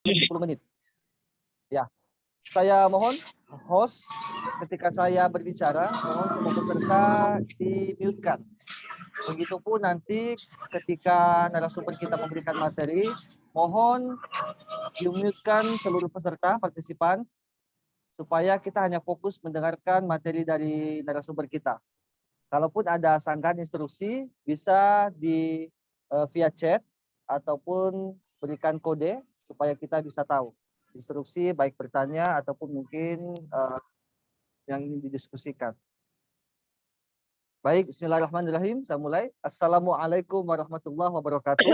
10 menit. Ya, saya mohon host ketika saya berbicara, mohon semua peserta di-mute-kan. Begitupun nanti ketika narasumber kita memberikan materi, mohon di-mute-kan seluruh peserta, partisipan, supaya kita hanya fokus mendengarkan materi dari narasumber kita. Kalaupun ada sanggahan instruksi, bisa di via chat ataupun berikan kode supaya kita bisa tahu instruksi baik bertanya ataupun mungkin yang ingin didiskusikan. Baik, bismillahirrahmanirrahim. Saya mulai. Assalamualaikum warahmatullahi wabarakatuh.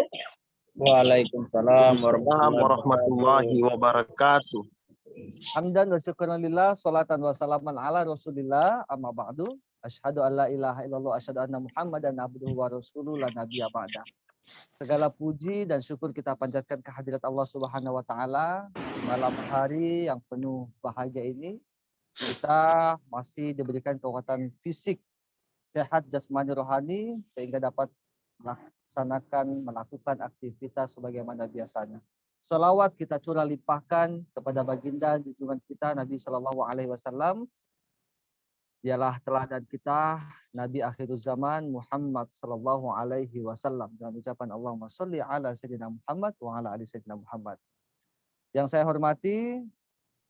Waalaikumsalam warahmatullahi wabarakatuh. Hamdan wa syukran lillah, salatan wa salaman ala Rasulillah, amma ba'du. Asyhadu an la ilaha illallah, asyhadu anna Muhammadan abduhu wa rasuluhu la nabiyya ba'da. Segala puji dan syukur kita panjatkan kehadirat Allah Subhanahu wa taala. Malam hari yang penuh bahagia ini kita masih diberikan kekuatan fisik, sehat jasmani rohani sehingga dapat melakukan aktivitas sebagaimana biasanya. Salawat kita curah limpahkan kepada baginda junjungan kita Nabi Shallallahu Alaihi Wasallam. Dialah teladan kita Nabi akhir zaman Muhammad Shallallahu Alaihi Wasallam dengan ucapan Allahumma sholli ala sayyidina Muhammad wa ala ali sayyidina Muhammad. Yang saya hormati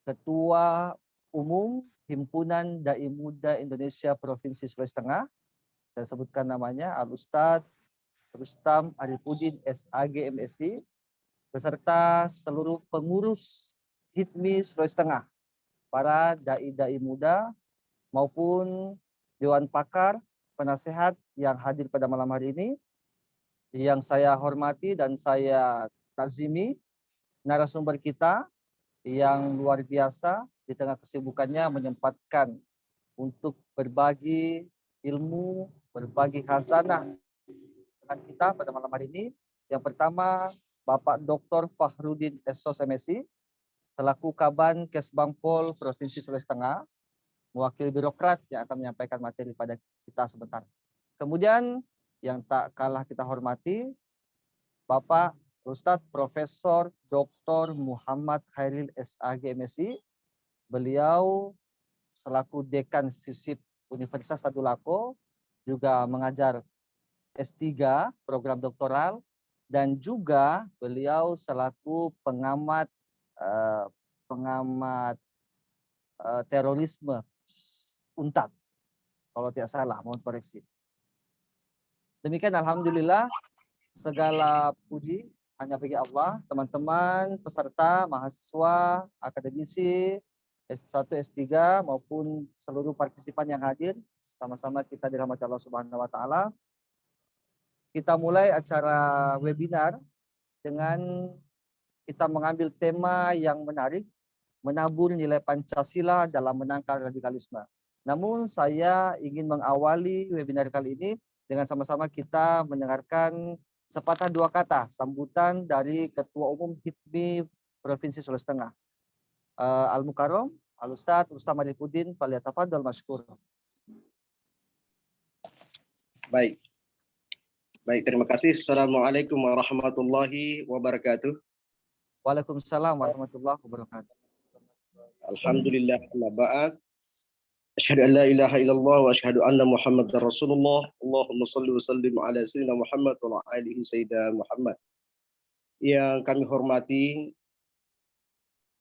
Ketua Umum Himpunan Dai Muda Indonesia Provinsi Sulawesi Tengah. Saya sebutkan namanya Al-Ustadz Rustam Arifudin SAG MSI beserta seluruh pengurus HIPMI Sulawesi Tengah, para dai-dai muda maupun dewan pakar, penasehat yang hadir pada malam hari ini. Yang saya hormati dan saya takzimi narasumber kita yang luar biasa di tengah kesibukannya menyempatkan untuk berbagi ilmu, berbagi khazanah dengan kita pada malam hari ini. Yang pertama, Bapak Dr. Fahrudin Esos MSI, selaku Kaban Kesbangpol Provinsi Sulawesi Tengah, mewakili birokrat yang akan menyampaikan materi pada kita sebentar. Kemudian yang tak kalah kita hormati, Bapak Ustadz Profesor Dr. Muhammad Khairil SAG MSI. Beliau selaku Dekan FISIP Universitas Tadulako, juga mengajar S3 program doktoral, dan juga beliau selaku pengamat terorisme UNTAD, kalau tidak salah, mohon koreksi. Demikian alhamdulillah, segala puji hanya bagi Allah. Teman-teman peserta, mahasiswa, akademisi S1, S3 maupun seluruh partisipan yang hadir, sama-sama kita dirahmati Allah Subhanahu wa taala. Kita mulai acara webinar dengan kita mengambil tema yang menarik, menabur nilai Pancasila dalam menangkal radikalisme. Namun saya ingin mengawali webinar kali ini dengan sama-sama kita mendengarkan sepatah dua kata sambutan dari Ketua Umum HIPMI Provinsi Sulawesi Tengah. Al-Mukarram, Al-Ustadz Rustam Arifudin, falyatafadhal mashkur. Baik, terima kasih. Assalamualaikum warahmatullahi wabarakatuh. Waalaikumsalam warahmatullahi wabarakatuh. Alhamdulillah, amma ba'd. Asyhadu an la ilaha illallah wa asyhadu anna Muhammadar Rasulullah. Allahumma shalli wa sallim ala sayyidina Muhammad wa ala alihi sayyidina Muhammad. Yang kami hormati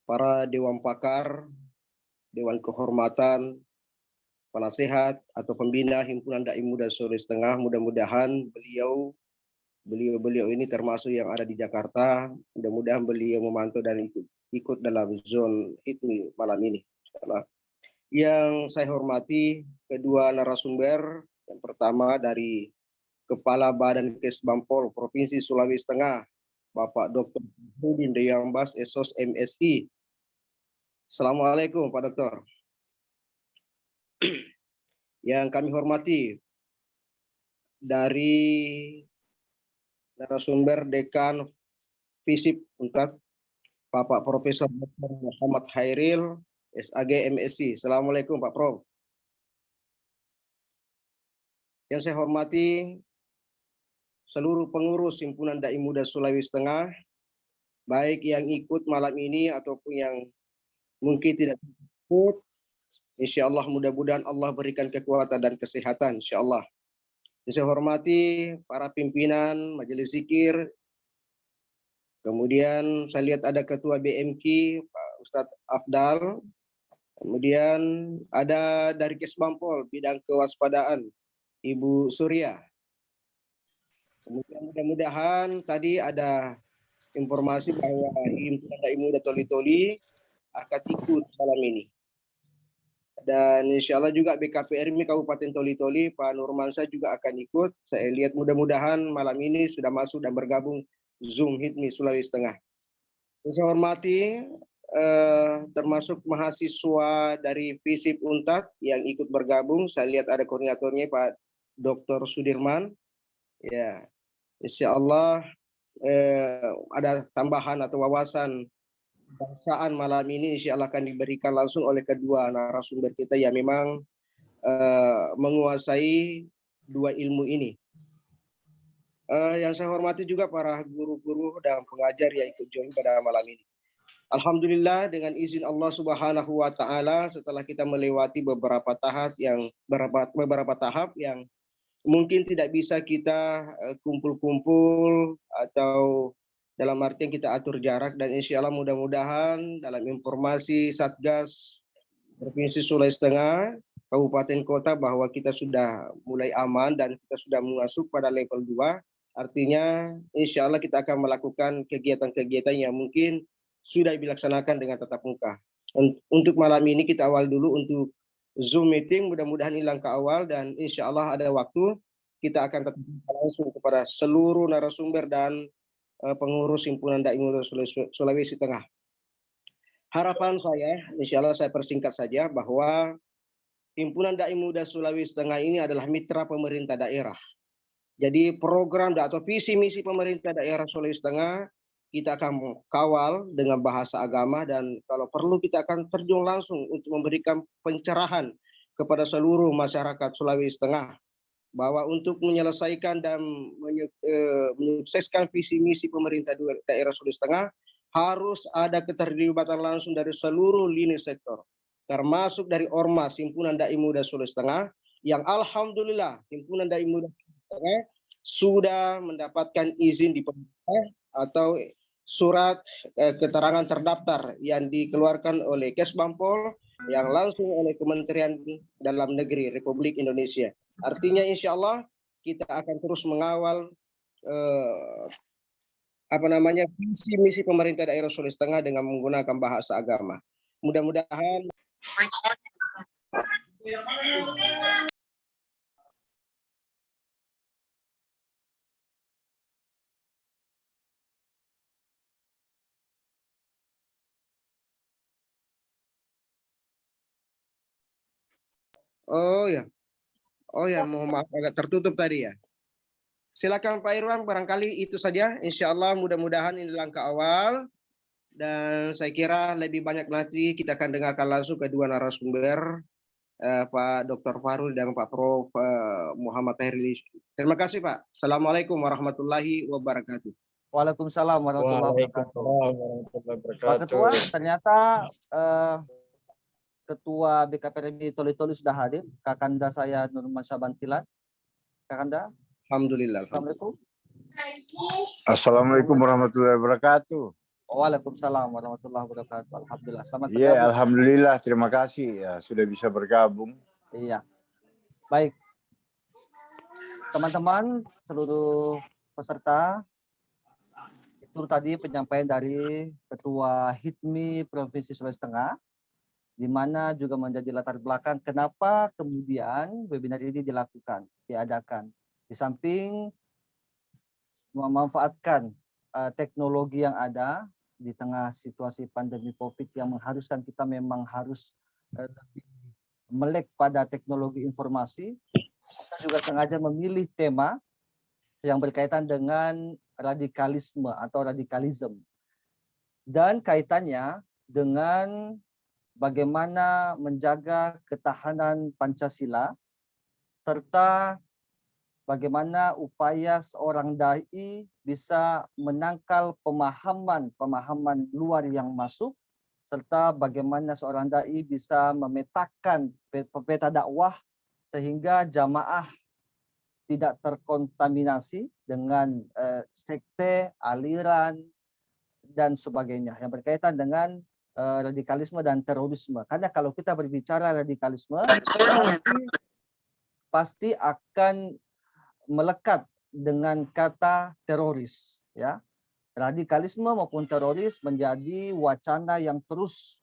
para dewan pakar, dewan kehormatan, penasehat atau pembina Himpunan Dai Muda Sulawesi Tengah, mudah-mudahan beliau ini termasuk yang ada di Jakarta, mudah-mudahan beliau memantau dan ikut dalam zone HIPMI malam ini. Yang saya hormati kedua narasumber, yang pertama dari Kepala Badan Kesbangpol Provinsi Sulawesi Tengah, Bapak Dr. Fahrudin Deyambas Esos MSI. Assalamualaikum Pak Dokter. Yang kami hormati dari narasumber Dekan FISIP UNTAD, Bapak Profesor Dr. Muhammad Khairil SAG MSI. Assalamualaikum Pak Prof. Yang saya hormati seluruh pengurus Himpunan Dai Muda Sulawesi Tengah, baik yang ikut malam ini ataupun yang mungkin tidak ikut. Insya Allah mudah-mudahan Allah berikan kekuatan dan kesehatan, insya Allah. Saya hormati para pimpinan Majelis Zikir. Kemudian saya lihat ada Ketua BMK, Pak Ustadz Afdal. Kemudian ada dari Kesbampol, bidang kewaspadaan, Ibu Surya. Kemudian mudah-mudahan tadi ada informasi bahwa Himpunan Dai Muda Toli-Toli akan ikut malam ini. Dan insya Allah juga BKPRMI Kabupaten Toli-Toli, Pak Nurmansyah juga akan ikut. Saya lihat mudah-mudahan malam ini sudah masuk dan bergabung Zoom HITMI Sulawesi Tengah. Saya hormati termasuk mahasiswa dari FISIP Untat yang ikut bergabung. Saya lihat ada koordinatornya Pak Dr. Sudirman. Ya, insya Allah ada tambahan atau wawasan bangsaan malam ini insya Allah akan diberikan langsung oleh kedua narasumber kita yang memang menguasai dua ilmu ini. Yang saya hormati juga para guru-guru dan pengajar yang ikut join pada malam ini. Alhamdulillah dengan izin Allah Subhanahu wa taala setelah kita melewati beberapa tahap yang mungkin tidak bisa kita kumpul-kumpul atau dalam artian kita atur jarak, dan insya Allah mudah-mudahan dalam informasi Satgas Provinsi Sulawesi Tengah, Kabupaten Kota bahwa kita sudah mulai aman dan kita sudah masuk pada level 2. Artinya insya Allah kita akan melakukan kegiatan-kegiatan yang mungkin sudah dilaksanakan dengan tatap muka. Untuk malam ini kita awal dulu untuk Zoom meeting, mudah-mudahan hilang ke awal, dan insya Allah ada waktu kita akan tetap langsung kepada seluruh narasumber dan pengurus Himpunan Dai Muda Sulawesi Tengah. Harapan saya, insya Allah saya persingkat saja, bahwa Himpunan Dai Muda Sulawesi Tengah ini adalah mitra pemerintah daerah. Jadi program atau visi misi pemerintah daerah Sulawesi Tengah kita akan kawal dengan bahasa agama, dan kalau perlu kita akan terjun langsung untuk memberikan pencerahan kepada seluruh masyarakat Sulawesi Tengah bahwa untuk menyelesaikan dan menyukseskan visi misi pemerintah daerah Sulawesi Tengah harus ada keterlibatan langsung dari seluruh lini sektor, termasuk dari Ormas Himpunan Dai Muda Sulawesi Tengah yang alhamdulillah Himpunan Dai Muda Sulawesi Tengah sudah mendapatkan izin di pemerintah atau surat keterangan terdaftar yang dikeluarkan oleh Kesbampol yang langsung oleh Kementerian Dalam Negeri Republik Indonesia. Artinya insya Allah kita akan terus mengawal visi misi pemerintah daerah Sulawesi Tengah dengan menggunakan bahasa agama. Mudah-mudahan mohon maaf agak tertutup tadi ya. Silakan Pak Irwan, barangkali itu saja. Insya Allah mudah-mudahan ini langkah awal, dan saya kira lebih banyak nanti kita akan dengarkan langsung kedua narasumber, Pak Dr. Farul dan Pak Prof. Muhammad Tahir. Terima kasih Pak. Assalamualaikum warahmatullahi wabarakatuh. Waalaikumsalam warahmatullahi wabarakatuh. Pak Ketua, ternyata Ketua BKPRMI Toli-Toli sudah hadir. Kakanda saya Nurmansyah Bantilan. Kakanda. Alhamdulillah. Assalamualaikum. Assalamualaikum warahmatullahi wabarakatuh. Waalaikumsalam warahmatullahi wabarakatuh. Alhamdulillah. Selamat bergabung. Iya, alhamdulillah. Terima kasih ya sudah bisa bergabung. Iya. Baik. Teman-teman, seluruh peserta, itu tadi penyampaian dari Ketua HITMI Provinsi Sulawesi Tengah, di mana juga menjadi latar belakang kenapa kemudian webinar ini diadakan. Di samping memanfaatkan teknologi yang ada di tengah situasi pandemi COVID yang mengharuskan kita memang harus melek pada teknologi informasi, kita juga sengaja memilih tema yang berkaitan dengan radikalisme atau radikalisme, dan kaitannya dengan bagaimana menjaga ketahanan Pancasila serta bagaimana upaya seorang dai bisa menangkal pemahaman luar yang masuk, serta bagaimana seorang dai bisa memetakan peta dakwah sehingga jamaah tidak terkontaminasi dengan sekte, aliran, dan sebagainya yang berkaitan dengan radikalisme dan terorisme. Karena kalau kita berbicara radikalisme, pasti akan melekat dengan kata teroris, ya. Radikalisme maupun teroris menjadi wacana yang terus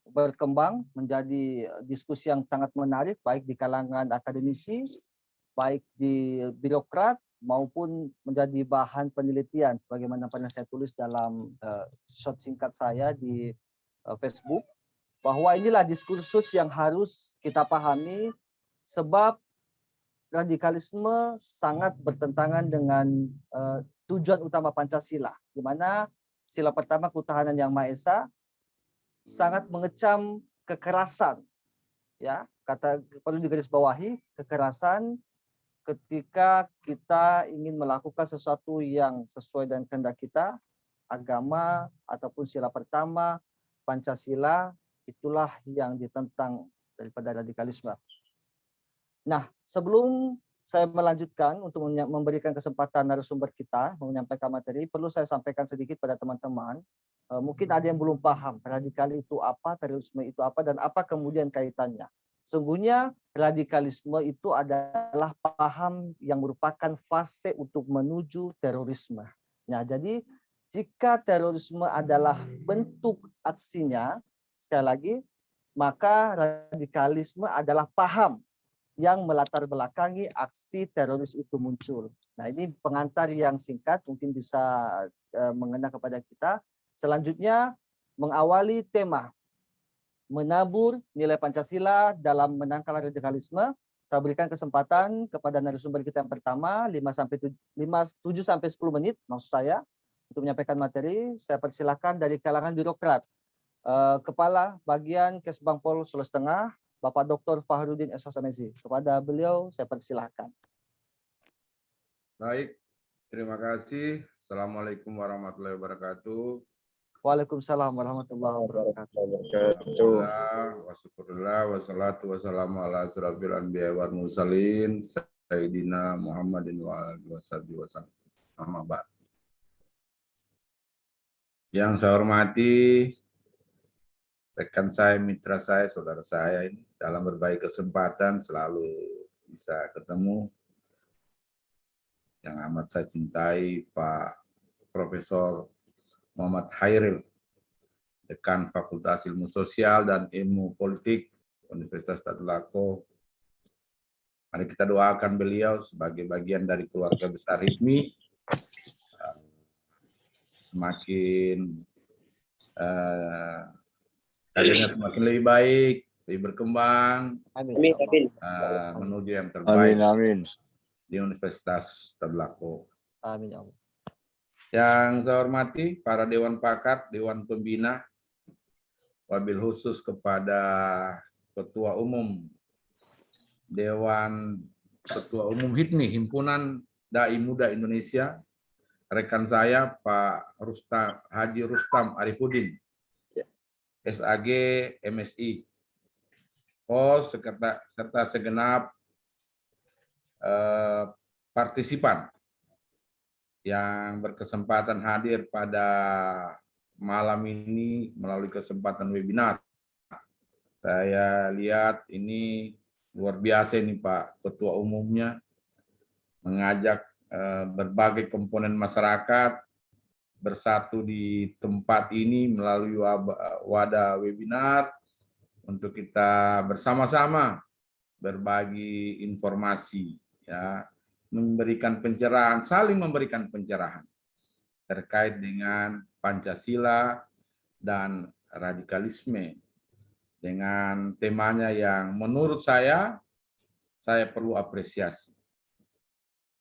berkembang, menjadi diskusi yang sangat menarik baik di kalangan akademisi, baik di birokrat, maupun menjadi bahan penelitian sebagaimana pernah saya tulis dalam short singkat saya di Facebook, bahwa inilah diskursus yang harus kita pahami sebab radikalisme sangat bertentangan dengan tujuan utama Pancasila, di mana sila pertama ketuhanan yang Maha Esa sangat mengecam kekerasan, ya, kata perlu digarisbawahi, kekerasan ketika kita ingin melakukan sesuatu yang sesuai dengan kehendak kita, agama ataupun sila pertama Pancasila, itulah yang ditentang daripada radikalisme. Nah, sebelum saya melanjutkan untuk memberikan kesempatan narasumber kita menyampaikan materi, perlu saya sampaikan sedikit pada teman-teman. Mungkin ada yang belum paham radikal itu apa, terorisme itu apa, dan apa kemudian kaitannya. Sungguhnya radikalisme itu adalah paham yang merupakan fase untuk menuju terorisme. Nah, jadi jika terorisme adalah bentuk aksinya, sekali lagi, maka radikalisme adalah paham yang melatar belakangi aksi teroris itu muncul. Nah, ini pengantar yang singkat mungkin bisa mengena kepada kita. Selanjutnya mengawali tema menabur nilai Pancasila dalam menangkal radikalisme. Saya berikan kesempatan kepada narasumber kita yang pertama 7 sampai 10 menit maksud saya untuk menyampaikan materi. Saya persilakan dari kalangan birokrat. Kepala Bagian Kesbangpol Sulawesi Tengah, Bapak Dr. Fahrudin S.Mezi. Kepada beliau saya persilahkan. Baik, terima kasih. Assalamualaikum warahmatullahi wabarakatuh. Waalaikumsalam warahmatullahi wabarakatuh. Wasyukurillah, wassalatu wassalamu ala asrafil anbiya wal mursalin Sayyidina Muhammadin wa alihi wasallam. Amma ba'd. Yang saya hormati rekan saya, mitra saya, saudara saya ini dalam berbagai kesempatan selalu bisa ketemu. Yang amat saya cintai Pak Profesor Muhammad Hairil, Dekan Fakultas Ilmu Sosial dan Ilmu Politik Universitas Tadulako. Mari kita doakan beliau sebagai bagian dari keluarga besar HIPMI semakin karirnya semakin lebih baik, lebih berkembang, menuju yang terbaik di Universitas Tadulako. Amin. Yang saya hormati para Dewan Pakar, Dewan Pembina, wabil khusus kepada Ketua Umum HIPMI, Himpunan Dai Muda Indonesia, rekan saya Pak Haji Rustam Arifudin, SAG MSI, host serta segenap partisipan yang berkesempatan hadir pada malam ini melalui kesempatan webinar. Saya lihat ini luar biasa ini Pak Ketua Umumnya mengajak berbagai komponen masyarakat bersatu di tempat ini melalui wadah webinar untuk kita bersama-sama berbagi informasi, ya, memberikan pencerahan, saling memberikan pencerahan terkait dengan Pancasila dan radikalisme dengan temanya yang menurut saya perlu apresiasi.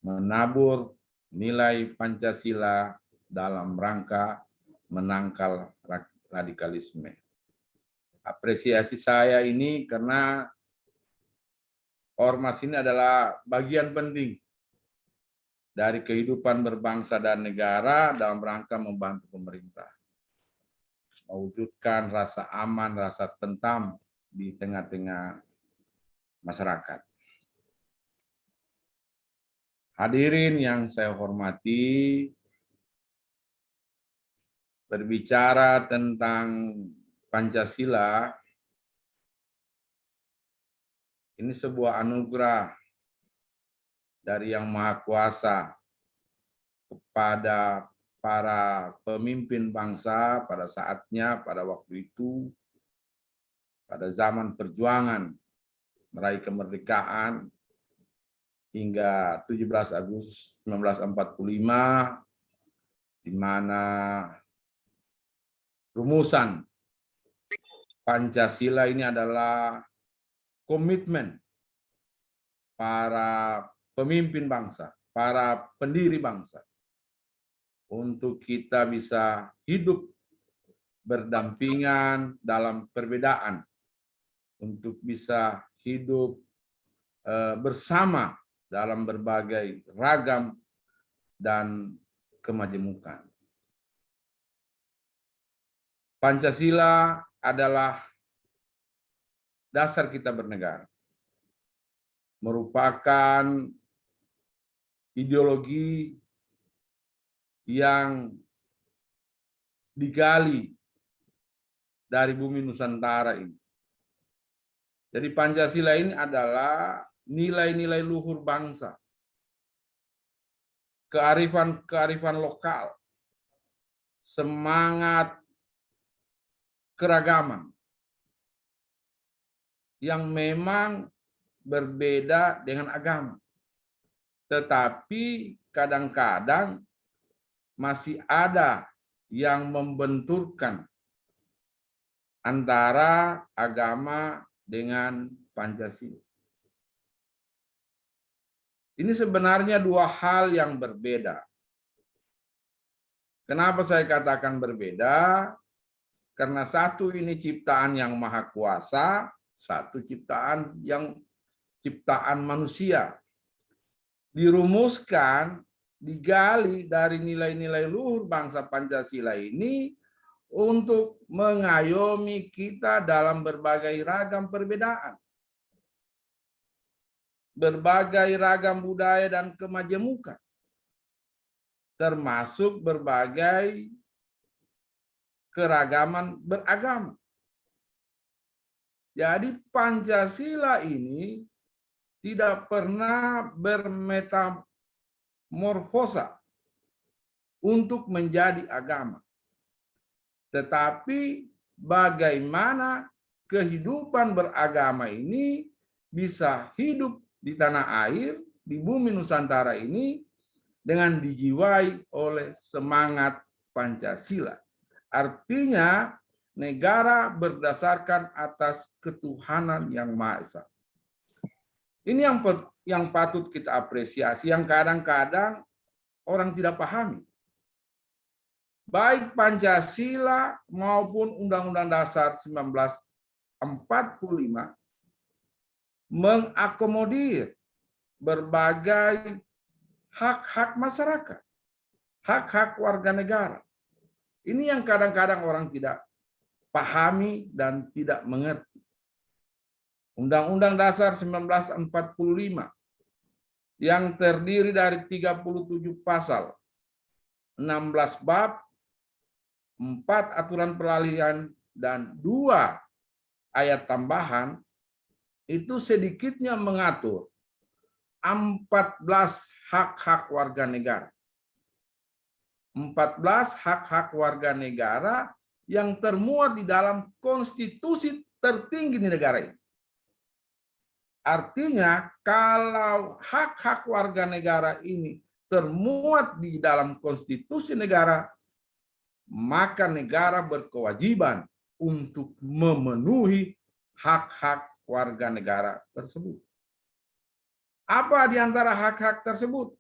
Menabur nilai Pancasila dalam rangka menangkal radikalisme. Apresiasi saya ini karena ormas ini adalah bagian penting dari kehidupan berbangsa dan negara dalam rangka membantu pemerintah mewujudkan rasa aman, rasa tentram di tengah-tengah masyarakat. Hadirin yang saya hormati, berbicara tentang Pancasila, ini sebuah anugerah dari Yang Maha Kuasa kepada para pemimpin bangsa pada saatnya, pada waktu itu, pada zaman perjuangan meraih kemerdekaan hingga 17 Agustus 1945, di mana rumusan Pancasila ini adalah komitmen para pemimpin bangsa, para pendiri bangsa, untuk kita bisa hidup berdampingan dalam perbedaan, untuk bisa hidup bersama dalam berbagai ragam dan kemajemukan. Pancasila adalah dasar kita bernegara, merupakan ideologi yang digali dari bumi Nusantara ini. Jadi Pancasila ini adalah nilai-nilai luhur bangsa, kearifan lokal, semangat keragaman yang memang berbeda dengan agama. Tetapi kadang-kadang masih ada yang membenturkan antara agama dengan Pancasila. Ini sebenarnya dua hal yang berbeda. Kenapa saya katakan berbeda? Karena satu ini ciptaan yang maha kuasa, satu ciptaan manusia. Dirumuskan, digali dari nilai-nilai luhur bangsa Pancasila ini untuk mengayomi kita dalam berbagai ragam perbedaan, berbagai ragam budaya dan kemajemukan, termasuk berbagai keragaman beragama. Jadi Pancasila ini tidak pernah bermetamorfosa untuk menjadi agama. Tetapi bagaimana kehidupan beragama ini bisa hidup di tanah air, di bumi Nusantara ini dengan dijiwai oleh semangat Pancasila. Artinya negara berdasarkan atas ketuhanan yang Maha Esa. Ini yang patut kita apresiasi, yang kadang-kadang orang tidak pahami. Baik Pancasila maupun Undang-Undang Dasar 1945 mengakomodir berbagai hak-hak masyarakat, hak-hak warga negara. Ini yang kadang-kadang orang tidak pahami dan tidak mengerti. Undang-Undang Dasar 1945 yang terdiri dari 37 pasal, 16 bab, 4 aturan peralihan, dan 2 ayat tambahan, itu sedikitnya mengatur 14 hak-hak warga negara. 14 hak-hak warga negara yang termuat di dalam konstitusi tertinggi di negara ini. Artinya kalau hak-hak warga negara ini termuat di dalam konstitusi negara, maka negara berkewajiban untuk memenuhi hak-hak warga negara tersebut. Apa di antara hak-hak tersebut?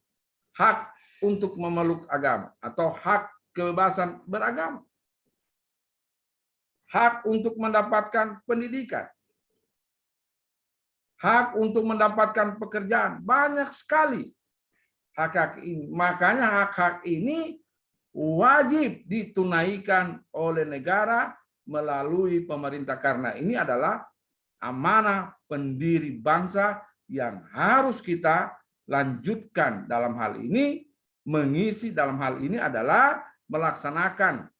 Hak untuk memeluk agama atau hak kebebasan beragama. Hak untuk mendapatkan pendidikan. Hak untuk mendapatkan pekerjaan. Banyak sekali hak-hak ini. Makanya hak-hak ini wajib ditunaikan oleh negara melalui pemerintah, karena ini adalah amanah pendiri bangsa yang harus kita lanjutkan. Dalam hal ini, mengisi dalam hal ini adalah melaksanakan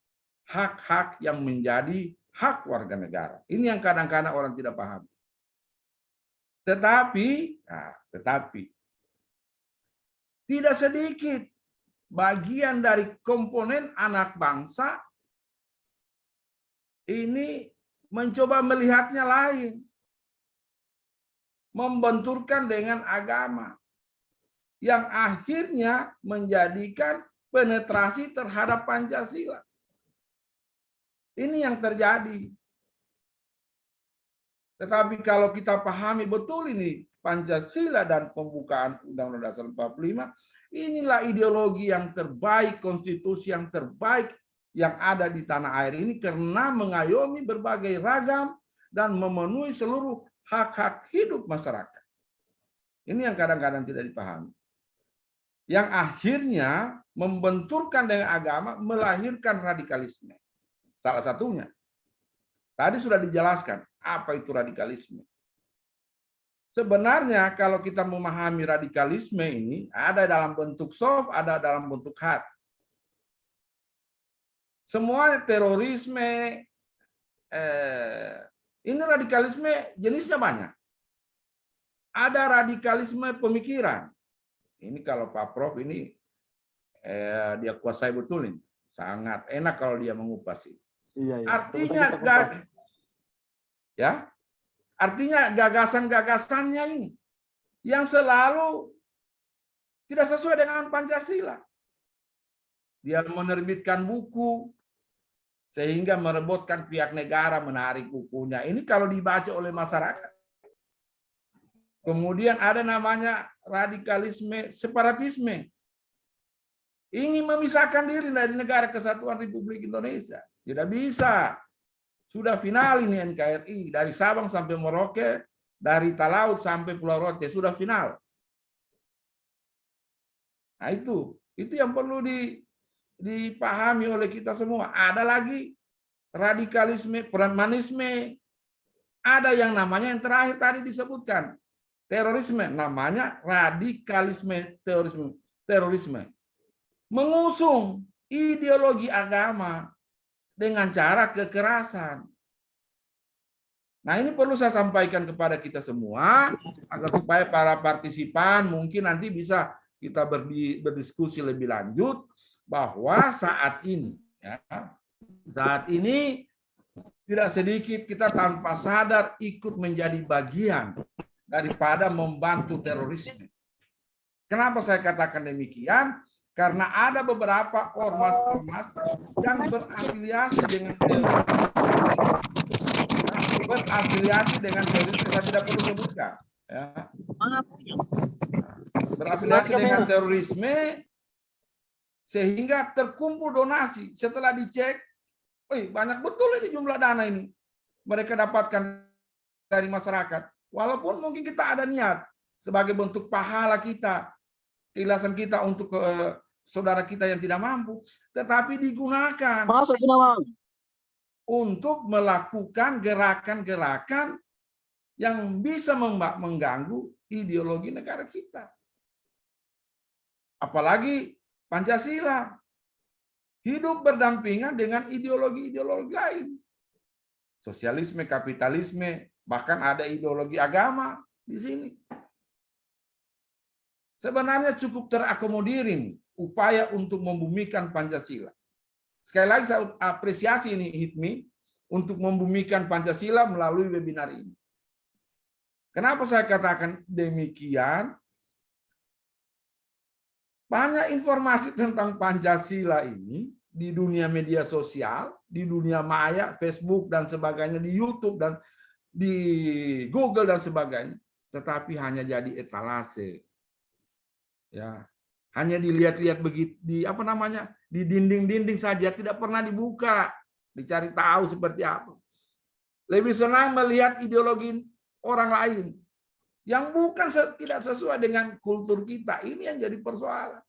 hak-hak yang menjadi hak warga negara. Ini yang kadang-kadang orang tidak paham. Tetapi tidak sedikit bagian dari komponen anak bangsa ini mencoba melihatnya lain, membenturkan dengan agama, yang akhirnya menjadikan penetrasi terhadap Pancasila. Ini yang terjadi. Tetapi kalau kita pahami betul ini Pancasila dan pembukaan Undang-Undang Dasar 45, inilah ideologi yang terbaik, konstitusi yang terbaik yang ada di tanah air ini, karena mengayomi berbagai ragam dan memenuhi seluruh hak-hak hidup masyarakat. Ini yang kadang-kadang tidak dipahami. Yang akhirnya membenturkan dengan agama, melahirkan radikalisme. Salah satunya. Tadi sudah dijelaskan apa itu radikalisme. Sebenarnya kalau kita memahami radikalisme ini, ada dalam bentuk soft, ada dalam bentuk hard. Semua terorisme, ini radikalisme jenisnya banyak. Ada radikalisme pemikiran. Ini kalau Pak Prof ini dia kuasai betul ini. Sangat enak kalau dia mengupas ini. Iya. Artinya gagasan-gagasannya ini yang selalu tidak sesuai dengan Pancasila. Dia menerbitkan buku sehingga merebutkan pihak negara menarik bukunya. Ini kalau dibaca oleh masyarakat. Kemudian ada namanya radikalisme separatisme. Ingin memisahkan diri dari negara kesatuan Republik Indonesia. Tidak bisa. Sudah final ini NKRI. Dari Sabang sampai Merauke, dari Talaut sampai Pulau Rote. Sudah final. Nah itu yang perlu dipahami oleh kita semua. Ada lagi radikalisme, premanisme. Ada yang namanya yang terakhir tadi disebutkan. Terorisme. Namanya radikalisme terorisme. Mengusung ideologi agama dengan cara kekerasan. Nah, ini perlu saya sampaikan kepada kita semua agar supaya para partisipan mungkin nanti bisa kita berdiskusi lebih lanjut bahwa saat ini tidak sedikit kita tanpa sadar ikut menjadi bagian daripada membantu terorisme. Kenapa saya katakan demikian? Karena ada beberapa ormas-ormas yang berafiliasi dengan terorisme, saya tidak perlu sebutkan. Ya. Berafiliasi dengan terorisme sehingga terkumpul donasi. Setelah dicek, banyak betul ini jumlah dana ini mereka dapatkan dari masyarakat. Walaupun mungkin kita ada niat sebagai bentuk pahala kita, keikhlasan kita untuk saudara kita yang tidak mampu, tetapi digunakan untuk melakukan gerakan-gerakan yang bisa mengganggu ideologi negara kita. Apalagi Pancasila hidup berdampingan dengan ideologi-ideologi lain. Sosialisme, kapitalisme, bahkan ada ideologi agama di sini. Sebenarnya cukup terakomodir ini upaya untuk membumikan Pancasila. Sekali lagi saya apresiasi ini HIPMI untuk membumikan Pancasila melalui webinar ini. Kenapa saya katakan demikian? Banyak informasi tentang Pancasila ini di dunia media sosial, di dunia maya, Facebook dan sebagainya, di YouTube dan di Google dan sebagainya, tetapi hanya jadi etalase. Ya, hanya dilihat-lihat begitu di dinding-dinding saja, tidak pernah dibuka, dicari tahu seperti apa. Lebih senang melihat ideologi orang lain. yang bukan tidak sesuai dengan kultur kita. Ini yang jadi persoalan.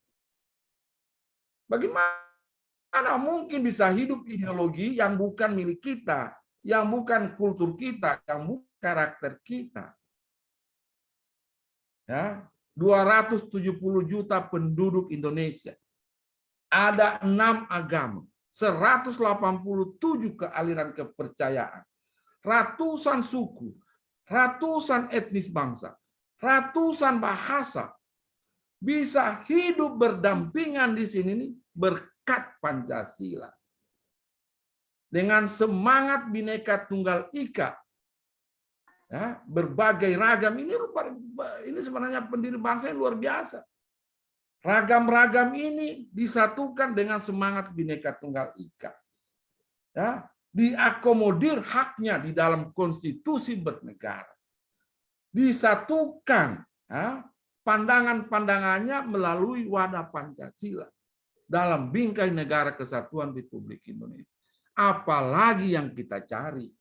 Bagaimana mungkin bisa hidup ideologi yang bukan milik kita, yang bukan kultur kita, yang bukan karakter kita? Ya, 270 juta penduduk Indonesia. Ada 6 agama, 187 kealiran kepercayaan, ratusan suku, ratusan etnis bangsa, ratusan bahasa bisa hidup berdampingan di sini nih berkat Pancasila. Dengan semangat Bhinneka Tunggal Ika, ya, berbagai ragam, ini sebenarnya pendiri bangsa yang luar biasa. Ragam-ragam ini disatukan dengan semangat Bhinneka Tunggal Ika. Ya, diakomodir haknya di dalam konstitusi bernegara. Disatukan ya, pandangan-pandangannya melalui wadah Pancasila dalam bingkai negara kesatuan Republik Indonesia. Apalagi yang kita cari?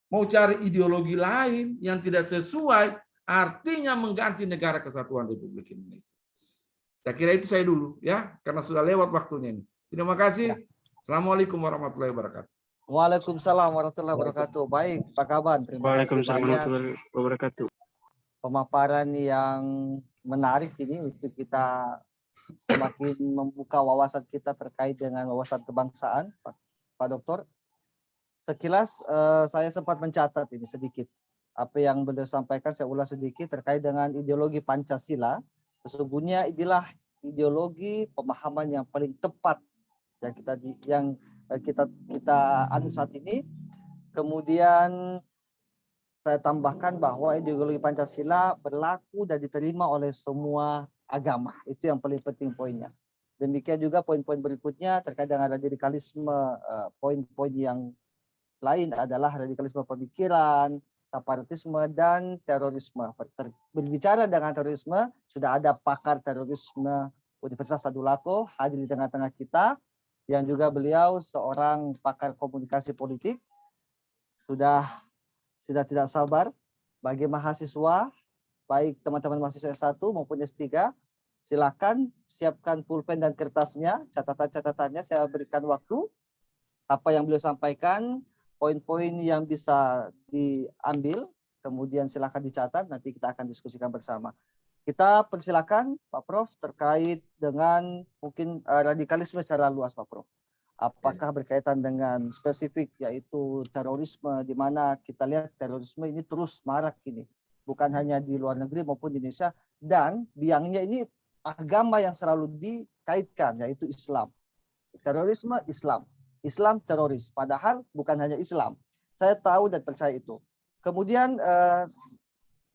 Mau cari ideologi lain yang tidak sesuai, artinya mengganti negara kesatuan Republik Indonesia. Saya kira itu saya dulu ya, karena sudah lewat waktunya ini. Terima kasih. Assalamualaikum warahmatullahi wabarakatuh. Waalaikumsalam warahmatullahi wabarakatuh. Baik, Pak Kaban, terima kasih banyak warahmatullahi wabarakatuh. Pemaparan yang menarik ini untuk kita semakin membuka wawasan kita terkait dengan wawasan kebangsaan, Pak Dokter. Sekilas saya sempat mencatat ini sedikit. Apa yang beliau sampaikan saya ulas sedikit terkait dengan ideologi Pancasila. Sesungguhnya inilah ideologi pemahaman yang paling tepat yang kita anut saat ini. Kemudian saya tambahkan bahwa ideologi Pancasila berlaku dan diterima oleh semua agama. Itu yang paling penting poinnya. Demikian juga poin-poin berikutnya terkait dengan radikalisme. Poin-poin yang lain adalah radikalisme pemikiran, separatisme, dan terorisme. Berbicara dengan terorisme, sudah ada pakar terorisme Universitas Tadulako hadir di tengah-tengah kita, yang juga beliau seorang pakar komunikasi politik. Sudah tidak sabar bagi mahasiswa, baik teman-teman mahasiswa S1 maupun S3, silakan siapkan pulpen dan kertasnya, catatan-catatannya saya berikan waktu. Apa yang beliau sampaikan, poin-poin yang bisa diambil, kemudian silakan dicatat, nanti kita akan diskusikan bersama. Kita persilakan Pak Prof terkait dengan mungkin radikalisme secara luas, Pak Prof. Apakah berkaitan dengan spesifik yaitu terorisme, di mana kita lihat terorisme ini terus marak ini, bukan hanya di luar negeri maupun di Indonesia, dan biangnya ini agama yang selalu dikaitkan yaitu Islam. Terorisme Islam, Islam teroris, padahal bukan hanya Islam. Saya tahu dan percaya itu. Kemudian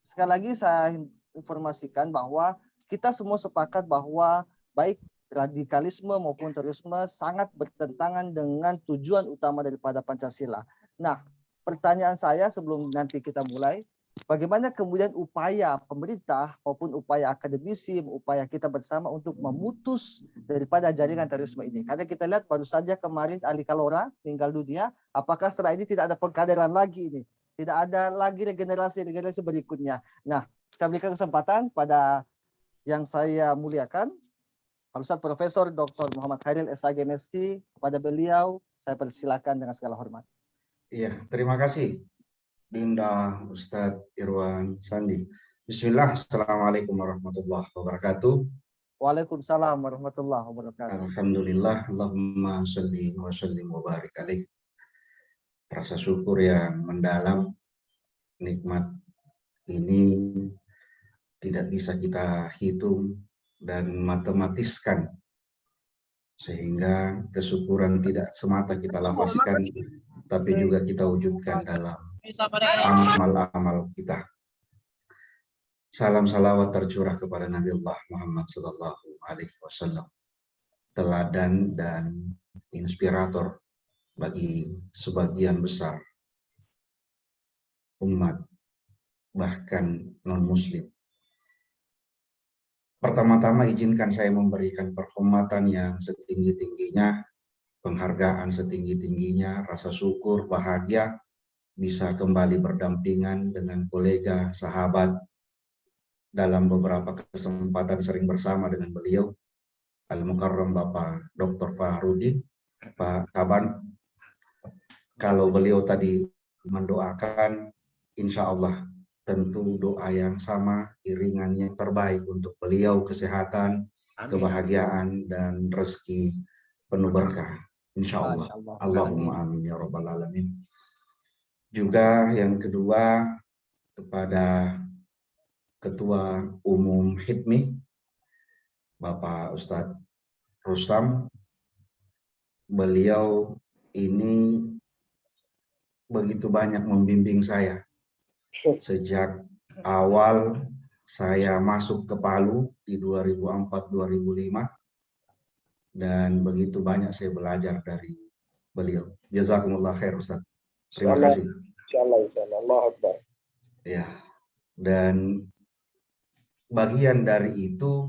sekali lagi saya informasikan bahwa kita semua sepakat bahwa baik radikalisme maupun terorisme sangat bertentangan dengan tujuan utama daripada Pancasila. Nah, pertanyaan saya sebelum nanti kita mulai, bagaimana kemudian upaya pemerintah maupun upaya akademisi, upaya kita bersama untuk memutus daripada jaringan terorisme ini? Karena kita lihat baru saja kemarin Ali Kalora meninggal dunia, apakah setelah ini tidak ada pengkaderan lagi ini? Tidak ada lagi regenerasi berikutnya. Nah, saya berikan kesempatan pada yang saya muliakan, Pak Ustadz Profesor Dr. Muhammad Hairil SAG MSc, kepada beliau saya persilakan dengan segala hormat. Iya, terima kasih Dinda Ustadz Irwan Sandi. Bismillah, Assalamualaikum warahmatullahi wabarakatuh. Waalaikumsalam warahmatullahi wabarakatuh. Alhamdulillah, Allahumma sholli wa sallim wa barik alaih. Rasa syukur yang mendalam, nikmat ini tidak bisa kita hitung dan matematiskan, sehingga kesyukuran tidak semata kita lafazkan, tapi juga kita wujudkan dalam amal-amal kita. Salam salawat tercurah kepada Nabi Allah Muhammad Sallallahu Alaihi Wasallam, teladan dan inspirator bagi sebagian besar umat, bahkan non-muslim. Pertama-tama izinkan saya memberikan penghormatan yang setinggi-tingginya, penghargaan setinggi-tingginya, rasa syukur, bahagia bisa kembali berdampingan dengan kolega, sahabat, dalam beberapa kesempatan sering bersama dengan beliau, Al-Mukarram Bapak Dr. Fahrudin, Pak Kaban. Kalau beliau tadi mendoakan, insya Allah tentu doa yang sama, iringan yang terbaik untuk beliau, kesehatan, kebahagiaan, dan rezeki penuh berkah. Insya Allah. Allahumma amin ya rabbal alamin. Juga yang kedua, kepada Ketua Umum HIPMI, Bapak Ustadz Rustam, beliau ini begitu banyak membimbing saya. Sejak awal saya masuk ke Palu di 2004-2005, dan begitu banyak saya belajar dari beliau. Jazakumullah khair Ustaz. Terima kasih. Insyaallah, Allah Akbar. Ya, dan bagian dari itu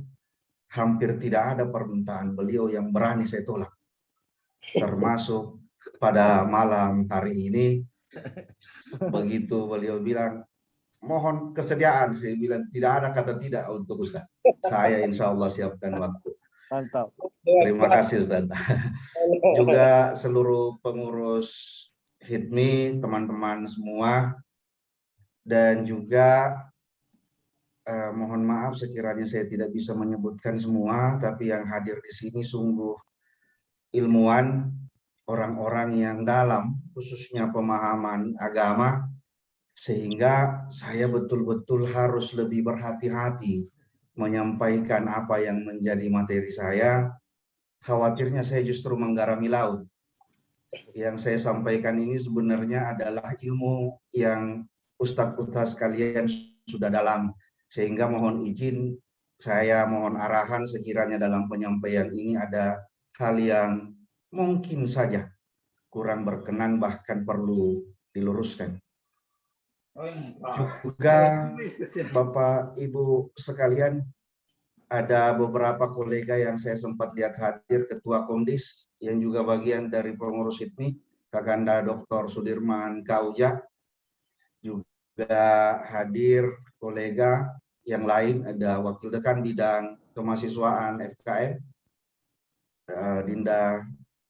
hampir tidak ada permintaan beliau yang berani saya tolak. Termasuk pada malam hari ini, begitu beliau bilang, mohon kesediaan, saya bilang tidak ada kata tidak untuk Ustaz. Saya insya Allah siapkan waktu. Mantap. Terima kasih Ustaz. Juga seluruh pengurus HIPMI, teman-teman semua, dan juga mohon maaf sekiranya saya tidak bisa menyebutkan semua, tapi yang hadir di sini sungguh ilmuwan, orang-orang yang dalam, khususnya pemahaman agama, sehingga saya betul-betul harus lebih berhati-hati menyampaikan apa yang menjadi materi saya. Khawatirnya saya justru menggarami laut. Yang saya sampaikan ini sebenarnya adalah ilmu yang ustadz-ustadz sekalian sudah dalami. Sehingga mohon izin, saya mohon arahan sekiranya dalam penyampaian ini ada hal yang mungkin saja kurang berkenan, bahkan perlu diluruskan. Juga Bapak Ibu sekalian, ada beberapa kolega yang saya sempat lihat hadir, Ketua Komdis yang juga bagian dari pengurus HIPMI, Kakanda Dr. Sudirman Kauja, juga hadir kolega yang lain, ada Wakil Dekan Bidang Kemahasiswaan FKM, Dinda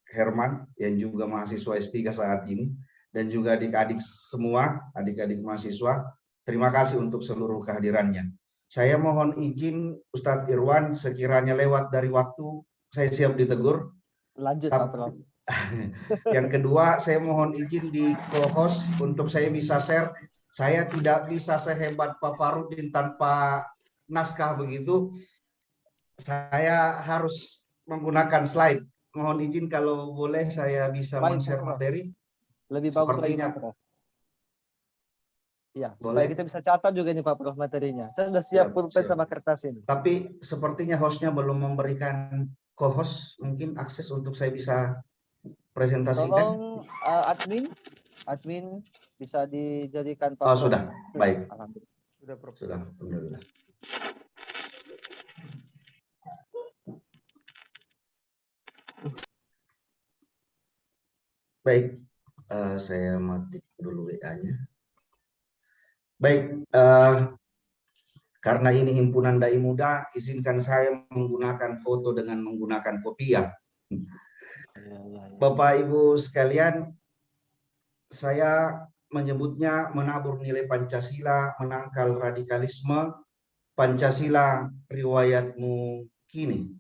Herman, yang juga mahasiswa S3 saat ini, dan juga adik-adik semua, adik-adik mahasiswa, terima kasih untuk seluruh kehadirannya. Saya mohon izin Ustadz Irwan, sekiranya lewat dari waktu, saya siap ditegur. Lanjut Pak Prof. Yang kedua, saya mohon izin di co-host untuk saya bisa share. Saya tidak bisa sehebat Pak Farudin tanpa naskah begitu. Saya harus menggunakan slide. Mohon izin kalau boleh saya bisa men-share materi. Lebih bagus lagi Pak Prof. Ya, supaya kita bisa catat juga nih Pak Prof materinya. Saya sudah siap pulpen sama kertas ini. Tapi sepertinya hostnya belum memberikan co-host mungkin akses untuk saya bisa presentasikan. Tolong admin bisa dijadikan Pak Prof. Sudah, baik. Alhamdulillah. Sudah, Prof. Sudah, alhamdulillah. Baik, saya mati dulu WA-nya. Baik, karena ini himpunan dai muda, izinkan saya menggunakan foto dengan menggunakan kopiah. Bapak Ibu sekalian, saya menyebutnya menabur nilai Pancasila, menangkal radikalisme, Pancasila riwayatmu kini.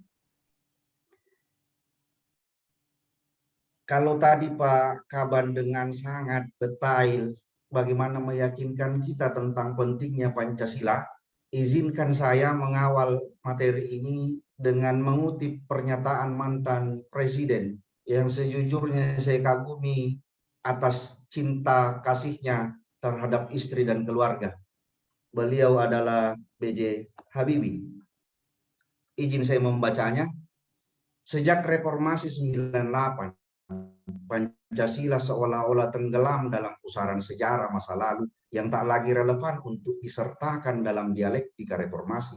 Kalau tadi Pak Kaban dengan sangat detail bagaimana meyakinkan kita tentang pentingnya Pancasila, izinkan saya mengawal materi ini dengan mengutip pernyataan mantan presiden yang sejujurnya saya kagumi atas cinta kasihnya terhadap istri dan keluarga. Beliau adalah B.J. Habibie. Izin saya membacanya. Sejak reformasi 98, Pancasila seolah-olah tenggelam dalam pusaran sejarah masa lalu yang tak lagi relevan untuk disertakan dalam dialektika reformasi.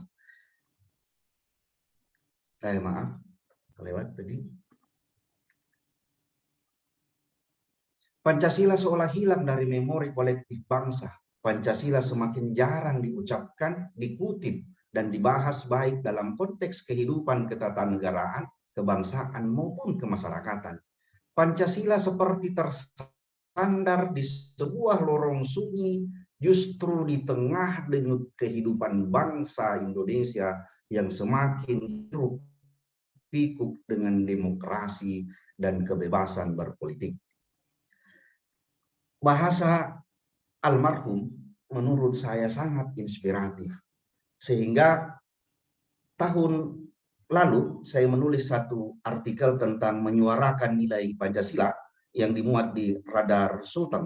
Maaf, lewat tadi. Pancasila seolah hilang dari memori kolektif bangsa. Pancasila semakin jarang diucapkan, dikutip, dan dibahas baik dalam konteks kehidupan ketatanegaraan, kebangsaan, maupun kemasyarakatan. Pancasila seperti tersandar di sebuah lorong sunyi, justru di tengah denyut kehidupan bangsa Indonesia yang semakin hiruk pikuk dengan demokrasi dan kebebasan berpolitik. Bahasa almarhum menurut saya sangat inspiratif. Sehingga tahun lalu saya menulis satu artikel tentang menyuarakan nilai Pancasila yang dimuat di Radar Sultan.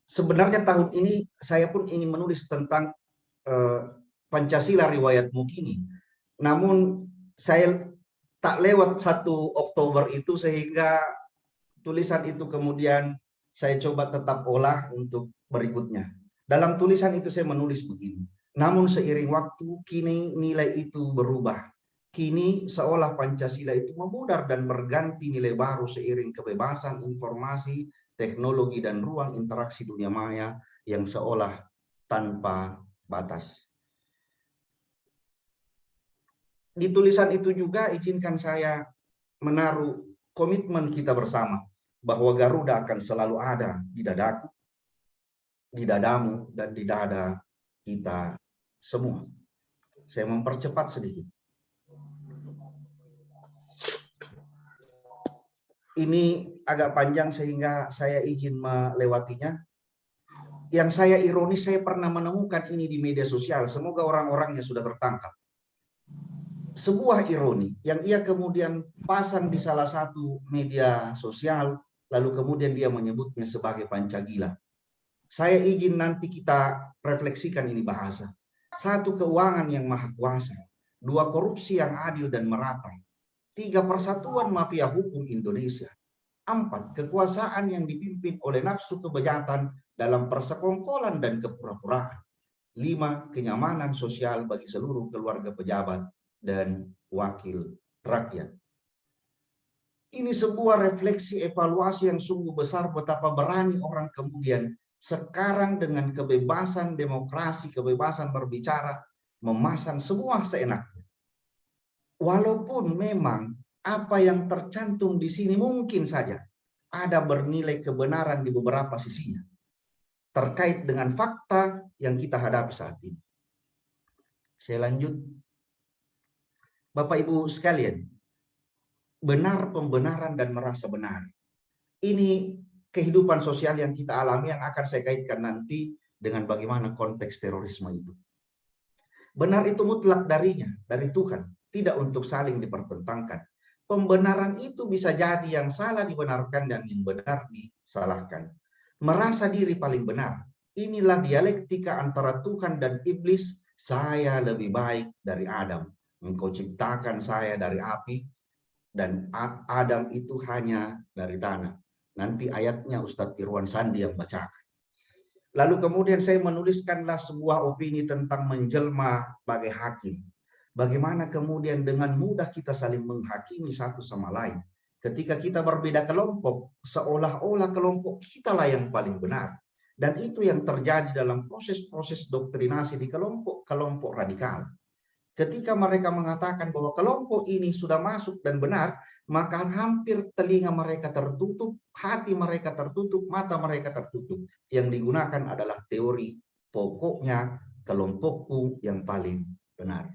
Sebenarnya tahun ini saya pun ingin menulis tentang Pancasila riwayat Mukini. Namun saya tak lewat 1 Oktober itu, sehingga tulisan itu kemudian saya coba tetap olah untuk berikutnya. Dalam tulisan itu saya menulis begini. Namun seiring waktu, kini nilai itu berubah. Kini seolah Pancasila itu memudar dan berganti nilai baru seiring kebebasan informasi, teknologi, dan ruang interaksi dunia maya yang seolah tanpa batas. Di tulisan itu juga izinkan saya menaruh komitmen kita bersama bahwa Garuda akan selalu ada di dadaku, di dadamu, dan di dada kita semua. Saya mempercepat sedikit. Ini agak panjang sehingga saya izin melewatinya. Yang saya ironis, saya pernah menemukan ini di media sosial. Semoga orang-orangnya sudah tertangkap. Sebuah ironi yang ia kemudian pasang di salah satu media sosial, lalu kemudian dia menyebutnya sebagai Pancagila. Saya izin nanti kita refleksikan ini bahasa. 1, keuangan yang maha kuasa. 2, korupsi yang adil dan merata. 3, persatuan mafia hukum Indonesia. 4, kekuasaan yang dipimpin oleh nafsu kebejatan dalam persekongkolan dan kepura-puraan. 5, kenyamanan sosial bagi seluruh keluarga pejabat dan wakil rakyat. Ini sebuah refleksi evaluasi yang sungguh besar betapa berani orang kemudian sekarang dengan kebebasan demokrasi, kebebasan berbicara, memasang semua seenaknya. Walaupun memang apa yang tercantum di sini mungkin saja ada bernilai kebenaran di beberapa sisinya terkait dengan fakta yang kita hadapi saat ini. Saya lanjut. Bapak Ibu sekalian, benar, pembenaran, dan merasa benar. Ini kehidupan sosial yang kita alami yang akan saya kaitkan nanti dengan bagaimana konteks terorisme itu. Benar itu mutlak darinya, dari Tuhan, tidak untuk saling dipertentangkan. Pembenaran itu bisa jadi yang salah dibenarkan dan yang benar disalahkan. Merasa diri paling benar. Inilah dialektika antara Tuhan dan iblis. Saya lebih baik dari Adam. Engkau ciptakan saya dari api dan Adam itu hanya dari tanah. Nanti ayatnya Ustadz Irwan Sandi yang bacakan. Lalu kemudian saya menuliskanlah sebuah opini tentang menjelma sebagai hakim. Bagaimana kemudian dengan mudah kita saling menghakimi satu sama lain. Ketika kita berbeda kelompok, seolah-olah kelompok kitalah yang paling benar. Dan itu yang terjadi dalam proses-proses doktrinasi di kelompok-kelompok radikal. Ketika mereka mengatakan bahwa kelompok ini sudah masuk dan benar, maka hampir telinga mereka tertutup, hati mereka tertutup, mata mereka tertutup. Yang digunakan adalah teori pokoknya kelompokku yang paling benar.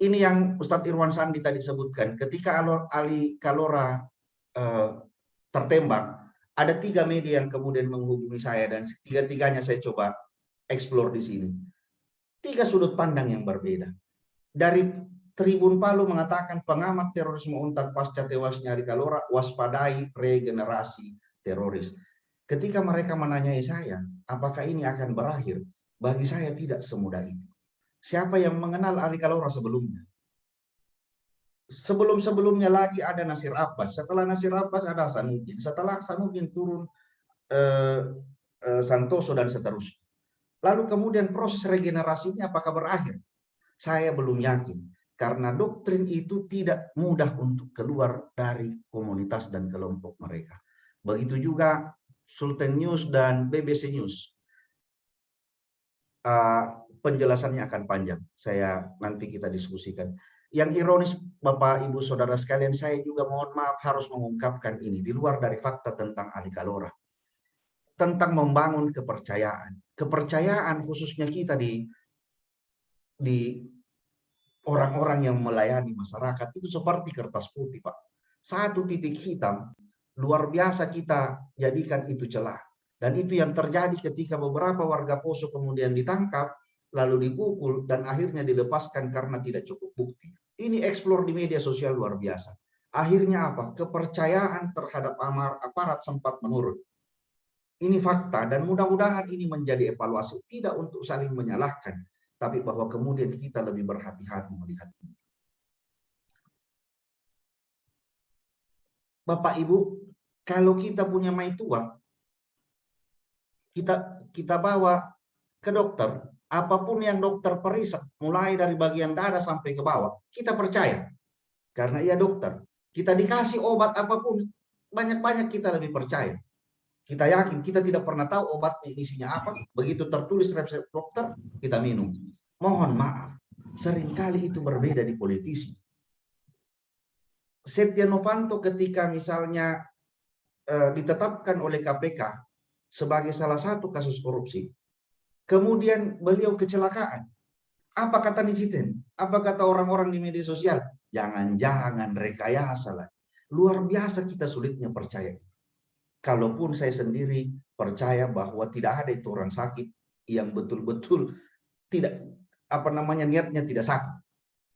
Ini yang Ustadz Irwan Sandi tadi sebutkan. Ketika Ali Kalora tertembak, ada 3 media yang kemudian menghubungi saya dan tiga-tiganya saya coba eksplor di sini. 3 sudut pandang yang berbeda. Dari Tribun Palu mengatakan pengamat terorisme UNTAD pasca tewasnya Ali Kalora waspadai regenerasi teroris. Ketika mereka menanyai saya, apakah ini akan berakhir? Bagi saya tidak semudah itu. Siapa yang mengenal Ali Kalora sebelumnya? Sebelum-sebelumnya lagi ada Nasir Abbas. Setelah Nasir Abbas ada Hasanuddin. Setelah Hasanuddin turun Santoso dan seterusnya. Lalu kemudian proses regenerasinya apakah berakhir? Saya belum yakin. karena doktrin itu tidak mudah untuk keluar dari komunitas dan kelompok mereka. Begitu juga Sultan News dan BBC News. Penjelasannya akan panjang. Nanti kita diskusikan. Yang ironis, Bapak, Ibu, Saudara sekalian, saya juga mohon maaf harus mengungkapkan ini di luar dari fakta tentang Ali Kalora. Tentang membangun kepercayaan. Kepercayaan khususnya kita di orang-orang yang melayani masyarakat itu seperti kertas putih, Pak. Satu titik hitam, luar biasa kita jadikan itu celah. Dan itu yang terjadi ketika beberapa warga Poso kemudian ditangkap, lalu dipukul, dan akhirnya dilepaskan karena tidak cukup bukti. Ini eksplor di media sosial luar biasa. Akhirnya apa? Kepercayaan terhadap aparat sempat menurun. Ini fakta, dan mudah-mudahan ini menjadi evaluasi. Tidak untuk saling menyalahkan, tapi bahwa kemudian kita lebih berhati-hati melihat ini. Bapak Ibu, kalau kita punya mai tua, kita bawa ke dokter, apapun yang dokter periksa, mulai dari bagian dada sampai ke bawah, kita percaya. Karena ia dokter. Kita dikasih obat apapun, banyak-banyak kita lebih percaya. Kita yakin, kita tidak pernah tahu obatnya isinya apa. Begitu tertulis resep dokter, kita minum. Mohon maaf, seringkali itu berbeda di politisi. Setia Novanto ketika misalnya ditetapkan oleh KPK sebagai salah satu kasus korupsi, kemudian beliau kecelakaan. Apa kata netizen? Apa kata orang-orang di media sosial? Jangan-jangan rekayasa lah. Luar biasa kita sulitnya percaya. Kalaupun saya sendiri percaya bahwa tidak ada itu orang sakit yang betul-betul tidak niatnya tidak sakit.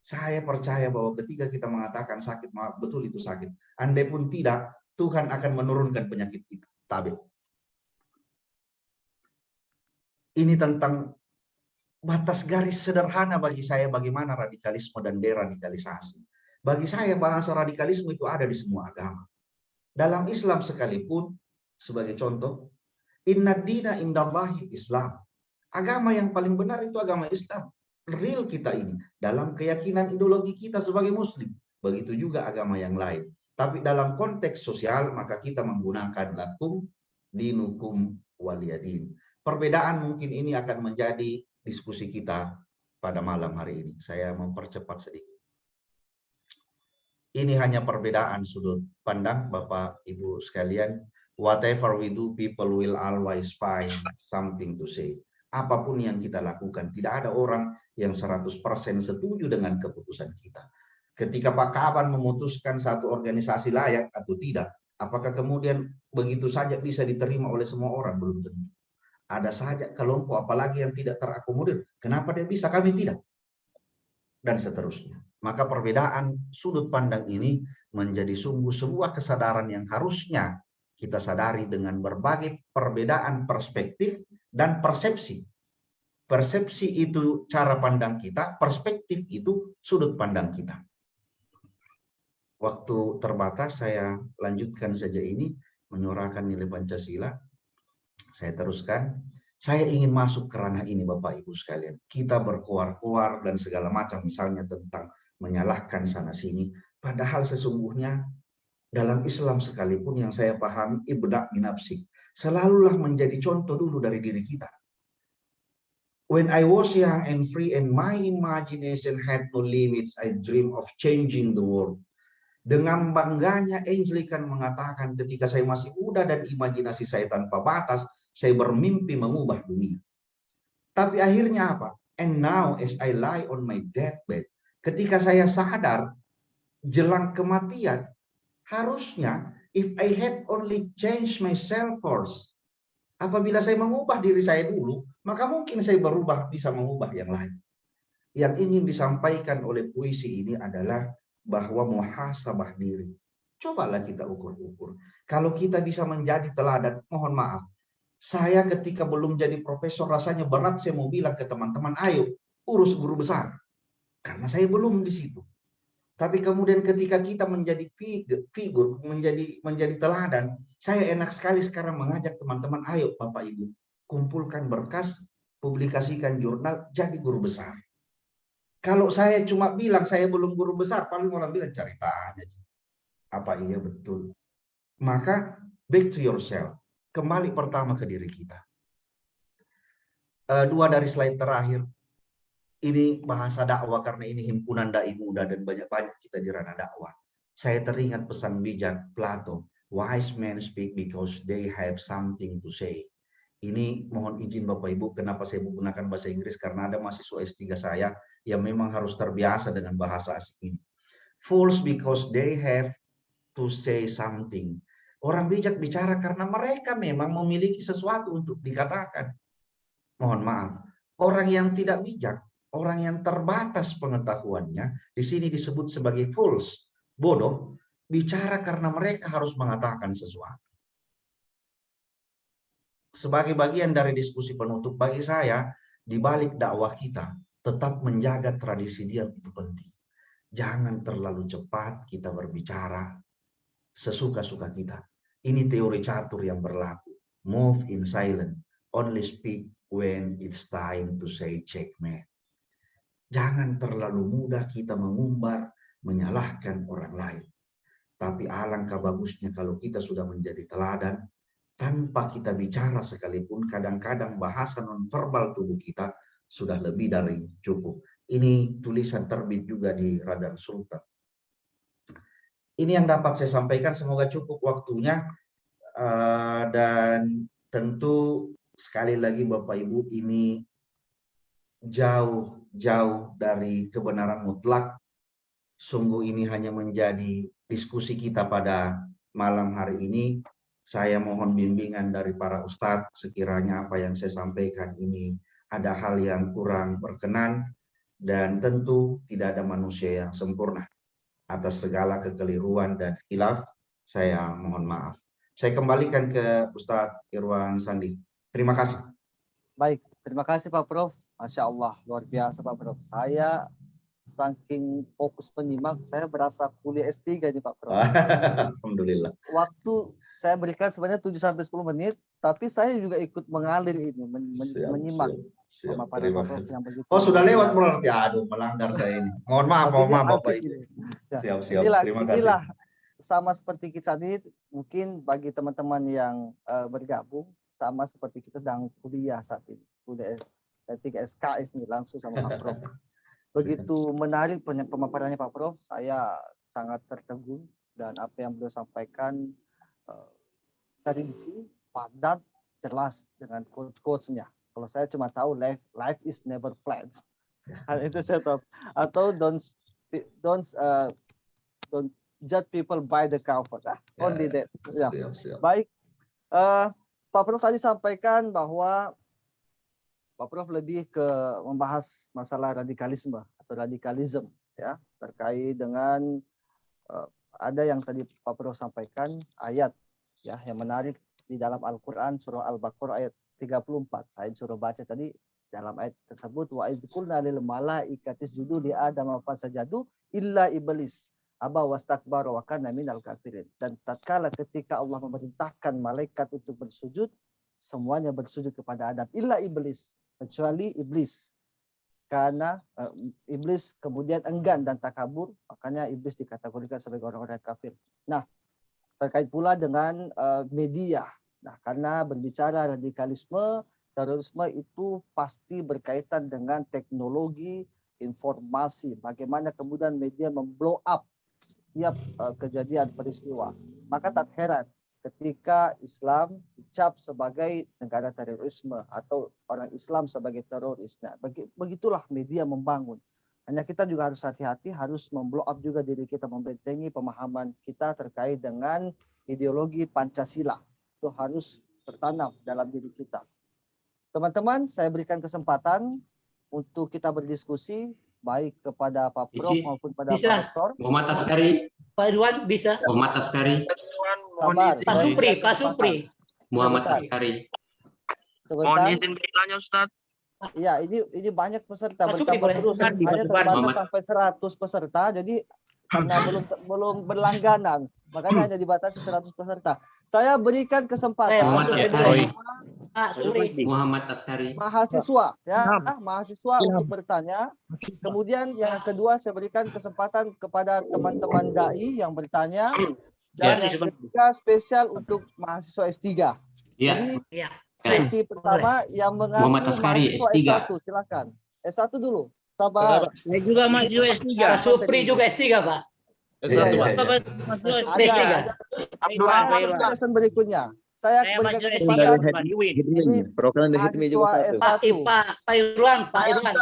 Saya percaya bahwa ketika kita mengatakan sakit, maaf, betul itu sakit. Andai pun tidak, Tuhan akan menurunkan penyakit kita. Tapi ini tentang batas garis sederhana bagi saya bagaimana radikalisme dan deradikalisasi. Bagi saya bahasa radikalisme itu ada di semua agama. Dalam Islam sekalipun, sebagai contoh, inna dina indallahi Islam. Agama yang paling benar itu agama Islam. Real kita ini. Dalam keyakinan ideologi kita sebagai Muslim. Begitu juga agama yang lain. Tapi dalam konteks sosial, maka kita menggunakan lakum dinukum waliyadin. Perbedaan mungkin ini akan menjadi diskusi kita pada malam hari ini. Saya mempercepat sedikit. Ini hanya perbedaan sudut pandang Bapak Ibu sekalian. Whatever we do, people will always find something to say. Apapun yang kita lakukan, tidak ada orang yang 100% setuju dengan keputusan kita. Ketika Pak Kaban memutuskan satu organisasi layak atau tidak, apakah kemudian begitu saja bisa diterima oleh semua orang? Belum tentu. Ada saja kelompok apalagi yang tidak terakomodir. Kenapa dia bisa, kami tidak? Dan seterusnya. Maka perbedaan sudut pandang ini menjadi sungguh sebuah kesadaran yang harusnya kita sadari dengan berbagai perbedaan perspektif dan persepsi. Persepsi itu cara pandang kita, perspektif itu sudut pandang kita. Waktu terbatas, saya lanjutkan saja ini, menyuarakan nilai Pancasila. Saya teruskan. Saya ingin masuk ke ranah ini Bapak Ibu sekalian. Kita berkoar-koar dan segala macam misalnya tentang menyalahkan sana sini. Padahal sesungguhnya dalam Islam sekalipun yang saya pahami ibda' min nafsik. Selalulah menjadi contoh dulu dari diri kita. When I was young and free and my imagination had no limits, I dream of changing the world. Dengan bangganya Anglican mengatakan ketika saya masih muda dan imajinasi saya tanpa batas, saya bermimpi mengubah dunia. Tapi akhirnya apa? And now as I lie on my deathbed, ketika saya sadar jelang kematian, harusnya if I had only changed myself first, apabila saya mengubah diri saya dulu, maka mungkin saya bisa mengubah yang lain. Yang ingin disampaikan oleh puisi ini adalah bahwa muhasabah diri. Cobalah kita ukur-ukur. Kalau kita bisa menjadi teladan, mohon maaf. Saya ketika belum jadi profesor rasanya berat saya mau bilang ke teman-teman, ayo urus guru besar. Karena saya belum di situ. Tapi kemudian ketika kita menjadi figur, menjadi teladan, saya enak sekali sekarang mengajak teman-teman, ayo Bapak Ibu, kumpulkan berkas, publikasikan jurnal, jadi guru besar. Kalau saya cuma bilang saya belum guru besar, paling orang bilang cari tanya. Apa iya betul? Maka back to yourself. Kembali pertama ke diri kita. Dua dari slide terakhir. Ini bahasa dakwah karena ini himpunan dai muda dan banyak-banyak kita di ranah dakwah. Saya teringat pesan bijak Plato. Wise men speak because they have something to say. Ini mohon izin Bapak Ibu, kenapa saya menggunakan bahasa Inggris? Karena ada mahasiswa S3 saya yang memang harus terbiasa dengan bahasa asing ini. Fools because they have to say something. Orang bijak bicara karena mereka memang memiliki sesuatu untuk dikatakan. Mohon maaf, orang yang tidak bijak, orang yang terbatas pengetahuannya, di sini disebut sebagai fools, bodoh, bicara karena mereka harus mengatakan sesuatu. Sebagai bagian dari diskusi penutup, bagi saya, di balik dakwah kita, tetap menjaga tradisi diam itu penting. Jangan terlalu cepat kita berbicara sesuka-suka kita. Ini teori catur yang berlaku. Move in silent, only speak when it's time to say checkmate. Jangan terlalu mudah kita mengumbar, menyalahkan orang lain. Tapi alangkah bagusnya kalau kita sudah menjadi teladan, tanpa kita bicara sekalipun, kadang-kadang bahasa nonverbal tubuh kita sudah lebih dari cukup. Ini tulisan terbit juga di Radar Sultan. Ini yang dapat saya sampaikan, semoga cukup waktunya. Dan tentu sekali lagi Bapak Ibu, ini jauh dari kebenaran mutlak. Sungguh ini hanya menjadi diskusi kita pada malam hari ini. Saya mohon bimbingan dari para ustadz, sekiranya apa yang saya sampaikan ini ada hal yang kurang berkenan, dan tentu tidak ada manusia yang sempurna. Atas segala kekeliruan dan khilaf, saya mohon maaf. Saya kembalikan ke Ustadz Irwan Sandi. Terima kasih. Baik, terima kasih Pak Prof. Masya Allah, luar biasa Pak Prof. Saya saking fokus penyimak, saya berasa kuliah S3 nih Pak Prof. Alhamdulillah. Waktu saya berikan sebenarnya 7-10 menit, tapi saya juga ikut mengalir ini, menyimak. Siap. Terima kasih. Oh, sudah lewat berarti. Aduh, melanggar saya ini. Mohon maaf Bapak Ibu. Ya. Siap. Terima kasih. Inilah sama seperti kita ini, mungkin bagi teman-teman yang bergabung, sama seperti kita sedang kuliah saat ini. Kuliah S3 SKS ini langsung sama Pak Prof. Begitu menarik pemaparannya Pak Prof, saya sangat tertegun, dan apa yang beliau sampaikan rinci, padat, jelas dengan quotes-nya. Kalau saya cuma tahu life is never flat. Hal itu saya tahu. Atau don't judge people by the cover. Only that. Ya. Siap. Baik. Pak Prof tadi sampaikan bahwa Pak Prof lebih ke membahas masalah radikalisme atau radikalisme, ya, terkait dengan ada yang tadi Pak Prof sampaikan ayat, ya, yang menarik di dalam Al-Quran surah Al-Baqarah ayat 34. Saya suruh baca tadi dalam ayat tersebut, wa idh qulna lil malaikati isjudu li adama fasajadu illa iblis aba wastakbara wa kana minal kafirin. Dan tatkala ketika Allah memerintahkan malaikat untuk bersujud, semuanya bersujud kepada Adam illa iblis, kecuali iblis. Karena iblis kemudian enggan dan takabur, makanya iblis dikategorikan sebagai orang-orang kafir. Nah, terkait pula dengan media. Nah, karena berbicara radikalisme, terorisme itu pasti berkaitan dengan teknologi informasi. Bagaimana kemudian media memblow up setiap kejadian peristiwa. Maka tak heran ketika Islam dicap sebagai negara terorisme atau orang Islam sebagai teroris. Nah, begitulah media membangun. Hanya kita juga harus hati-hati, harus memblow up juga diri kita, membentengi pemahaman kita terkait dengan ideologi Pancasila. Itu harus bertanam dalam diri kita. Teman-teman, saya berikan kesempatan untuk kita berdiskusi, baik kepada Pak Prof maupun pada Pak Rektor. Muhammad Askari. Pak Irwan bisa. Muhammad Askari. Pak Supri. Muhammad Askari. Mohon izin bertanya, Ustaz. Iya, ini banyak peserta, bertambah terus. Hanya terbatas sampai 100 peserta, jadi karena belum berlangganan, makanya hanya dibatasi 100 peserta. Saya berikan kesempatan. Pak Supri. Muhammad Askari. Mahasiswa ya, mahasiswa untuk bertanya. Kemudian yang kedua saya berikan kesempatan kepada teman-teman dai yang bertanya. Dan yang ketiga spesial untuk mahasiswa S3. Ya. Jadi Iya. sesi pertama yang Muhammad mengaku Askari, mahasiswa S3. S1, silakan. S1 dulu. Sabar. Saya juga mahasiswa S3. Pak Supri juga S3, Pak. Iya, iya. Mahasiswa S3. Ada penjelasan berikutnya. Saya Saya berikan mahasiswa kesempatan. S3. Ini mahasiswa Pak S1. Pak Irwan, Pak Irwan.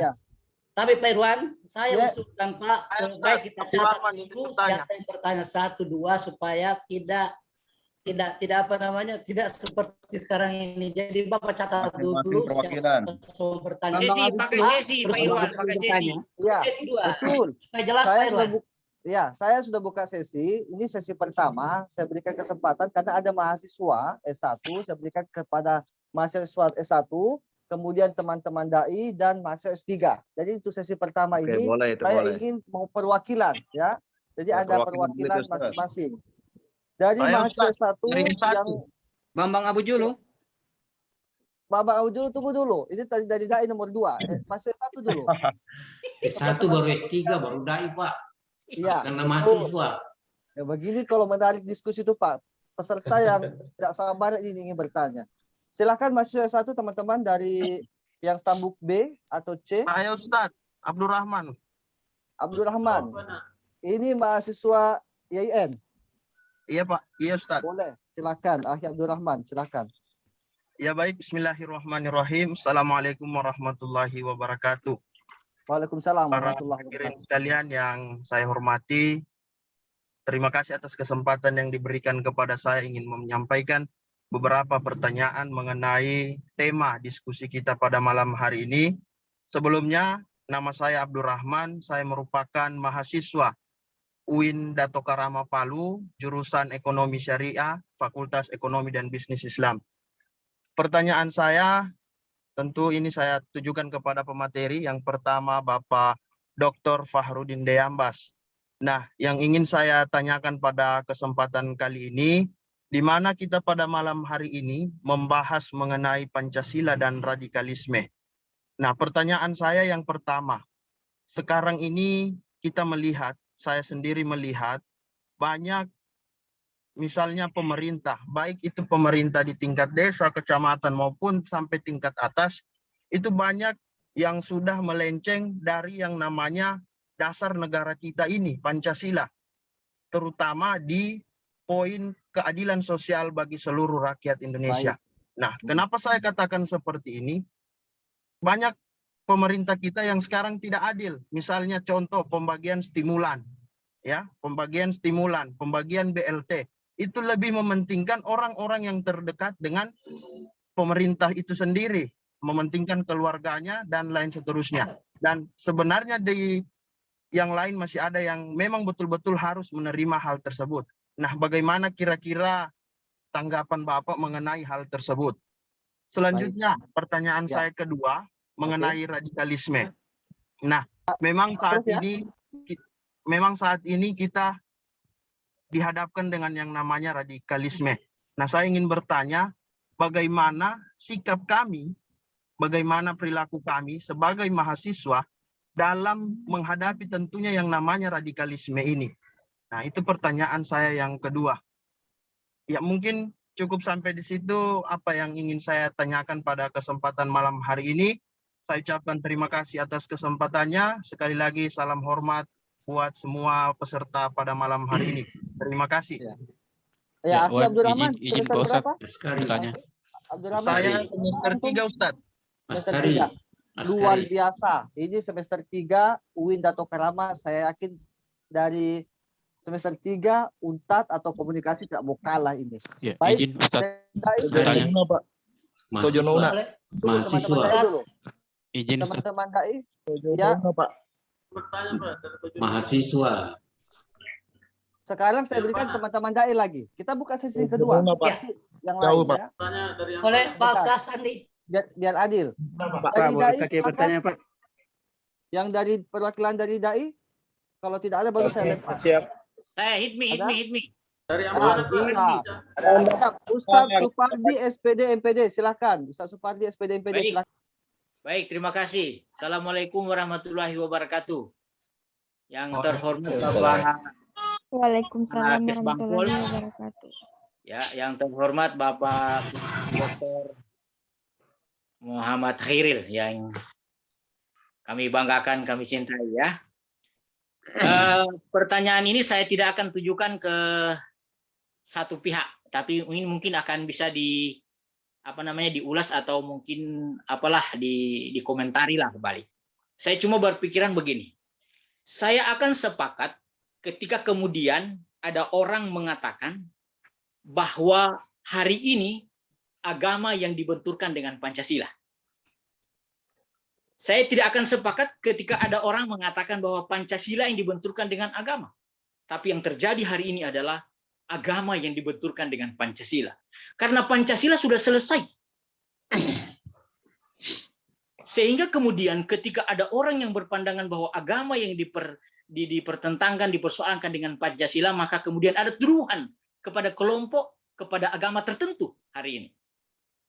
Ya. Tapi Pak Irwan, saya Ya. usulkan Pak, lebih baik kita catat dulu siapa yang bertanya 1, 2 supaya tidak apa namanya, tidak seperti sekarang ini. Jadi Bapak catat dulu perwakilan. siapa bertanya. Pakai sesi, Pak Terus Irwan, Bapak pakai sesi. bertanya. Ya, Sesi 2. betul. Supaya jelas Pak Irwan. Saya sudah buka sesi. Ini sesi pertama. Saya berikan kesempatan karena ada mahasiswa S1. Saya berikan kepada mahasiswa S1, kemudian teman-teman dai dan mahasiswa S3. Jadi itu sesi pertama ini. Saya ingin mau perwakilan ya. Jadi ada perwakilan masing-masing. Dari mahasiswa S1 yang Bambang Abu Julu. Bambang Abu Julu, tunggu dulu. Ini tadi dari dai nomor 2. Mahasiswa S1 dulu. S1 baru S3 baru dai, Pak. Iya. Karena mahasiswa. Ya, begini kalau menarik diskusi itu Pak. Peserta yang tidak sabar ini ingin bertanya. Silakan mahasiswa S1 teman-teman dari yang stambuk B atau C. Saya Ustaz Abdurrahman. Abdurrahman. Ini mahasiswa YIN. Iya Pak, iya Ustaz. Boleh, silakan. Akhi Abdurrahman, silakan. Ya baik, bismillahirrahmanirrahim. Assalamualaikum warahmatullahi wabarakatuh. Waalaikumsalam Para warahmatullahi hadirin wabarakatuh. sekalian yang saya hormati, terima kasih atas kesempatan yang diberikan kepada saya ingin menyampaikan beberapa pertanyaan mengenai tema diskusi kita pada malam hari ini. Sebelumnya, nama saya Abdurrahman, saya merupakan mahasiswa UIN Dato Karama Palu, jurusan Ekonomi Syariah, Fakultas Ekonomi dan Bisnis Islam. Pertanyaan saya, tentu ini saya tujukan kepada pemateri. Yang pertama, Bapak Dr. Fahrudin Deyambas. Nah, yang ingin saya tanyakan pada kesempatan kali ini, di mana kita pada malam hari ini membahas mengenai Pancasila dan radikalisme. Nah, pertanyaan saya yang pertama, sekarang ini kita melihat, saya sendiri melihat banyak misalnya pemerintah, baik itu pemerintah di tingkat desa, kecamatan maupun sampai tingkat atas, itu banyak yang sudah melenceng dari yang namanya dasar negara kita ini, Pancasila. Terutama di poin keadilan sosial bagi seluruh rakyat Indonesia. Nah, kenapa saya katakan seperti ini? Banyak pemerintah kita yang sekarang tidak adil. Misalnya contoh pembagian stimulan, ya, pembagian stimulan, pembagian BLT. Itu lebih mementingkan orang-orang yang terdekat dengan pemerintah itu sendiri, mementingkan keluarganya dan lain seterusnya. Dan sebenarnya di yang lain masih ada yang memang betul-betul harus menerima hal tersebut. Nah, bagaimana kira-kira tanggapan Bapak mengenai hal tersebut? Selanjutnya, pertanyaan saya kedua mengenai radikalisme. Nah, memang saat ini kita dihadapkan dengan yang namanya radikalisme. Nah, saya ingin bertanya, bagaimana sikap kami, bagaimana perilaku kami sebagai mahasiswa dalam menghadapi tentunya yang namanya radikalisme ini. Nah, itu pertanyaan saya yang kedua. Ya, mungkin cukup sampai di situ apa yang ingin saya tanyakan pada kesempatan malam hari ini. Saya ucapkan terima kasih atas kesempatannya. Sekali lagi salam hormat buat semua peserta pada malam hari ini. Terima kasih. Ya, Akhi Abdurrahman, izin semester Pak Ustadz berapa? bertanya. Abdurrahman, Saya semester 3 Ustadz. semester 3. Luar biasa. Ini semester 3 UIN Dato Karama. Saya yakin dari semester 3 UNTAD atau komunikasi tidak mau kalah ini. Ya, Baik. izin Ustadz bertanya. Mahasiswa. Izin Ustadz. Teman-teman dai. Ya, Mahasiswa. sekarang saya berikan teman-teman dai lagi. Kita buka sesi kedua. Yang lain ya. Oleh Pak Ustaz Andi. Biar adil. Pak, boleh kaki bertanya, Pak? Yang dari perwakilan dari dai, kalau tidak ada baru saya lempar. Saya Hidmi. Dari mana Pak? Iya. Ustadz Supardi SPD MPD, silakan. Ustadz Supardi SPD MPD, Baik. silakan. Baik, terima kasih. Assalamualaikum warahmatullahi wabarakatuh. Yang terhormat Bapak Waalaikumsalam Kes Bangpol. warahmatullahi wabarakatuh. Ya, yang terhormat Bapak Dr. Muhammad Khairil yang kami banggakan, kami cintai ya. Pertanyaan ini saya tidak akan tujukan ke satu pihak, tapi ini mungkin akan bisa diulas atau mungkin dikomentari lah kembali. Saya cuma berpikiran begini. Saya akan sepakat ketika kemudian ada orang mengatakan bahwa hari ini agama yang dibenturkan dengan Pancasila. Saya tidak akan sepakat ketika ada orang mengatakan bahwa Pancasila yang dibenturkan dengan agama. Tapi yang terjadi hari ini adalah agama yang dibenturkan dengan Pancasila. Karena Pancasila sudah selesai. Sehingga kemudian ketika ada orang yang berpandangan bahwa agama yang dipertentangkan, dipersoalkan dengan Pancasila, maka kemudian ada tuduhan kepada kelompok, kepada agama tertentu hari ini.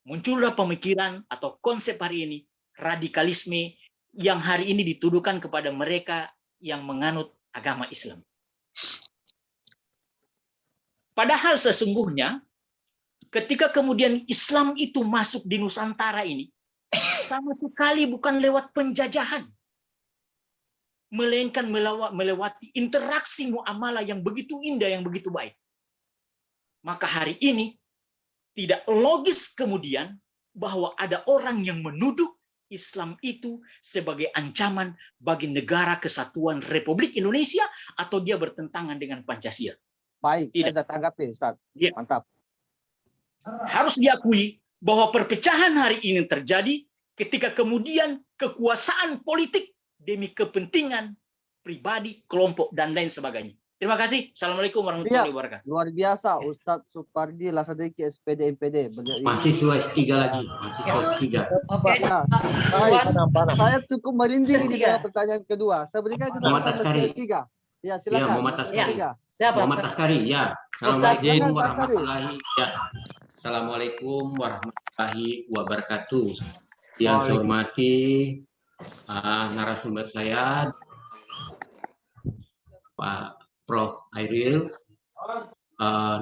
Muncullah pemikiran atau konsep hari ini, radikalisme yang hari ini dituduhkan kepada mereka yang menganut agama Islam. Padahal sesungguhnya ketika kemudian Islam itu masuk di Nusantara ini, sama sekali bukan lewat penjajahan, melainkan melewati interaksi muamalah yang begitu indah, yang begitu baik. Maka hari ini tidak logis kemudian bahwa ada orang yang menuduh Islam itu sebagai ancaman bagi negara kesatuan Republik Indonesia atau dia bertentangan dengan Pancasila. Baik, Tidak. saya tanggapi, Ustaz. Ya. Mantap. Harus diakui bahwa perpecahan hari ini terjadi ketika kemudian kekuasaan politik demi kepentingan pribadi, kelompok, dan lain sebagainya. Terima kasih. Assalamualaikum warahmatullahi wabarakatuh. Luar biasa, Ustadz Supardi Lasadiki SPD MPD. Beliau ini- Mahasiswa S3 lagi. Mahasiswa S3. Oke. Ya, saya cukup merinding ini dengan pertanyaan kedua. Saya berikan kesempatan Askari. Mas S3. Ya, silakan. Muhammad Mas Askari. S3. Siapa? Muhammad Askari, ya. Ustaz, Assalamualaikum silakan, Pak Askari. Assalamualaikum warahmatullahi wabarakatuh. Yang saya hormati narasumber saya, Pak Prof. Khairil,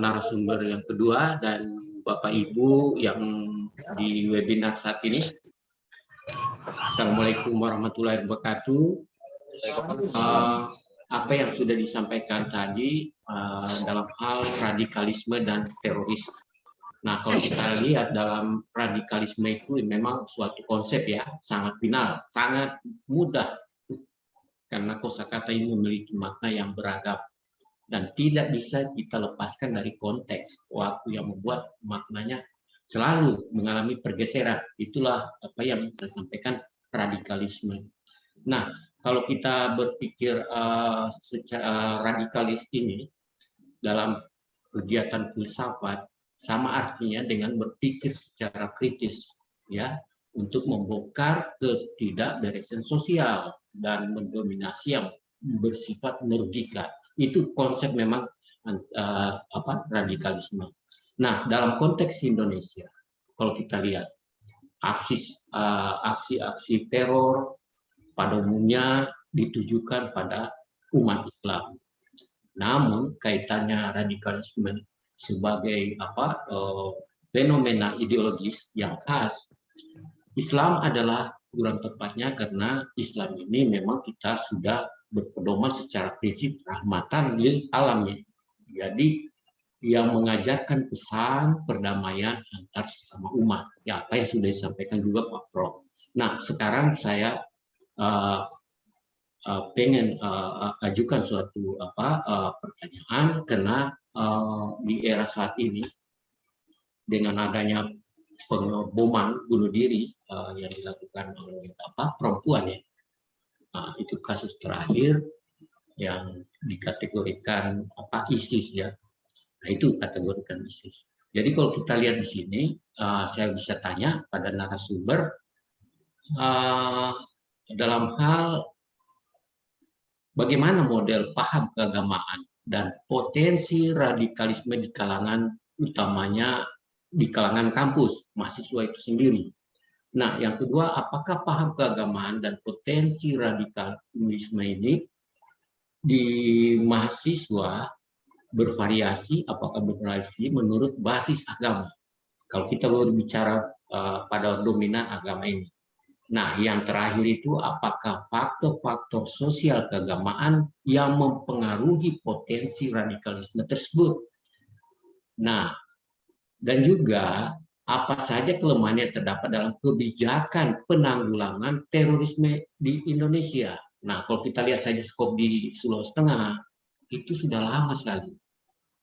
narasumber yang kedua, dan Bapak Ibu yang di webinar saat ini. Assalamualaikum warahmatullahi wabarakatuh. Apa yang sudah disampaikan tadi dalam hal radikalisme dan teroris. Nah, kalau kita lihat dalam radikalisme itu memang suatu konsep ya, sangat final, sangat mudah, karena kosakata ini memiliki makna yang beragam dan tidak bisa kita lepaskan dari konteks waktu yang membuat maknanya selalu mengalami pergeseran. Itulah apa yang saya sampaikan, radikalisme. Nah, kalau kita berpikir secara radikalis ini dalam kegiatan filsafat, sama artinya dengan berpikir secara kritis, ya, untuk membongkar ketidakberesan sosial dan mendominasi yang bersifat merugikan. Itu konsep memang radikalisme. Nah, dalam konteks Indonesia, kalau kita lihat aksi-aksi teror pada umumnya ditujukan pada umat Islam. Namun kaitannya radikalisme sebagai fenomena ideologis yang khas, Islam adalah kurang tepatnya karena Islam ini memang kita sudah berpedoman secara prinsip rahmatan lil alamin. Jadi yang mengajarkan pesan perdamaian antar sesama umat. Ya, apa yang sudah disampaikan juga Pak Prof. Nah, sekarang saya pengen ajukan suatu pertanyaan karena di era saat ini dengan adanya pengeboman bunuh diri yang dilakukan oleh perempuan ya, itu kasus terakhir yang dikategorikan ISIS ya. Nah, itu kategorikan ISIS. Jadi kalau kita lihat di sini, saya bisa tanya pada narasumber dalam hal bagaimana model paham keagamaan dan potensi radikalisme di kalangan, utamanya di kalangan kampus, mahasiswa itu sendiri. Nah, yang kedua, apakah paham keagamaan dan potensi radikalisme ini di mahasiswa bervariasi, apakah bervariasi menurut basis agama? Kalau kita berbicara pada dominan agama ini. Nah, yang terakhir itu apakah faktor-faktor sosial keagamaan yang mempengaruhi potensi radikalisme tersebut. Nah, dan juga apa saja kelemahan yang terdapat dalam kebijakan penanggulangan terorisme di Indonesia. Nah, kalau kita lihat saja skop di Sulawesi Tengah, itu sudah lama sekali.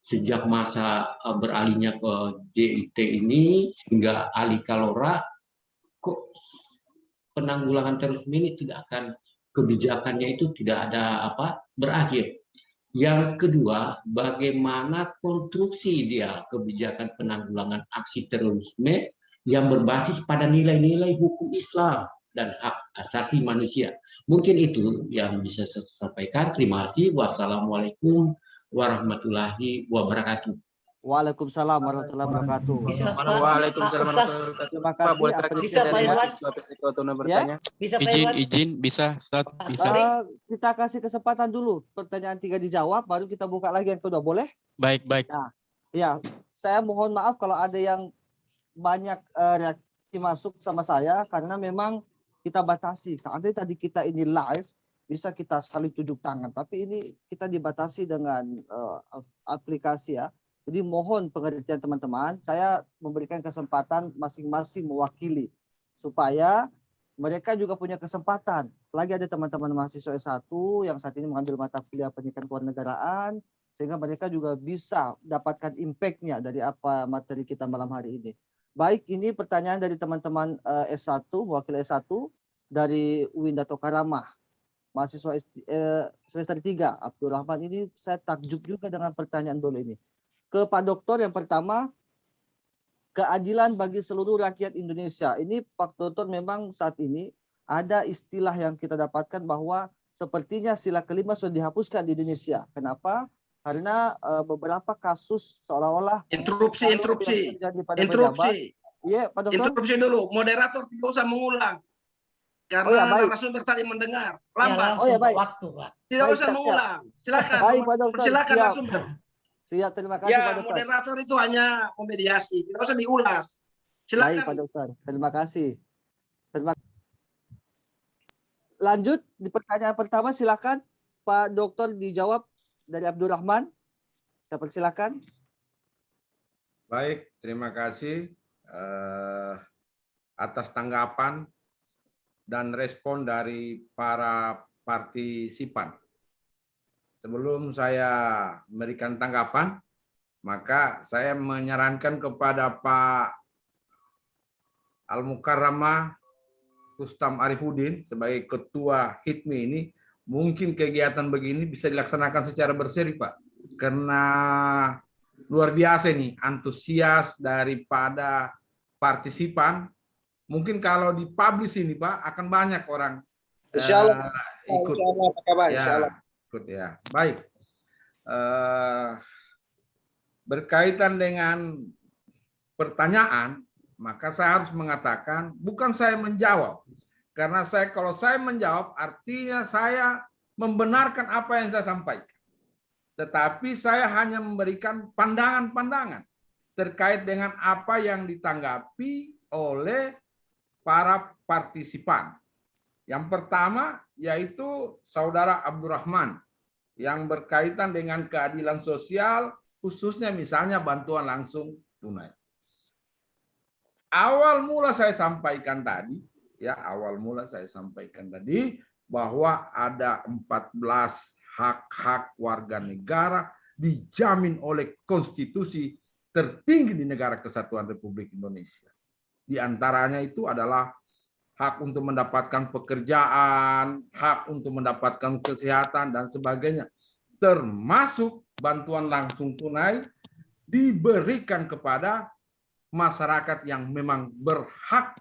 Sejak masa beralihnya ke JIT ini, hingga Ali Kalora, kok penanggulangan terorisme ini tidak akan, kebijakannya itu tidak ada berakhir. Yang kedua, bagaimana konstruksi ideal kebijakan penanggulangan aksi terorisme yang berbasis pada nilai-nilai hukum Islam dan hak asasi manusia. Mungkin itu yang bisa saya sampaikan. Terima kasih. Wassalamualaikum warahmatullahi wabarakatuh. Waalaikumsalam warahmatullahi wabarakatuh. Waalaikumsalam warahmatullahi wabarakatuh. Terima Pak, boleh kasih. kaki Bisa, dari Pak Irwan? mahasiswa Psikotuna bertanya? Bisa Pak Irwan? Izin, bisa, Ustaz. Bisa. Kita kasih kesempatan dulu. Pertanyaan 3 dijawab, baru kita buka lagi yang kedua. Boleh? Baik, baik. Nah, ya, saya mohon maaf kalau ada yang banyak reaksi masuk sama saya, karena memang kita batasi. Seandainya tadi kita ini live, bisa kita saling tunjuk tangan. Tapi ini kita dibatasi dengan aplikasi ya. Jadi mohon pengertian teman-teman, saya memberikan kesempatan masing-masing mewakili supaya mereka juga punya kesempatan. Lagi ada teman-teman mahasiswa S1 yang saat ini mengambil mata kuliah pendidikan kewarganegaraan, sehingga mereka juga bisa dapatkan impact-nya dari apa materi kita malam hari ini. Baik, ini pertanyaan dari teman-teman S1, mewakili S1 dari UIN Dato Karamah, mahasiswa semester 3, Abdul Rahman. Ini saya takjub juga dengan pertanyaan dulu ini. Ke Pak Doktor yang pertama, keadilan bagi seluruh rakyat Indonesia. Ini Pak Doktor, memang saat ini ada istilah yang kita dapatkan bahwa sepertinya sila kelima sudah dihapuskan di Indonesia. Kenapa? Karena beberapa kasus seolah-olah interupsi. Iya, Pak Doktor. Interupsi dulu, moderator tidak usah mengulang. Karena narasumber tadi mendengar lambat. Oh ya, baik. Waktu, Pak. Tidak Baik, usah siap, mengulang. Silakan. Baik, Pak Dokter. Silakan Siap. narasumber. Siap, terima kasih Ya, Pak Dokter. moderator itu hanya memediasi, tidak usah diulas. Silakan. Baik, Pak Dokter. Terima kasih. Lanjut di pertanyaan pertama, silakan Pak Dokter dijawab dari Abdul Rahman. Saya persilakan. Baik, terima kasih atas tanggapan dan respon dari para partisipan. Sebelum saya memberikan tanggapan, maka saya menyarankan kepada Pak Al-Mukarramah Rustam Arifudin sebagai Ketua HITMI ini, mungkin kegiatan begini bisa dilaksanakan secara berseri, Pak. Karena luar biasa nih antusias daripada partisipan. Mungkin kalau dipublish ini, Pak, akan banyak orang ikut. Ikut ya. Baik. Berkaitan dengan pertanyaan, maka saya harus mengatakan bukan saya menjawab. Karena kalau saya menjawab artinya saya membenarkan apa yang saya sampaikan. Tetapi saya hanya memberikan pandangan-pandangan terkait dengan apa yang ditanggapi oleh para partisipan. Yang pertama yaitu Saudara Abdurrahman yang berkaitan dengan keadilan sosial, khususnya misalnya bantuan langsung tunai. Awal mula saya sampaikan tadi bahwa ada 14 hak-hak warga negara dijamin oleh konstitusi tertinggi di negara Kesatuan Republik Indonesia. Di antaranya itu adalah hak untuk mendapatkan pekerjaan, hak untuk mendapatkan kesehatan, dan sebagainya. Termasuk bantuan langsung tunai diberikan kepada masyarakat yang memang berhak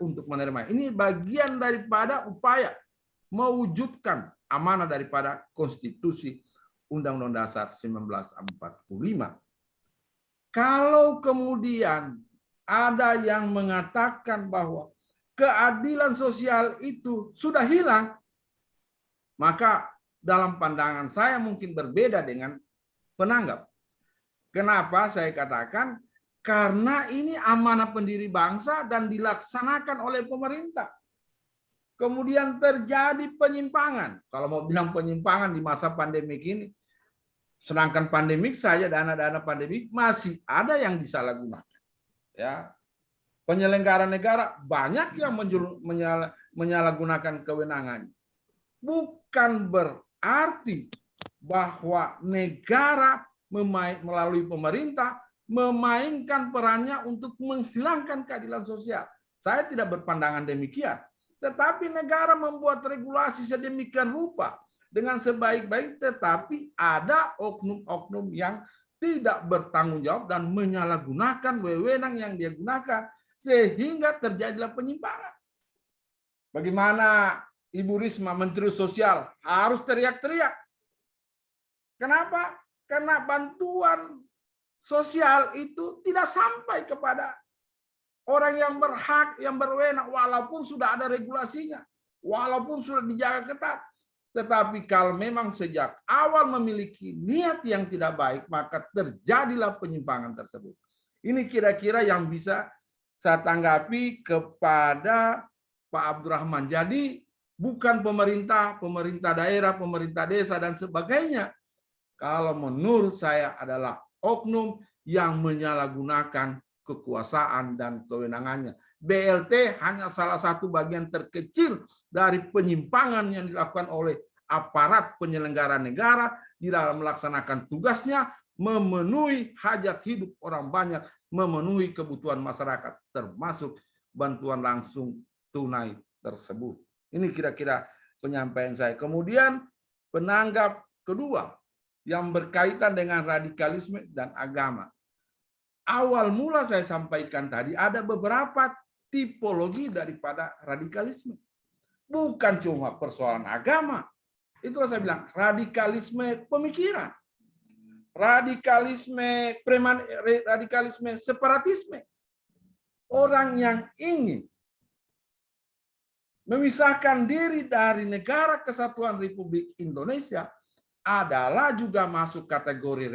untuk menerima. Ini bagian daripada upaya mewujudkan amanah daripada konstitusi Undang-Undang Dasar 1945. Kalau kemudian ada yang mengatakan bahwa keadilan sosial itu sudah hilang, maka dalam pandangan saya mungkin berbeda dengan penanggap. Kenapa saya katakan? Karena ini amanah pendiri bangsa dan dilaksanakan oleh pemerintah. Kemudian terjadi penyimpangan. Kalau mau bilang penyimpangan di masa pandemik ini, sedangkan pandemik saja dana-dana pandemik masih ada yang disalahgunakan. Ya, penyelenggara negara banyak yang menyalahgunakan kewenangannya. Bukan berarti bahwa negara melalui pemerintah memainkan perannya untuk menghilangkan keadilan sosial. Saya tidak berpandangan demikian. Tetapi negara membuat regulasi sedemikian rupa dengan sebaik-baik, tetapi ada oknum-oknum yang tidak bertanggung jawab dan menyalahgunakan wewenang yang dia gunakan sehingga terjadilah penyimpangan. Bagaimana Ibu Risma, Menteri Sosial, harus teriak-teriak. Kenapa? Karena bantuan sosial itu tidak sampai kepada orang yang berhak, yang berwenang, walaupun sudah ada regulasinya, walaupun sudah dijaga ketat. Tetapi kalau memang sejak awal memiliki niat yang tidak baik, maka terjadilah penyimpangan tersebut. Ini kira-kira yang bisa saya tanggapi kepada Pak Abdurrahman. Jadi bukan pemerintah, pemerintah daerah, pemerintah desa, dan sebagainya. Kalau menurut saya adalah oknum yang menyalahgunakan kekuasaan dan kewenangannya. BLT hanya salah satu bagian terkecil dari penyimpangan yang dilakukan oleh aparat penyelenggara negara di dalam melaksanakan tugasnya, memenuhi hajat hidup orang banyak, memenuhi kebutuhan masyarakat, termasuk bantuan langsung tunai tersebut. Ini kira-kira penyampaian saya. Kemudian penanggap kedua yang berkaitan dengan radikalisme dan agama. Awal mula saya sampaikan tadi ada beberapa tipologi daripada radikalisme. Bukan cuma persoalan agama. Itulah saya bilang radikalisme pemikiran. Radikalisme separatisme. Orang yang ingin memisahkan diri dari Negara Kesatuan Republik Indonesia adalah juga masuk kategori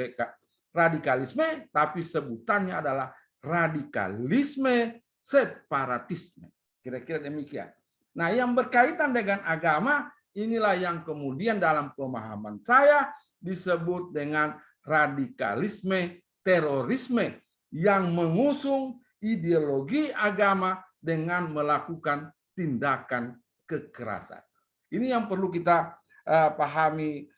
radikalisme, tapi sebutannya adalah radikalisme separatisme. Kira-kira demikian. Nah, yang berkaitan dengan agama, inilah yang kemudian dalam pemahaman saya disebut dengan radikalisme terorisme yang mengusung ideologi agama dengan melakukan tindakan kekerasan. Ini yang perlu kita pahami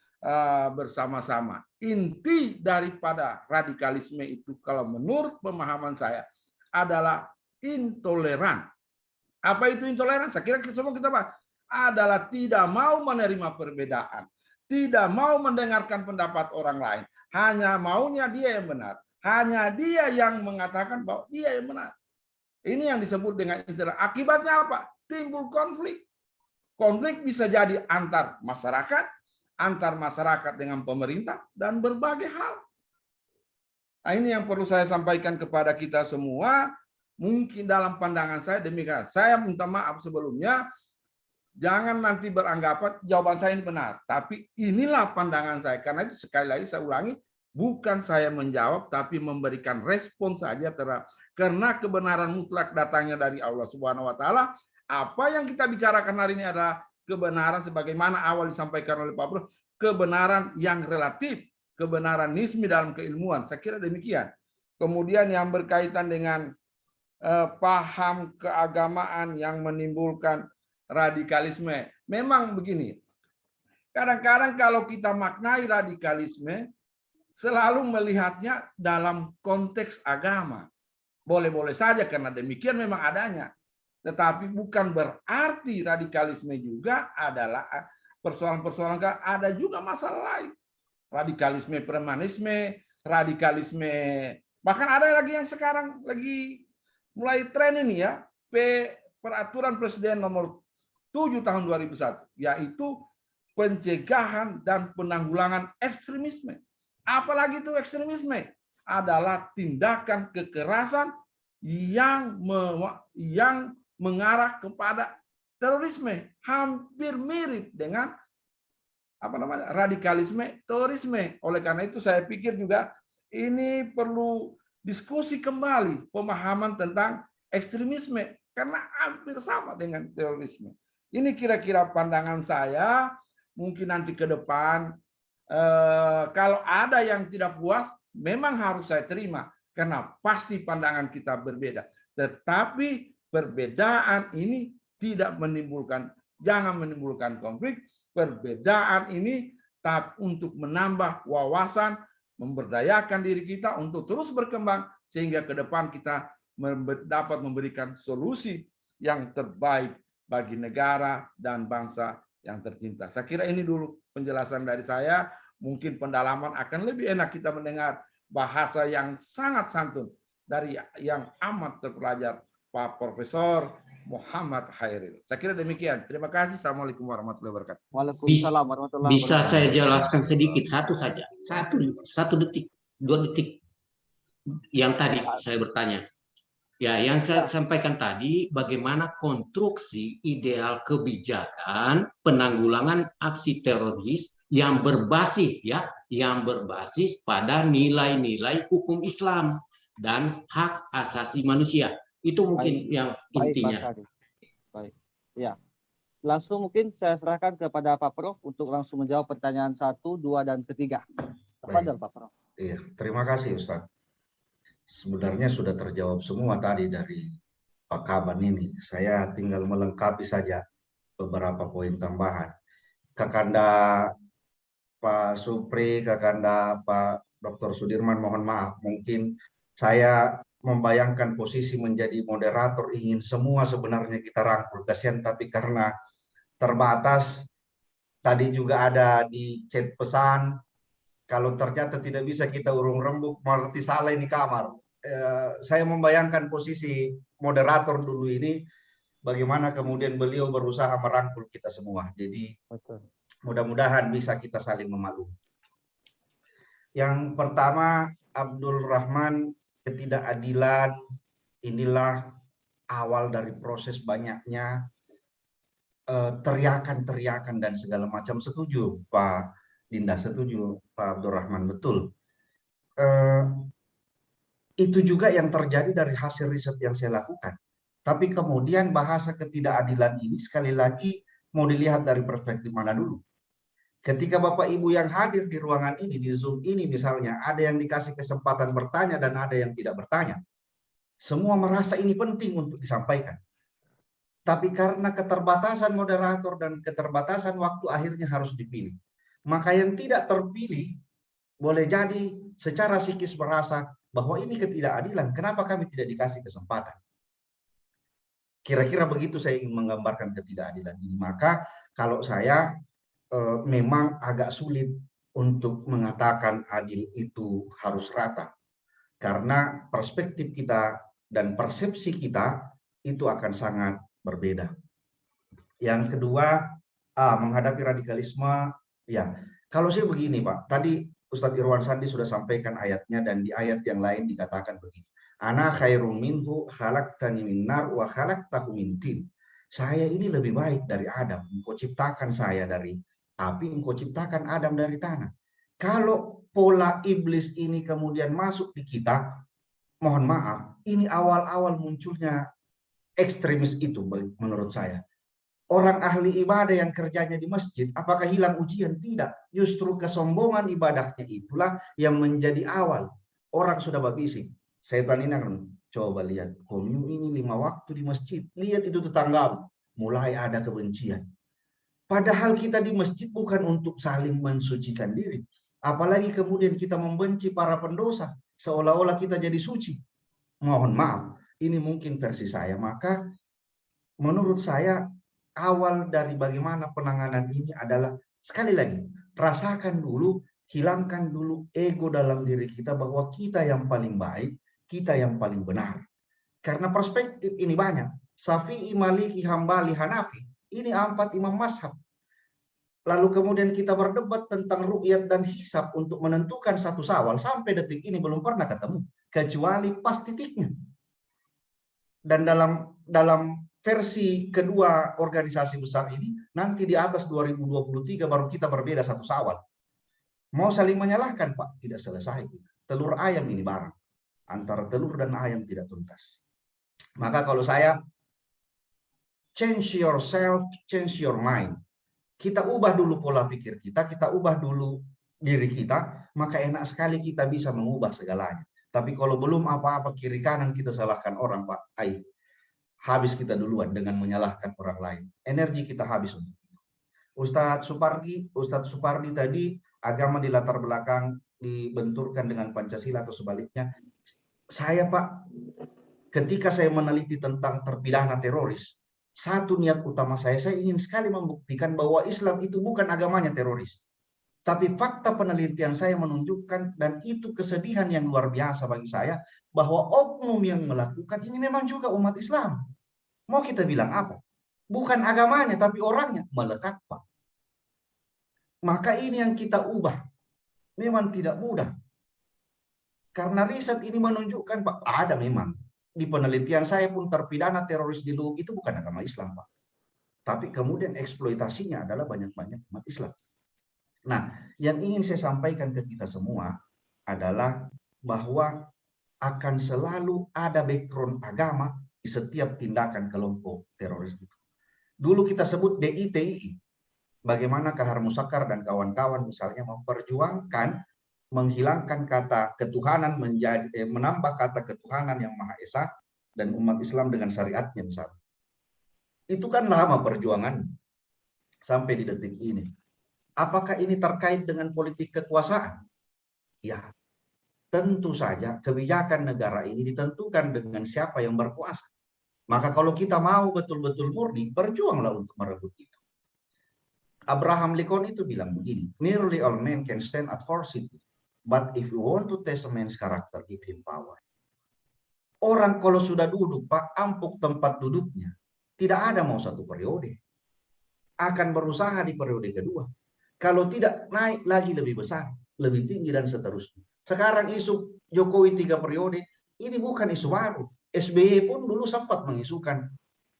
bersama-sama. Inti daripada radikalisme itu kalau menurut pemahaman saya adalah intoleran. Apa itu intoleran? Saya kira semua kita bahas. Adalah tidak mau menerima perbedaan. Tidak mau mendengarkan pendapat orang lain. Hanya maunya dia yang benar. Hanya dia yang mengatakan bahwa dia yang benar. Ini yang disebut dengan intoleran. Akibatnya apa? Timbul konflik. Konflik bisa jadi antar masyarakat dengan pemerintah, dan berbagai hal. Nah, ini yang perlu saya sampaikan kepada kita semua. Mungkin dalam pandangan saya demikian. Saya minta maaf sebelumnya. Jangan nanti beranggapan jawaban saya ini benar. Tapi inilah pandangan saya. Karena itu sekali lagi saya ulangi, bukan saya menjawab, tapi memberikan respon saja. Karena kebenaran mutlak datangnya dari Allah Subhanahu Wa Taala. Apa yang kita bicarakan hari ini adalah kebenaran sebagaimana awal disampaikan oleh Pak Bro, kebenaran yang relatif, kebenaran nisbi dalam keilmuan. Saya kira demikian. Kemudian yang berkaitan dengan paham keagamaan yang menimbulkan radikalisme. Memang begini, kadang-kadang kalau kita maknai radikalisme, selalu melihatnya dalam konteks agama. Boleh-boleh saja karena demikian memang adanya. Tetapi bukan berarti radikalisme juga adalah persoalan-persoalan, ada juga masalah lain. Radikalisme premanisme, radikalisme, bahkan ada lagi yang sekarang lagi mulai tren ini ya, peraturan Presiden nomor 7 tahun 2001, yaitu pencegahan dan penanggulangan ekstremisme. Apalagi itu ekstremisme? Adalah tindakan kekerasan yang mengarah kepada terorisme, hampir mirip dengan radikalisme terorisme. Oleh karena itu saya pikir juga ini perlu diskusi kembali pemahaman tentang ekstremisme karena hampir sama dengan terorisme. Ini kira-kira pandangan saya. Mungkin nanti ke depan kalau ada yang tidak puas memang harus saya terima karena pasti pandangan kita berbeda. Tetapi perbedaan ini tidak menimbulkan, jangan menimbulkan konflik. Perbedaan ini untuk menambah wawasan, memberdayakan diri kita untuk terus berkembang sehingga ke depan kita dapat memberikan solusi yang terbaik bagi negara dan bangsa yang tercinta. Saya kira ini dulu penjelasan dari saya. Mungkin pendalaman akan lebih enak kita mendengar bahasa yang sangat santun dari yang amat terpelajar Pak Profesor Muhammad Hairil. Saya kira demikian. Terima kasih. Assalamualaikum warahmatullahi wabarakatuh. Waalaikumsalam warahmatullahi wabarakatuh. Bisa saya jelaskan sedikit, satu saja, satu detik, 2 detik. Yang tadi saya bertanya. Ya, yang saya sampaikan tadi, bagaimana konstruksi ideal kebijakan penanggulangan aksi teroris yang berbasis pada nilai-nilai hukum Islam dan hak asasi manusia. Itu mungkin yang intinya. Baik. Ya. Langsung mungkin saya serahkan kepada Pak Prof untuk langsung menjawab pertanyaan 1, 2, dan ketiga. Tafadhol Pak Prof. Iya, terima kasih Ustaz. Sebenarnya sudah terjawab semua tadi dari Pak Kaban ini. Saya tinggal melengkapi saja beberapa poin tambahan. Kakanda Pak Supri, Kakanda Pak Dr. Sudirman, mohon maaf. Mungkin saya membayangkan posisi menjadi moderator, ingin semua sebenarnya kita rangkul. Kasihan, tapi karena terbatas, tadi juga ada di chat pesan, kalau ternyata tidak bisa kita urung rembuk, berarti salah ini kamar. Saya membayangkan posisi moderator dulu ini, bagaimana kemudian beliau berusaha merangkul kita semua. Jadi mudah-mudahan bisa kita saling memaklumi. Yang pertama, Abdul Rahman, ketidakadilan inilah awal dari proses banyaknya teriakan-teriakan dan segala macam. Setuju Pak Dinda, setuju Pak Abdurrahman, betul. Itu juga yang terjadi dari hasil riset yang saya lakukan. Tapi kemudian bahasa ketidakadilan ini sekali lagi mau dilihat dari perspektif mana dulu. Ketika Bapak Ibu yang hadir di ruangan ini, di Zoom ini misalnya, ada yang dikasih kesempatan bertanya dan ada yang tidak bertanya. Semua merasa ini penting untuk disampaikan. Tapi karena keterbatasan moderator dan keterbatasan waktu, akhirnya harus dipilih. Maka yang tidak terpilih boleh jadi secara psikis merasa bahwa ini ketidakadilan, kenapa kami tidak dikasih kesempatan? Kira-kira begitu saya ingin menggambarkan ketidakadilan ini. Maka kalau saya memang agak sulit untuk mengatakan adil itu harus rata. Karena perspektif kita dan persepsi kita itu akan sangat berbeda. Yang kedua, menghadapi radikalisme. Ya, kalau saya begini Pak, tadi Ustadz Irwan Sandi sudah sampaikan ayatnya dan di ayat yang lain dikatakan begini. Ana khairum minhu khalaqtani min nar wa khalaqtahu min tin. Saya ini lebih baik dari Adam. Engkau ciptakan saya dari api, engkau ciptakan Adam dari tanah. Kalau pola iblis ini kemudian masuk di kita, mohon maaf, ini awal-awal munculnya ekstremis itu menurut saya. Orang ahli ibadah yang kerjanya di masjid, apakah hilang ujian? Tidak. Justru kesombongan ibadahnya itulah yang menjadi awal. Orang sudah babisik. Setan ini akan coba lihat, kamu ini 5 waktu di masjid. Lihat itu tetanggamu. Mulai ada kebencian. Padahal kita di masjid bukan untuk saling mensucikan diri. Apalagi kemudian kita membenci para pendosa. Seolah-olah kita jadi suci. Mohon maaf. Ini mungkin versi saya. Maka menurut saya, awal dari bagaimana penanganan ini adalah, sekali lagi, rasakan dulu, hilangkan dulu ego dalam diri kita bahwa kita yang paling baik, kita yang paling benar. Karena perspektif ini banyak. Syafi'i, Maliki, Hambali, Hanafi. Ini 4 imam mazhab. lalu kemudian kita berdebat tentang ru'yat dan hisab untuk menentukan satu Syawal, sampai detik ini belum pernah ketemu, kecuali pas titiknya. Dan dalam versi kedua organisasi besar ini, nanti di atas 2023 baru kita berbeda satu Syawal. Mau saling menyalahkan, Pak? Tidak selesai. Telur ayam ini barang. Antara telur dan ayam tidak tuntas. Maka kalau saya, change yourself, change your mind. Kita ubah dulu pola pikir kita ubah dulu diri kita, maka enak sekali kita bisa mengubah segalanya. Tapi kalau belum apa-apa, kiri kanan kita salahkan orang, Pak. Habis kita duluan dengan menyalahkan orang lain. Energi kita habis untuk itu. Ustadz Supardi tadi, agama di latar belakang dibenturkan dengan Pancasila atau sebaliknya. Saya, Pak, ketika saya meneliti tentang terpidana teroris, satu niat utama saya ingin sekali membuktikan bahwa Islam itu bukan agamanya teroris. Tapi fakta penelitian saya menunjukkan, dan itu kesedihan yang luar biasa bagi saya, bahwa oknum yang melakukan ini memang juga umat Islam. Mau kita bilang apa? Bukan agamanya, tapi orangnya melekat, Pak. Maka ini yang kita ubah. Memang tidak mudah. Karena riset ini menunjukkan, Pak, ada memang. Di penelitian saya pun terpidana teroris di Luwuk itu bukan agama Islam, Pak. Tapi kemudian eksploitasinya adalah banyak-banyak umat Islam. Nah, yang ingin saya sampaikan ke kita semua adalah bahwa akan selalu ada background agama di setiap tindakan kelompok teroris itu. Dulu kita sebut DITI. Bagaimana Kahar Musakkar dan kawan-kawan misalnya memperjuangkan menghilangkan kata ketuhanan, menambah kata ketuhanan yang Maha Esa dan umat Islam dengan syariatnya misalnya. Itu kan lama perjuangannya sampai di detik ini. Apakah ini terkait dengan politik kekuasaan? Ya, tentu saja kebijakan negara ini ditentukan dengan siapa yang berkuasa. Maka kalau kita mau betul-betul murni, berjuanglah untuk merebut itu. Abraham Lincoln itu bilang begini, nearly all men can stand at adversity, but if you want to test a man's character, give him power. Orang kalau sudah duduk, Pak, ampuk tempat duduknya. Tidak ada mau satu periode. Akan berusaha di periode kedua. Kalau tidak, naik lagi lebih besar, lebih tinggi, dan seterusnya. Sekarang isu Jokowi 3 periode, ini bukan isu baru. SBY pun dulu sempat mengisukan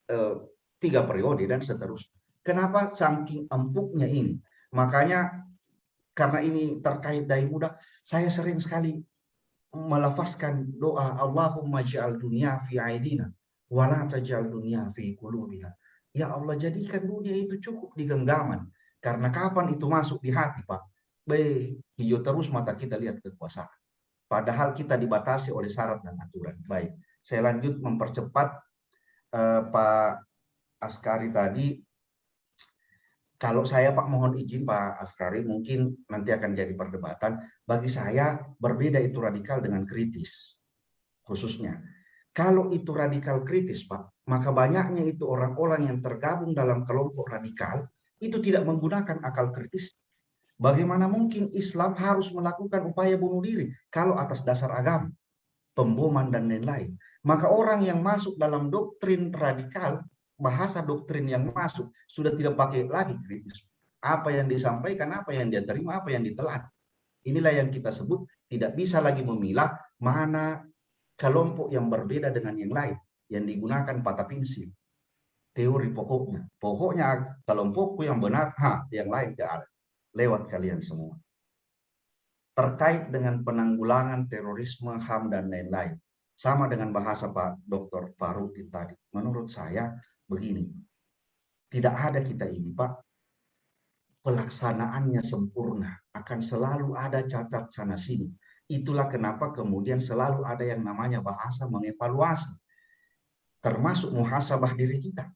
3 periode dan seterusnya. Kenapa saking empuknya ini? Makanya, karena ini terkait dari muda, saya sering sekali melafazkan doa, Allahumma ja'al dunia fi aidina, wa la taj'al dunia fi qulubina. Ya Allah, jadikan dunia itu cukup di genggaman. Karena kapan itu masuk di hati, Pak? Hijau terus mata kita lihat kekuasaan. Padahal kita dibatasi oleh syarat dan aturan. Baik, saya lanjut mempercepat Pak Askari tadi. Kalau saya, Pak, mohon izin Pak Askari, mungkin nanti akan jadi perdebatan. Bagi saya berbeda itu radikal dengan kritis. Khususnya, kalau itu radikal kritis, Pak, maka banyaknya itu orang-orang yang tergabung dalam kelompok radikal itu tidak menggunakan akal kritis. Bagaimana mungkin Islam harus melakukan upaya bunuh diri kalau atas dasar agama, pemboman dan lain-lain? Maka orang yang masuk dalam doktrin radikal, bahasa doktrin yang masuk sudah tidak pakai lagi kritis. Apa yang disampaikan, apa yang dia terima, apa yang ditelan. Inilah yang kita sebut tidak bisa lagi memilah mana kelompok yang berbeda dengan yang lain yang digunakan patah pensil. Teori pokoknya kelompokku yang benar, yang lain tidak ada. Lewat kalian semua. Terkait dengan penanggulangan terorisme, HAM dan lain-lain. Sama dengan bahasa Pak Dr. Farudin tadi. Menurut saya begini. Tidak ada kita ini, Pak. Pelaksanaannya sempurna. Akan selalu ada cacat sana sini. Itulah kenapa kemudian selalu ada yang namanya bahasa mengevaluasi. Termasuk muhasabah diri kita.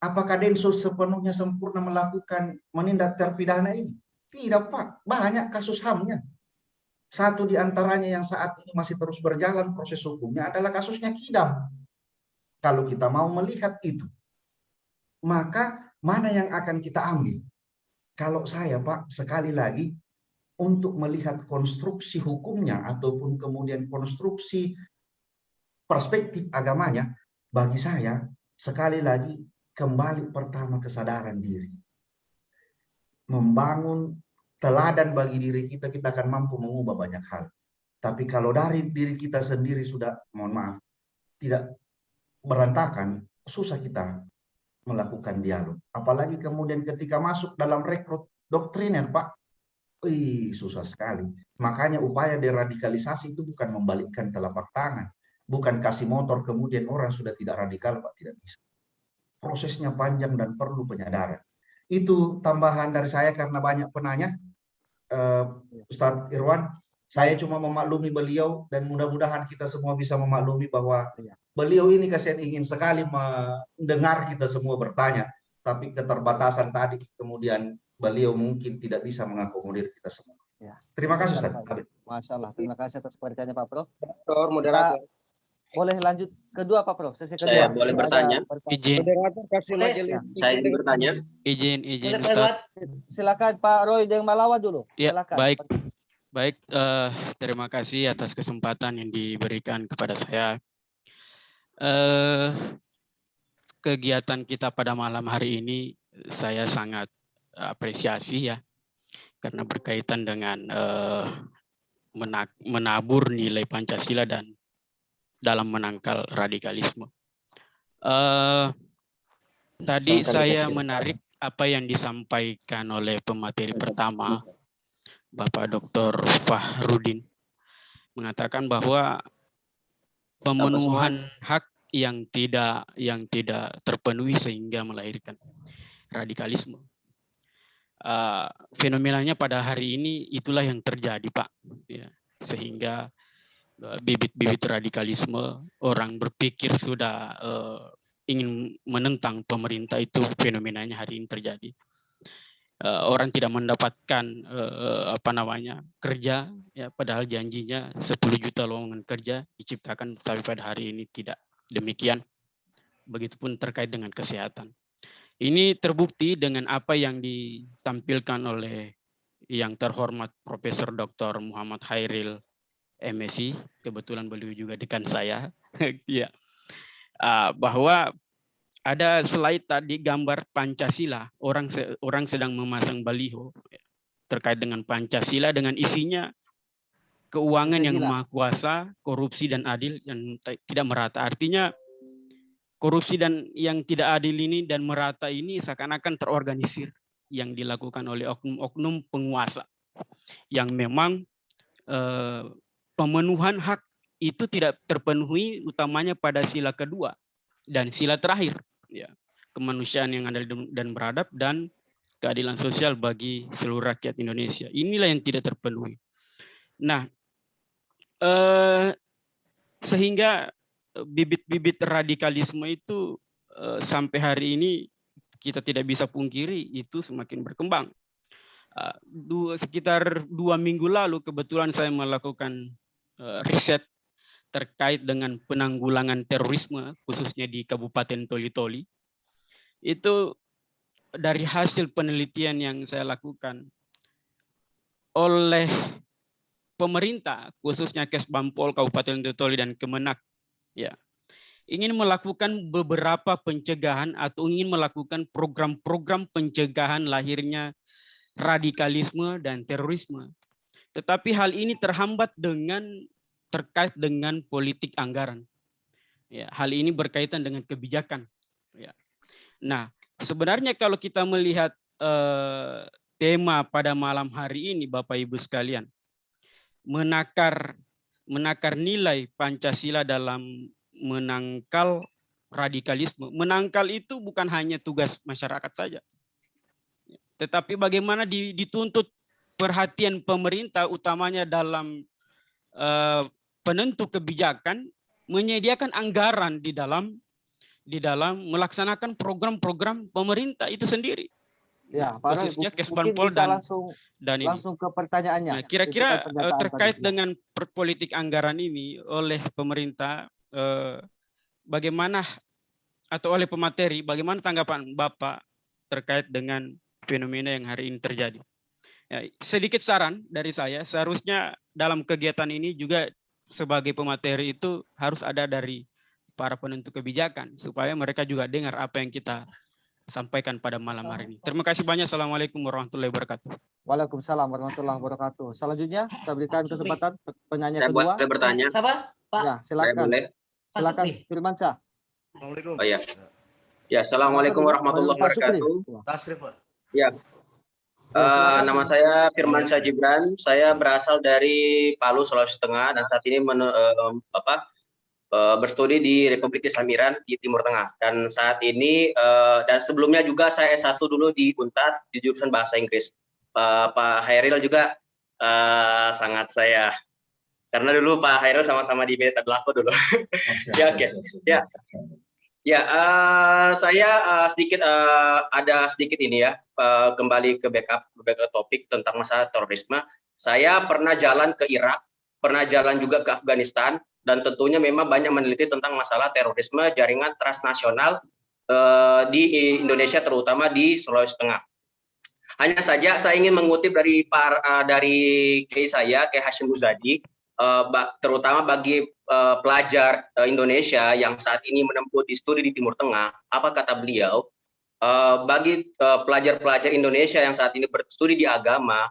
Apakah Densus sepenuhnya sempurna melakukan menindak terpidana ini? Tidak, Pak. Banyak kasus HAM-nya. Satu di antaranya yang saat ini masih terus berjalan proses hukumnya adalah kasusnya Kidam. Kalau kita mau melihat itu, maka mana yang akan kita ambil? Kalau saya, Pak, sekali lagi, untuk melihat konstruksi hukumnya ataupun kemudian konstruksi perspektif agamanya, bagi saya, sekali lagi, kembali pertama kesadaran diri. membangun teladan bagi diri kita, kita akan mampu mengubah banyak hal. Tapi kalau dari diri kita sendiri sudah, mohon maaf, tidak berantakan, susah kita melakukan dialog. Apalagi kemudian ketika masuk dalam rekrut doktriner, Pak, susah sekali. Makanya upaya deradikalisasi itu bukan membalikkan telapak tangan, bukan kasih motor kemudian orang sudah tidak radikal, Pak, tidak bisa. Prosesnya panjang dan perlu penyadaran. Itu tambahan dari saya karena banyak penanya. Ustadz Irwan, saya cuma memaklumi beliau dan mudah-mudahan kita semua bisa memaklumi bahwa beliau ini kasihan ingin sekali mendengar kita semua bertanya, tapi keterbatasan tadi kemudian beliau mungkin tidak bisa mengakomodir kita semua. Ya. Terima kasih Ustaz. Masya Allah, terima kasih atas pengertiannya Pak Prof. Moderator. Boleh lanjut kedua Pak Prof. Sesi kedua. Saya boleh bertanya? Izin. Moderator kasih majelis. Saya ingin bertanya. Izin Ustaz. Silakan Pak Roy Deng Malawa dulu. Ya, silakan. Baik, terima kasih atas kesempatan yang diberikan kepada saya. Kegiatan kita pada malam hari ini saya sangat apresiasi ya, karena berkaitan dengan menabur nilai Pancasila dan dalam menangkal radikalisme. Tadi saya menarik apa yang disampaikan oleh pemateri pertama, Bapak Dr. Fahrudin, mengatakan bahwa pemenuhan hak yang tidak terpenuhi sehingga melahirkan radikalisme. Fenomenanya pada hari ini itulah yang terjadi, Pak. Ya, sehingga bibit-bibit radikalisme, orang berpikir sudah ingin menentang pemerintah, itu fenomenanya hari ini terjadi. Orang tidak mendapatkan kerja, ya, padahal janjinya 10 juta lowongan kerja diciptakan, tapi pada hari ini tidak demikian. Begitupun terkait dengan kesehatan. Ini terbukti dengan apa yang ditampilkan oleh yang terhormat Profesor Dr. Muhammad Hairil MSI, kebetulan beliau juga dekan saya, ya, bahwa ada slide tadi gambar Pancasila, orang sedang memasang baliho terkait dengan Pancasila dengan isinya keuangan yang maha kuasa, korupsi dan adil yang tidak merata. Artinya korupsi dan yang tidak adil ini dan merata ini seakan-akan terorganisir yang dilakukan oleh oknum-oknum penguasa yang memang pemenuhan hak itu tidak terpenuhi, utamanya pada sila kedua dan sila terakhir, ya, kemanusiaan yang adil dan beradab dan keadilan sosial bagi seluruh rakyat Indonesia. Inilah yang tidak terpenuhi. Nah, sehingga bibit-bibit radikalisme itu sampai hari ini kita tidak bisa pungkiri itu semakin berkembang. Sekitar 2 minggu lalu kebetulan saya melakukan riset terkait dengan penanggulangan terorisme khususnya di Kabupaten Toli-Toli. Itu dari hasil penelitian yang saya lakukan oleh pemerintah khususnya Kesbangpol Kabupaten Toli dan Kemenak, ya, ingin melakukan beberapa pencegahan atau ingin melakukan program-program pencegahan lahirnya radikalisme dan terorisme. Tetapi hal ini terhambat terkait dengan politik anggaran. Ya, hal ini berkaitan dengan kebijakan. Ya. Nah, sebenarnya kalau kita melihat tema pada malam hari ini, Bapak Ibu sekalian, menakar nilai Pancasila dalam menangkal radikalisme. Menangkal itu bukan hanya tugas masyarakat saja, tetapi bagaimana dituntut perhatian pemerintah, utamanya dalam penentu kebijakan, menyediakan anggaran di dalam melaksanakan program-program pemerintah itu sendiri. Ya, Pak Roy, khususnya mungkin Kesbangpol bisa dan langsung ke pertanyaannya. Nah, kira-kira terkait dengan politik anggaran ini oleh pemerintah, bagaimana atau oleh pemateri, bagaimana tanggapan Bapak terkait dengan fenomena yang hari ini terjadi? Ya, sedikit saran dari saya, seharusnya dalam kegiatan ini juga sebagai pemateri itu harus ada dari para penentu kebijakan supaya mereka juga dengar apa yang kita sampaikan pada malam hari ini. Terima kasih banyak. Assalamualaikum warahmatullahi wabarakatuh. Waalaikumsalam warahmatullahi wabarakatuh. Selanjutnya saya berikan kesempatan penyanyi Saya kedua. boleh bertanya? Siapa? Pak. Ya, Saya silakan. boleh? Silakan Firmansyah. Oh ya. Ya, Assalamualaikum warahmatullahi wabarakatuh. Ya. Nama saya Firmansyah Gibran. Saya berasal dari Palu, Sulawesi Tengah, dan saat ini berstudi di Republik Islam Iran di Timur Tengah. Dan saat ini dan sebelumnya juga saya S1 dulu di Unpad di jurusan Bahasa Inggris. Pak Hairil juga sangat saya, karena dulu Pak Hairil sama-sama di Beta Belako dulu. Ya, oke. Ya. Ya, saya sedikit ada sedikit ini ya, kembali ke backup topik tentang masalah terorisme. Saya pernah jalan ke Irak, pernah jalan juga ke Afghanistan, dan tentunya memang banyak meneliti tentang masalah terorisme jaringan transnasional di Indonesia, terutama di Sulawesi Tengah. Hanya saja saya ingin mengutip dari Kiai saya, Kiai Hashim Muzadi, terutama bagi pelajar Indonesia yang saat ini menempuh di studi di Timur Tengah. Apa kata beliau? Bagi pelajar-pelajar Indonesia yang saat ini berstudi di agama,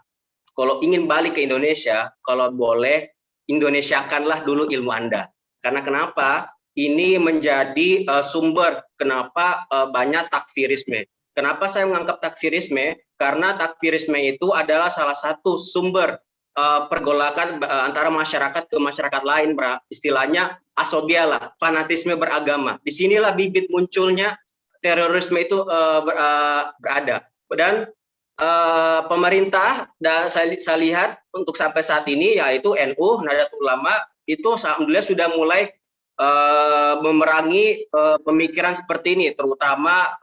kalau ingin balik ke Indonesia, kalau boleh Indonesiakanlah dulu ilmu Anda. Karena kenapa? Ini menjadi sumber kenapa banyak takfirisme. Kenapa saya menganggap takfirisme? Karena takfirisme itu adalah salah satu sumber pergolakan antara masyarakat ke masyarakat lain, istilahnya asobialah, fanatisme beragama. Disinilah bibit munculnya terorisme itu berada. Dan pemerintah, dan saya lihat untuk sampai saat ini, yaitu NU, Nahdlatul Ulama, itu alhamdulillah sudah mulai memerangi pemikiran seperti ini, terutama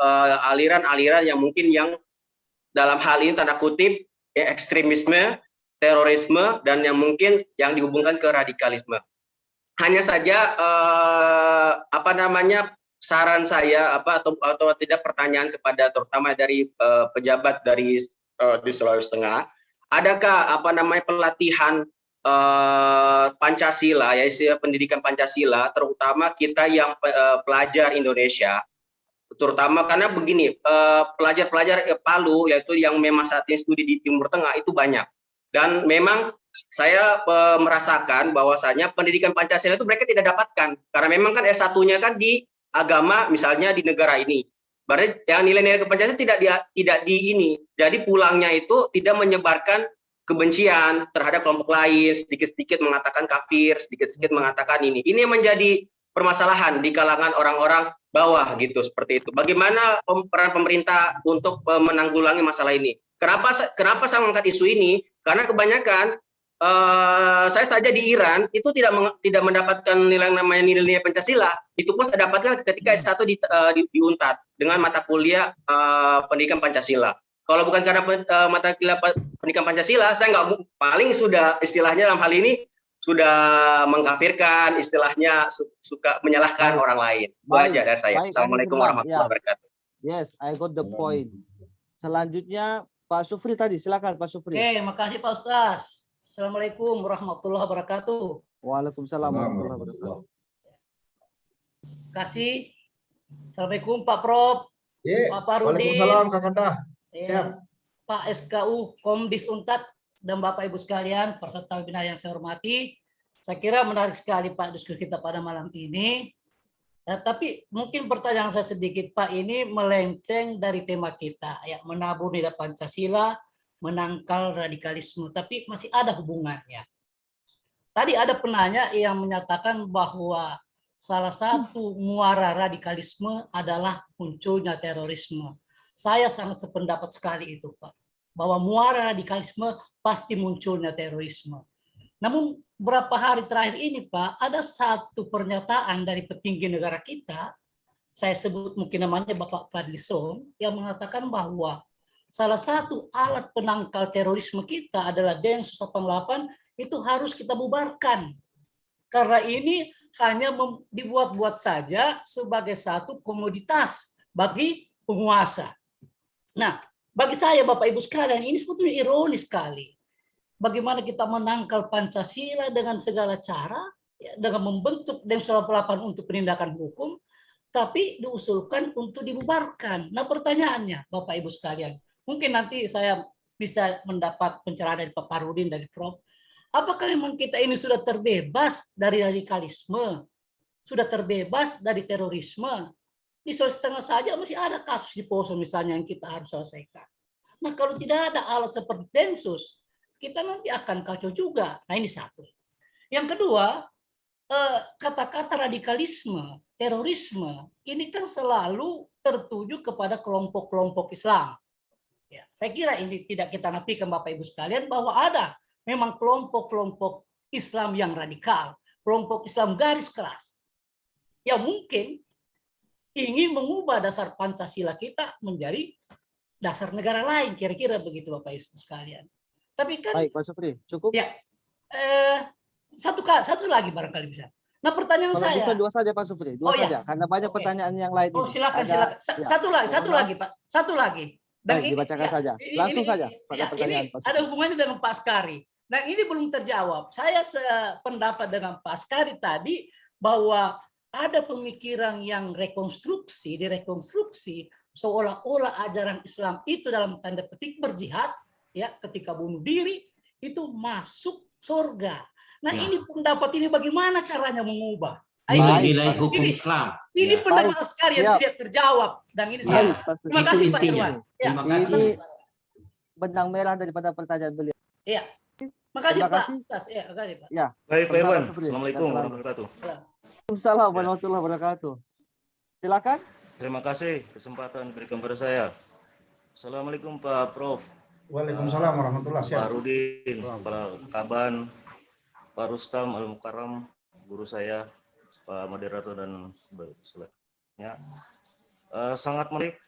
aliran-aliran yang mungkin yang dalam hal ini tanda kutip ekstremisme, terorisme, dan yang mungkin yang dihubungkan ke radikalisme. Hanya saja saran saya atau tidak pertanyaan kepada terutama dari pejabat dari di Sulawesi Tengah, adakah pelatihan Pancasila, yaitu pendidikan Pancasila, terutama kita yang pelajar Indonesia, terutama karena begini, pelajar-pelajar Palu yaitu yang memang saat ini studi di Timur Tengah itu banyak, dan memang saya merasakan bahwasanya pendidikan Pancasila itu mereka tidak dapatkan karena memang kan S1-nya kan di agama, misalnya di negara ini. Berarti yang nilai-nilai Pancasila tidak di ini. Jadi pulangnya itu tidak menyebarkan kebencian terhadap kelompok lain, sedikit-sedikit mengatakan kafir, sedikit-sedikit mengatakan ini. Ini menjadi permasalahan di kalangan orang-orang bawah gitu, seperti itu. Bagaimana peran pemerintah untuk menanggulangi masalah ini? Kenapa saya mengangkat isu ini? Karena kebanyakan saya saja di Iran itu tidak mendapatkan nilai namanya nilai Pancasila. Itu pun saya dapatkan ketika S1 di Unpad dengan mata kuliah pendidikan Pancasila. Kalau bukan karena mata kuliah pendidikan Pancasila, saya nggak paling sudah istilahnya dalam hal ini sudah mengkafirkan, istilahnya suka menyalahkan orang lain. Itu aja dari saya. Assalamualaikum warahmatullahi wabarakatuh. Yes, I got the point. Selanjutnya Pak Sufri tadi, silakan Pak Sufri. Oke, makasih Pak Ustaz. Assalamualaikum warahmatullahi wabarakatuh. Waalaikumsalam warahmatullahi wabarakatuh. Kasih. Assalamualaikum Pak Prof. Pak Parudin. Waalaikumsalam Kak Kanda. Pak SKU Komdis Unpad dan Bapak Ibu sekalian, peserta webinar yang saya hormati. Saya kira menarik sekali Pak diskusi kita pada malam ini. Tapi mungkin pertanyaan saya sedikit Pak, ini melenceng dari tema kita, ya, menabur nilai Pancasila, menangkal radikalisme, tapi masih ada hubungannya. Tadi ada penanya yang menyatakan bahwa salah satu muara radikalisme adalah munculnya terorisme. Saya sangat sependapat sekali itu, Pak, bahwa muara radikalisme pasti munculnya terorisme. Namun beberapa hari terakhir ini, Pak, ada satu pernyataan dari petinggi negara kita, saya sebut mungkin namanya Bapak Fadlison, yang mengatakan bahwa salah satu alat penangkal terorisme kita adalah Densus 88, itu harus kita bubarkan. Karena ini hanya dibuat-buat saja sebagai satu komoditas bagi penguasa. Nah, bagi saya Bapak Ibu sekalian, ini sebetulnya ironis sekali. Bagaimana kita menangkal Pancasila dengan segala cara, ya, dengan membentuk Densus 88 untuk penindakan hukum, tapi diusulkan untuk dibubarkan. Nah, pertanyaannya, Bapak Ibu sekalian, mungkin nanti saya bisa mendapat pencerahan dari Pak Farudin, dari Prof. Apakah memang kita ini sudah terbebas dari radikalisme, sudah terbebas dari terorisme? Di Sulawesi Tengah saja masih ada kasus di Poso misalnya yang kita harus selesaikan. Nah, kalau tidak ada alat seperti Densus, kita nanti akan kacau juga. Nah, ini satu. Yang kedua, kata-kata radikalisme, terorisme, ini kan selalu tertuju kepada kelompok-kelompok Islam. Ya, saya kira ini tidak kita nafikan Bapak Ibu sekalian bahwa ada memang kelompok-kelompok Islam yang radikal, kelompok Islam garis keras, yang mungkin ingin mengubah dasar Pancasila kita menjadi dasar negara lain, kira-kira begitu Bapak Ibu sekalian. Tapi kan baik Pak Supri, cukup. Ya, satu lagi barangkali bisa. Nah, pertanyaan Kalau saya. bisa dua saja Pak Supri, dua saja, karena banyak pertanyaan yang lain. Oh, silakan, silakan. Satu lagi Pak, satu lagi. Dan baik, dibacakan saja, langsung saja pada pertanyaan Pak Supri. Ada hubungannya dengan Pak Askari. Dan ini belum terjawab. Saya sependapat dengan Pak Askari tadi bahwa ada pemikiran yang direkonstruksi seolah-olah ajaran Islam itu dalam tanda petik berjihad, ya, ketika bunuh diri itu masuk surga. Nah, ini pendapat ini bagaimana caranya mengubah? Nilai hukum Islam. Ini pendapat sekali yang tidak terjawab, dan ini salah. Terima kasih Pak Irwan. Ya. Ini benang merah daripada pertanyaan beliau. Iya. Makasih Pak. Ya, makasih Pak. Ya. Baik Pak Irwan. Assalamualaikum warahmatullahi wabarakatuh. Waalaikumsalam warahmatullahi wabarakatuh. Silakan. Terima kasih kesempatan diberikan kepada saya. Assalamualaikum Pak Prof. Waalaikumsalam warahmatullahi wabarakatuh. Pak Rudin, Pak Kaban, Pak Rustam Al-Mukarram, guru saya, Pak moderator dan sebagainya. Sangat menarik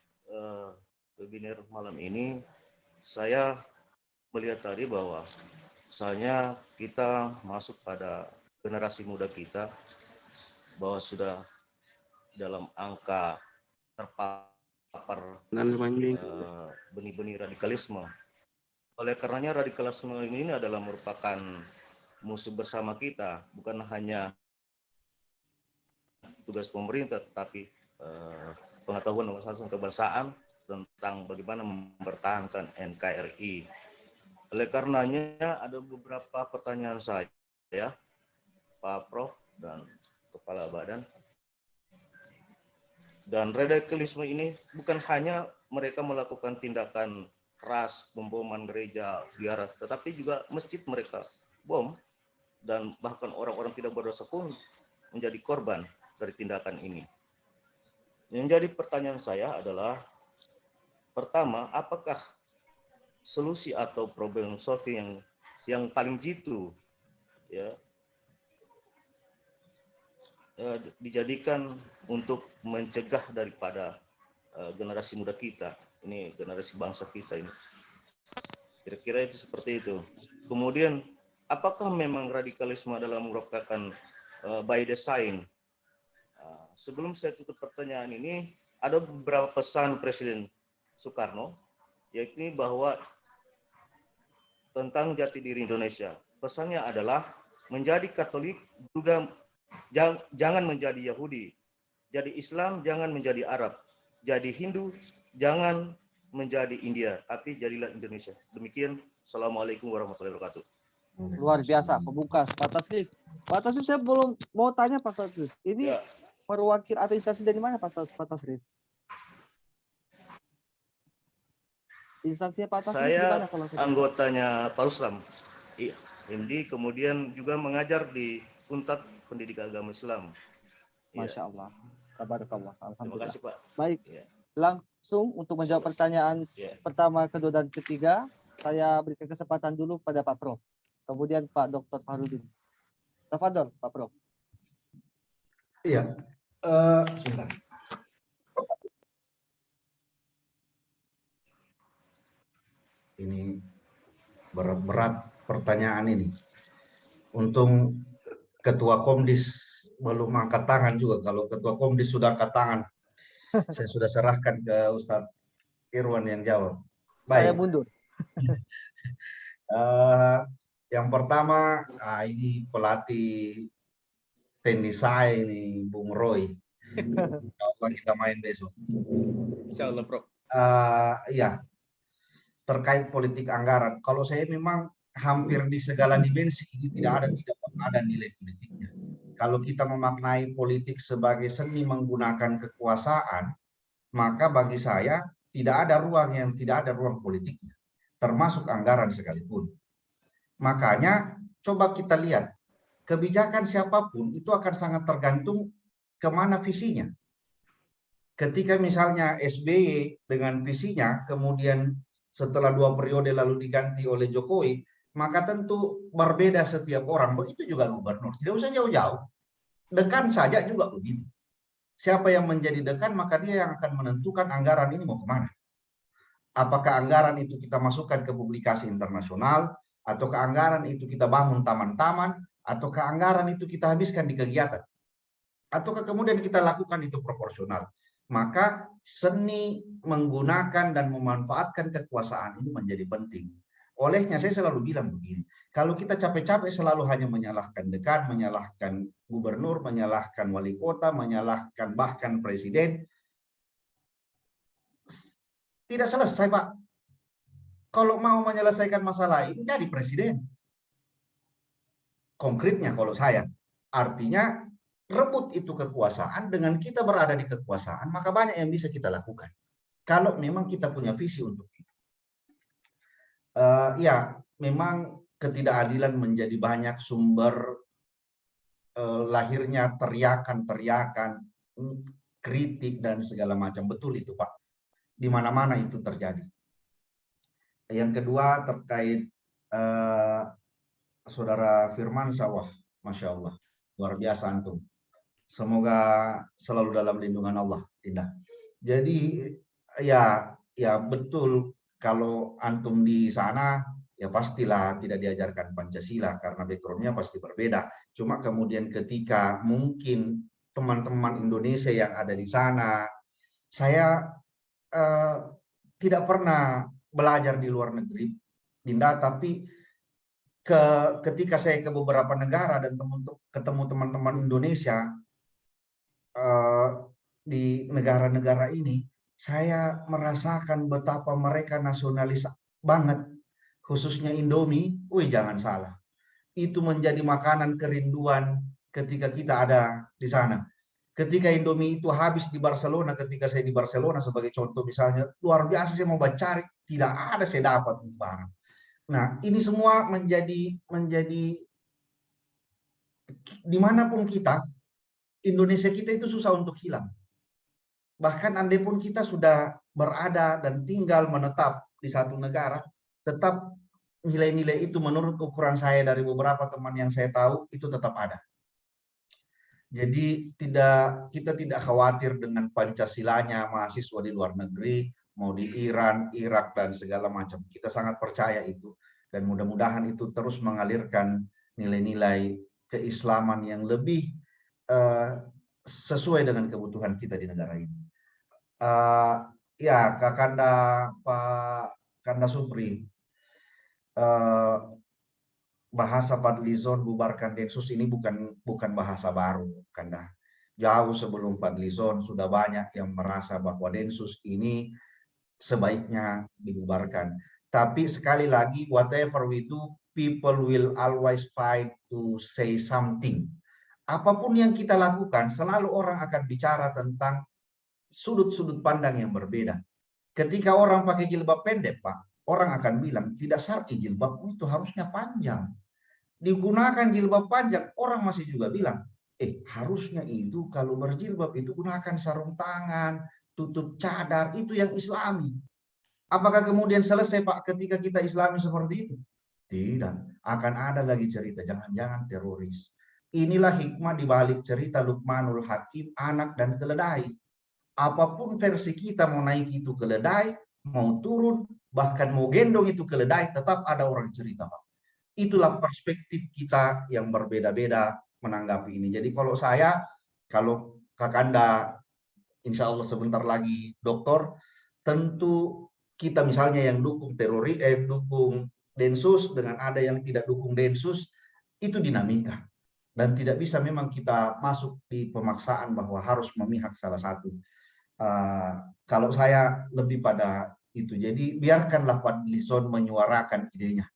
webinar malam ini. Saya melihat tadi bahwa misalnya kita masuk pada generasi muda kita bahwa sudah dalam angka terpapar benih-benih radikalisme. Oleh karenanya radikalisme ini adalah merupakan musuh bersama kita, bukan hanya tugas pemerintah, tetapi pengetahuan wawasan kebangsaan tentang bagaimana mempertahankan NKRI. Oleh karenanya ada beberapa pertanyaan saya, Pak Prof dan Kepala Badan. Dan radikalisme ini bukan hanya mereka melakukan tindakan keras, pemboman gereja, biara, tetapi juga masjid mereka bom, dan bahkan orang-orang tidak berdosa pun menjadi korban dari tindakan ini. Yang jadi pertanyaan saya adalah, pertama, apakah solusi atau problem solving yang paling jitu ya dijadikan untuk mencegah daripada generasi muda kita, ini generasi bangsa kita ini. Kira-kira itu seperti itu. Kemudian, apakah memang radikalisme adalah merupakan by design? Sebelum saya tutup pertanyaan ini, ada beberapa pesan Presiden Soekarno, yaitu bahwa tentang jati diri Indonesia. Pesannya adalah menjadi Katolik juga jangan menjadi Yahudi, jadi Islam jangan menjadi Arab, jadi Hindu jangan menjadi India, tapi jadilah Indonesia. Demikian. Assalamualaikum warahmatullahi wabarakatuh. Luar biasa, pembuka Pak Tasrif. Pak Tasrif, saya belum mau tanya Pak Tasrif. Ini ya, perwakil administrasi dari mana Pak Tasrif? Instansinya Pak Tasrif saya di mana kalau anggotanya Pak Rustam, iya, MD, kemudian juga mengajar di Untat Pendidikan Agama Islam. Masya Allah. Tabarakallah. Alhamdulillah. Terima kasih Pak. Baik. Ya. Langsung untuk menjawab pertanyaan pertama, kedua, dan ketiga, saya berikan kesempatan dulu pada Pak Prof. Kemudian Pak Dr. Farudin. Tafadhol, Pak Prof. Iya. Sebentar. Ini berat-berat pertanyaan ini. Untung Ketua Komdis belum angkat tangan juga. Kalau Ketua Komdis sudah angkat tangan, saya sudah serahkan ke Ustadz Irwan yang jawab. Baik. Saya mundur. Yang pertama, ini pelatih tenis saya ini, Bung Roy. Kalau kita main besok. Insya Allah, Prof. Ya, terkait politik anggaran. Kalau saya memang hampir di segala dimensi ini tidak ada nilai politiknya. Kalau kita memaknai politik sebagai seni menggunakan kekuasaan, maka bagi saya tidak ada ruang politiknya, termasuk anggaran sekalipun. Makanya coba kita lihat, kebijakan siapapun itu akan sangat tergantung kemana visinya. Ketika misalnya SBY dengan visinya, kemudian setelah 2 periode lalu diganti oleh Jokowi, maka tentu berbeda setiap orang. Begitu juga gubernur. Tidak usah jauh-jauh. Dekan saja juga begitu. Siapa yang menjadi dekan, maka dia yang akan menentukan anggaran ini mau kemana. Apakah anggaran itu kita masukkan ke publikasi internasional, ataukah anggaran itu kita bangun taman-taman, ataukah anggaran itu kita habiskan di kegiatan, ataukah kemudian kita lakukan itu proporsional. Maka seni menggunakan dan memanfaatkan kekuasaan ini menjadi penting. Olehnya saya selalu bilang begini, kalau kita capek-capek selalu hanya menyalahkan dekan, menyalahkan gubernur, menyalahkan wali kota, menyalahkan bahkan presiden, tidak selesai, Pak. Kalau mau menyelesaikan masalah ini jadi presiden. Konkretnya kalau saya, artinya rebut itu kekuasaan, dengan kita berada di kekuasaan, maka banyak yang bisa kita lakukan. Kalau memang kita punya visi untuk itu. Ya, memang ketidakadilan menjadi banyak sumber lahirnya teriakan-teriakan, kritik dan segala macam. Betul itu, Pak. Di mana-mana itu terjadi. Yang kedua terkait Saudara Firman Sawah, Masya Allah, luar biasa antum. Semoga selalu dalam lindungan Allah. Tidak. Jadi ya betul. Kalau antum di sana, ya pastilah tidak diajarkan Pancasila karena backgroundnya pasti berbeda. Cuma kemudian ketika mungkin teman-teman Indonesia yang ada di sana, saya tidak pernah belajar di luar negeri, Dinda, tapi ketika saya ke beberapa negara dan ketemu teman-teman Indonesia di negara-negara ini, saya merasakan betapa mereka nasionalis banget, khususnya Indomie. Wih, jangan salah, itu menjadi makanan kerinduan ketika kita ada di sana. Ketika Indomie itu habis di Barcelona, ketika saya di Barcelona sebagai contoh misalnya, luar biasa saya mau cari, tidak ada saya dapat barang. Nah, ini semua menjadi dimanapun kita, Indonesia kita itu susah untuk hilang. Bahkan andai pun kita sudah berada dan tinggal menetap di satu negara, tetap nilai-nilai itu menurut ukuran saya dari beberapa teman yang saya tahu itu tetap ada. Jadi kita tidak khawatir dengan Pancasilanya mahasiswa di luar negeri, mau di Iran, Irak dan segala macam. Kita sangat percaya itu, dan mudah-mudahan itu terus mengalirkan nilai-nilai keislaman yang lebih sesuai dengan kebutuhan kita di negara ini. Ya, Kakanda Pak Kanda Supri, bahasa Fadlizon bubarkan Densus ini bukan bahasa baru, Kanda. Jauh sebelum Fadlizon sudah banyak yang merasa bahwa Densus ini sebaiknya dibubarkan. Tapi sekali lagi, whatever we do, people will always fight to say something. Apapun yang kita lakukan, selalu orang akan bicara tentang sudut-sudut pandang yang berbeda. Ketika orang pakai jilbab pendek, Pak, orang akan bilang tidak syar'i jilbab itu harusnya panjang. Digunakan jilbab panjang, orang masih juga bilang, harusnya itu kalau berjilbab itu gunakan sarung tangan, tutup cadar, itu yang Islami. Apakah kemudian selesai, Pak, ketika kita Islami seperti itu? Tidak, akan ada lagi cerita, jangan-jangan teroris. Inilah hikmah di balik cerita Luqmanul Hakim, anak dan keledai. Apapun versi kita, mau naik itu keledai, mau turun, bahkan mau gendong itu keledai, tetap ada orang cerita, Pak. Itulah perspektif kita yang berbeda-beda menanggapi ini. Jadi kalau Kakanda, insya Allah sebentar lagi doktor, tentu kita misalnya yang dukung dukung Densus dengan ada yang tidak dukung Densus, itu dinamika. dan tidak bisa memang kita masuk di pemaksaan bahwa harus memihak salah satu. Kalau saya lebih pada itu, jadi biarkanlah Fadlizon menyuarakan idenya,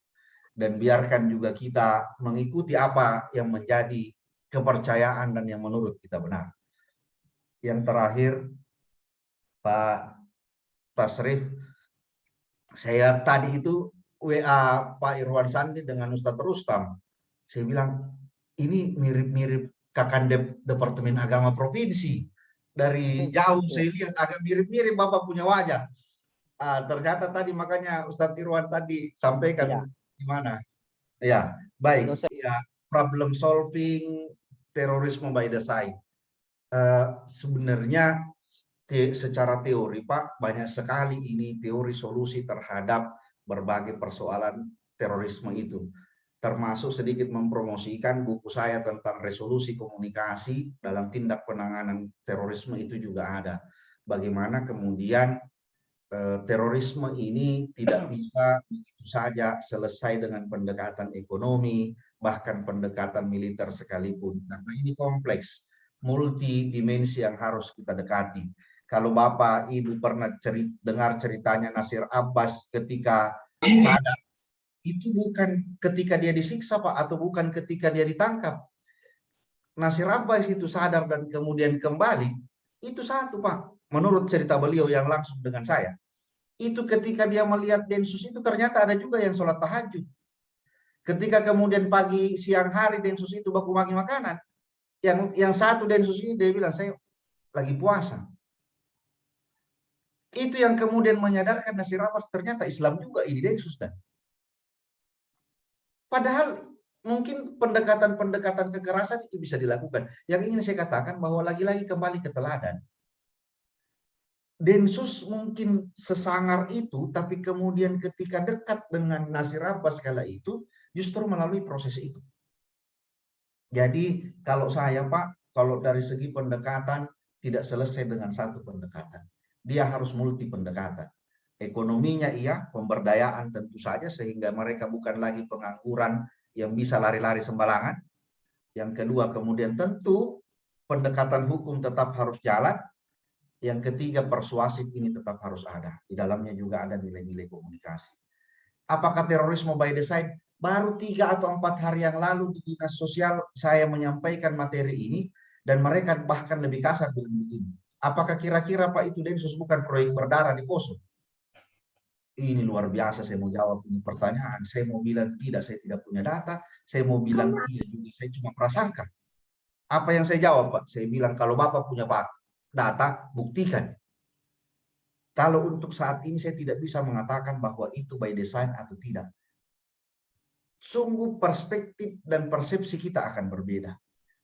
dan biarkan juga kita mengikuti apa yang menjadi kepercayaan dan yang menurut kita benar. Yang terakhir, Pak Tasrif, saya tadi itu WA Pak Irwan Sandi dengan Ustadz Rustam. Saya bilang, ini mirip-mirip Kakandep Departemen Agama Provinsi. Dari jauh saya lihat agak mirip-mirip Bapak punya wajah. Ternyata tadi makanya Ustadz Irwan tadi sampaikan gimana. Ya, baik. Ya, problem solving terorisme by the side. Sebenarnya secara teori Pak, banyak sekali ini teori solusi terhadap berbagai persoalan terorisme itu. Termasuk sedikit mempromosikan buku saya tentang resolusi komunikasi dalam tindak penanganan terorisme itu juga ada. Bagaimana kemudian terorisme ini tidak bisa begitu saja selesai dengan pendekatan ekonomi, bahkan pendekatan militer sekalipun. Karena ini kompleks, multidimensi yang harus kita dekati. Kalau Bapak, Ibu pernah dengar ceritanya Nasir Abbas ketika sadar, itu bukan ketika dia disiksa Pak, atau bukan ketika dia ditangkap. Nasir Abbas itu sadar dan kemudian kembali, itu satu Pak, menurut cerita beliau yang langsung dengan saya. Itu ketika dia melihat Densus itu ternyata ada juga yang sholat tahajud. Ketika kemudian pagi siang hari Densus itu baku maki makanan, yang satu Densus ini dia bilang, saya lagi puasa. Itu yang kemudian menyadarkan Nasir Abbas, ternyata Islam juga ini Densus dan. Padahal mungkin pendekatan-pendekatan kekerasan itu bisa dilakukan. Yang ingin saya katakan bahwa lagi-lagi kembali ke teladan. Densus mungkin sesangar itu, tapi kemudian ketika dekat dengan Nasir Abbas kala itu, justru melalui proses itu. Jadi kalau saya Pak, kalau dari segi pendekatan tidak selesai dengan satu pendekatan. Dia harus multi pendekatan. Ekonominya iya, pemberdayaan tentu saja sehingga mereka bukan lagi pengangguran yang bisa lari-lari sembarangan. Yang kedua kemudian tentu pendekatan hukum tetap harus jalan. Yang ketiga persuasif ini tetap harus ada. Di dalamnya juga ada nilai-nilai komunikasi. Apakah terorisme by design? Baru 3 atau 4 hari yang lalu di Dinas Sosial saya menyampaikan materi ini dan mereka bahkan lebih kasar dengan begini. Apakah kira-kira Pak itu Densus bukan proyek berdarah di Poso? Ini luar biasa, saya mau jawab ini pertanyaan. Saya mau bilang tidak, saya tidak punya data. Saya mau bilang tidak juga, saya cuma prasangka. Apa yang saya jawab Pak? Saya bilang kalau Bapak punya data, buktikan. Kalau untuk saat ini saya tidak bisa mengatakan bahwa itu by design atau tidak. Sungguh perspektif dan persepsi kita akan berbeda.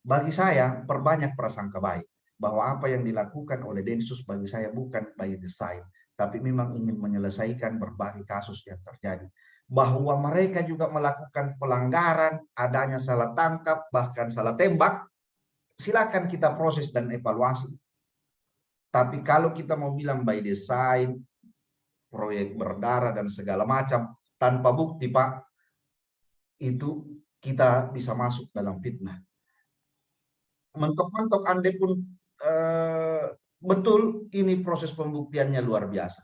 Bagi saya, perbanyak prasangka baik. Bahwa apa yang dilakukan oleh Densus bagi saya bukan by design. Tapi memang ingin menyelesaikan berbagai kasus yang terjadi. Bahwa mereka juga melakukan pelanggaran, adanya salah tangkap, bahkan salah tembak, silakan kita proses dan evaluasi. Tapi kalau kita mau bilang by design, proyek berdarah dan segala macam, tanpa bukti Pak, itu kita bisa masuk dalam fitnah. Mentok-mentok andai pun betul ini proses pembuktiannya luar biasa.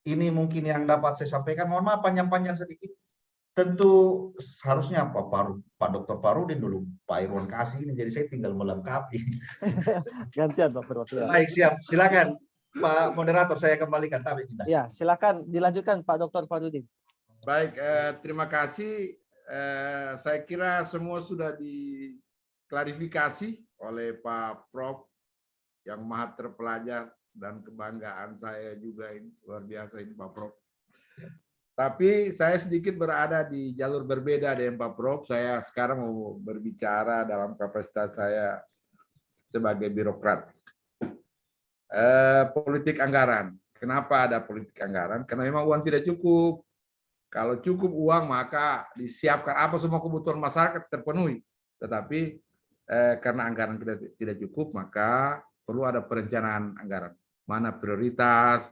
Ini mungkin yang dapat saya sampaikan. Mohon maaf panjang-panjang sedikit. Tentu harusnya Pak Dr. Farudin dulu, Pak Irwan kasih ini, jadi saya tinggal melengkapi. Gantian Pak Perwakilan. Baik, siap. Silakan Pak Moderator, saya kembalikan. Ya, silakan dilanjutkan Pak Dr. Farudin. Baik, terima kasih. Saya kira semua sudah diklarifikasi oleh Pak Prof yang maha terpelajar dan kebanggaan saya juga ini, luar biasa ini Pak Prof. Tapi saya sedikit berada di jalur berbeda dengan Pak Prof. Saya sekarang mau berbicara dalam kapasitas saya sebagai birokrat. Politik anggaran. Kenapa ada politik anggaran? Karena memang uang tidak cukup. Kalau cukup uang maka disiapkan apa semua kebutuhan masyarakat terpenuhi. Tetapi karena anggaran kita tidak cukup maka perlu ada perencanaan anggaran. Mana prioritas,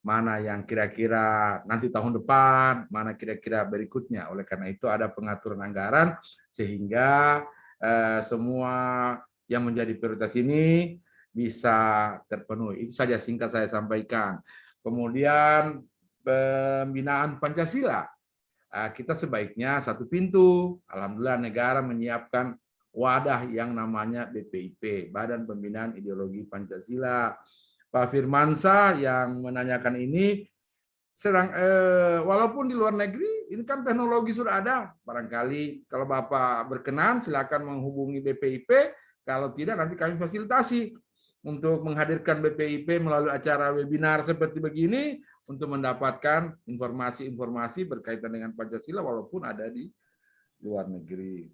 mana yang kira-kira nanti tahun depan, mana kira-kira berikutnya. Oleh karena itu ada pengaturan anggaran sehingga semua yang menjadi prioritas ini bisa terpenuhi. Itu saja singkat saya sampaikan. Kemudian pembinaan Pancasila, kita sebaiknya satu pintu. Alhamdulillah negara menyiapkan wadah yang namanya BPIP, Badan Pembinaan Ideologi Pancasila. Pak Firmansyah yang menanyakan ini, walaupun di luar negeri, ini kan teknologi sudah ada. Barangkali kalau Bapak berkenan, silakan menghubungi BPIP. Kalau tidak, nanti kami fasilitasi untuk menghadirkan BPIP melalui acara webinar seperti begini untuk mendapatkan informasi-informasi berkaitan dengan Pancasila walaupun ada di luar negeri.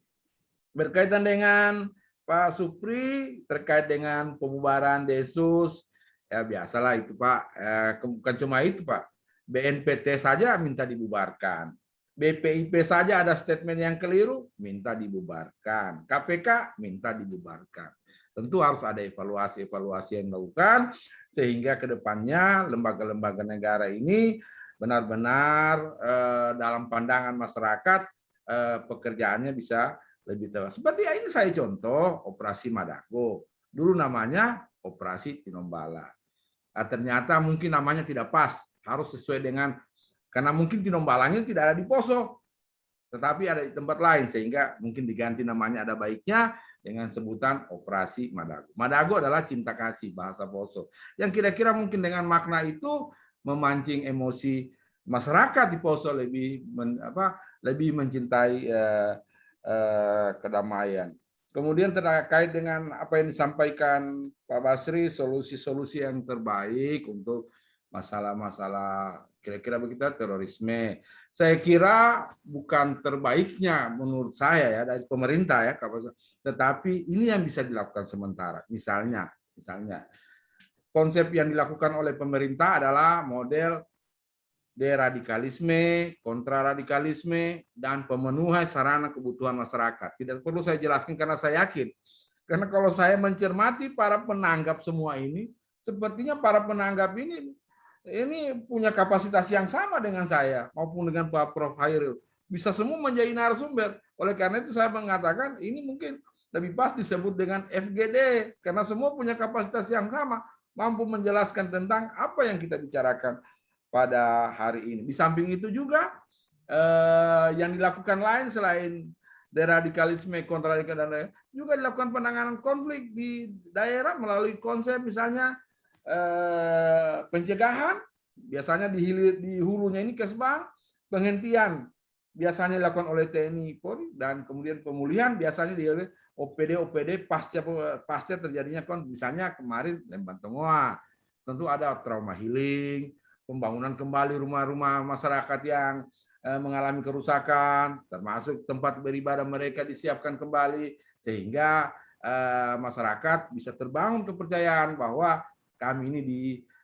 Berkaitan dengan Pak Supri, terkait dengan pembubaran Desus, ya biasalah itu Pak. Bukan cuma itu Pak. BNPT saja minta dibubarkan. BPIP saja ada statement yang keliru, minta dibubarkan. KPK minta dibubarkan. Tentu harus ada evaluasi-evaluasi yang dilakukan, sehingga ke depannya lembaga-lembaga negara ini benar-benar dalam pandangan masyarakat pekerjaannya bisa lebih tegas. Seperti ini saya contoh Operasi Madago. Dulu namanya Operasi Tinombala. Ternyata mungkin namanya tidak pas. Harus sesuai dengan, karena mungkin Tinombalanya tidak ada di Poso, tetapi ada di tempat lain, sehingga mungkin diganti namanya ada baiknya dengan sebutan Operasi Madago. Madago adalah cinta kasih bahasa Poso, yang kira-kira mungkin dengan makna itu memancing emosi masyarakat di Poso lebih mencintai kedamaian. Kemudian terkait dengan apa yang disampaikan Pak Basri, solusi-solusi yang terbaik untuk masalah-masalah kira-kira begitu terorisme. Saya kira bukan terbaiknya menurut saya ya dari pemerintah ya, tetapi ini yang bisa dilakukan sementara. Misalnya konsep yang dilakukan oleh pemerintah adalah model deradikalisme, kontraradikalisme, dan pemenuhan sarana kebutuhan masyarakat. Tidak perlu saya jelaskan karena saya yakin. Karena kalau saya mencermati para penanggap semua ini, sepertinya para penanggap ini punya kapasitas yang sama dengan saya maupun dengan Pak Prof. Hairil. Bisa semua menjadi narasumber. Oleh karena itu saya mengatakan ini mungkin lebih pas disebut dengan FGD karena semua punya kapasitas yang sama, mampu menjelaskan tentang apa yang kita bicarakan pada hari ini. Di samping itu juga yang dilakukan lain selain deradikalisme, kontraradikalisme, juga dilakukan penanganan konflik di daerah melalui konsep misalnya pencegahan, biasanya di hulunya ini Kesbang, penghentian biasanya dilakukan oleh TNI Polri, dan kemudian pemulihan biasanya di OPD pasca terjadinya misalnya kemarin Lembang Tenggoa. Tentu ada trauma healing, pembangunan kembali rumah-rumah masyarakat yang mengalami kerusakan, termasuk tempat beribadah mereka disiapkan kembali sehingga masyarakat bisa terbangun kepercayaan bahwa kami ini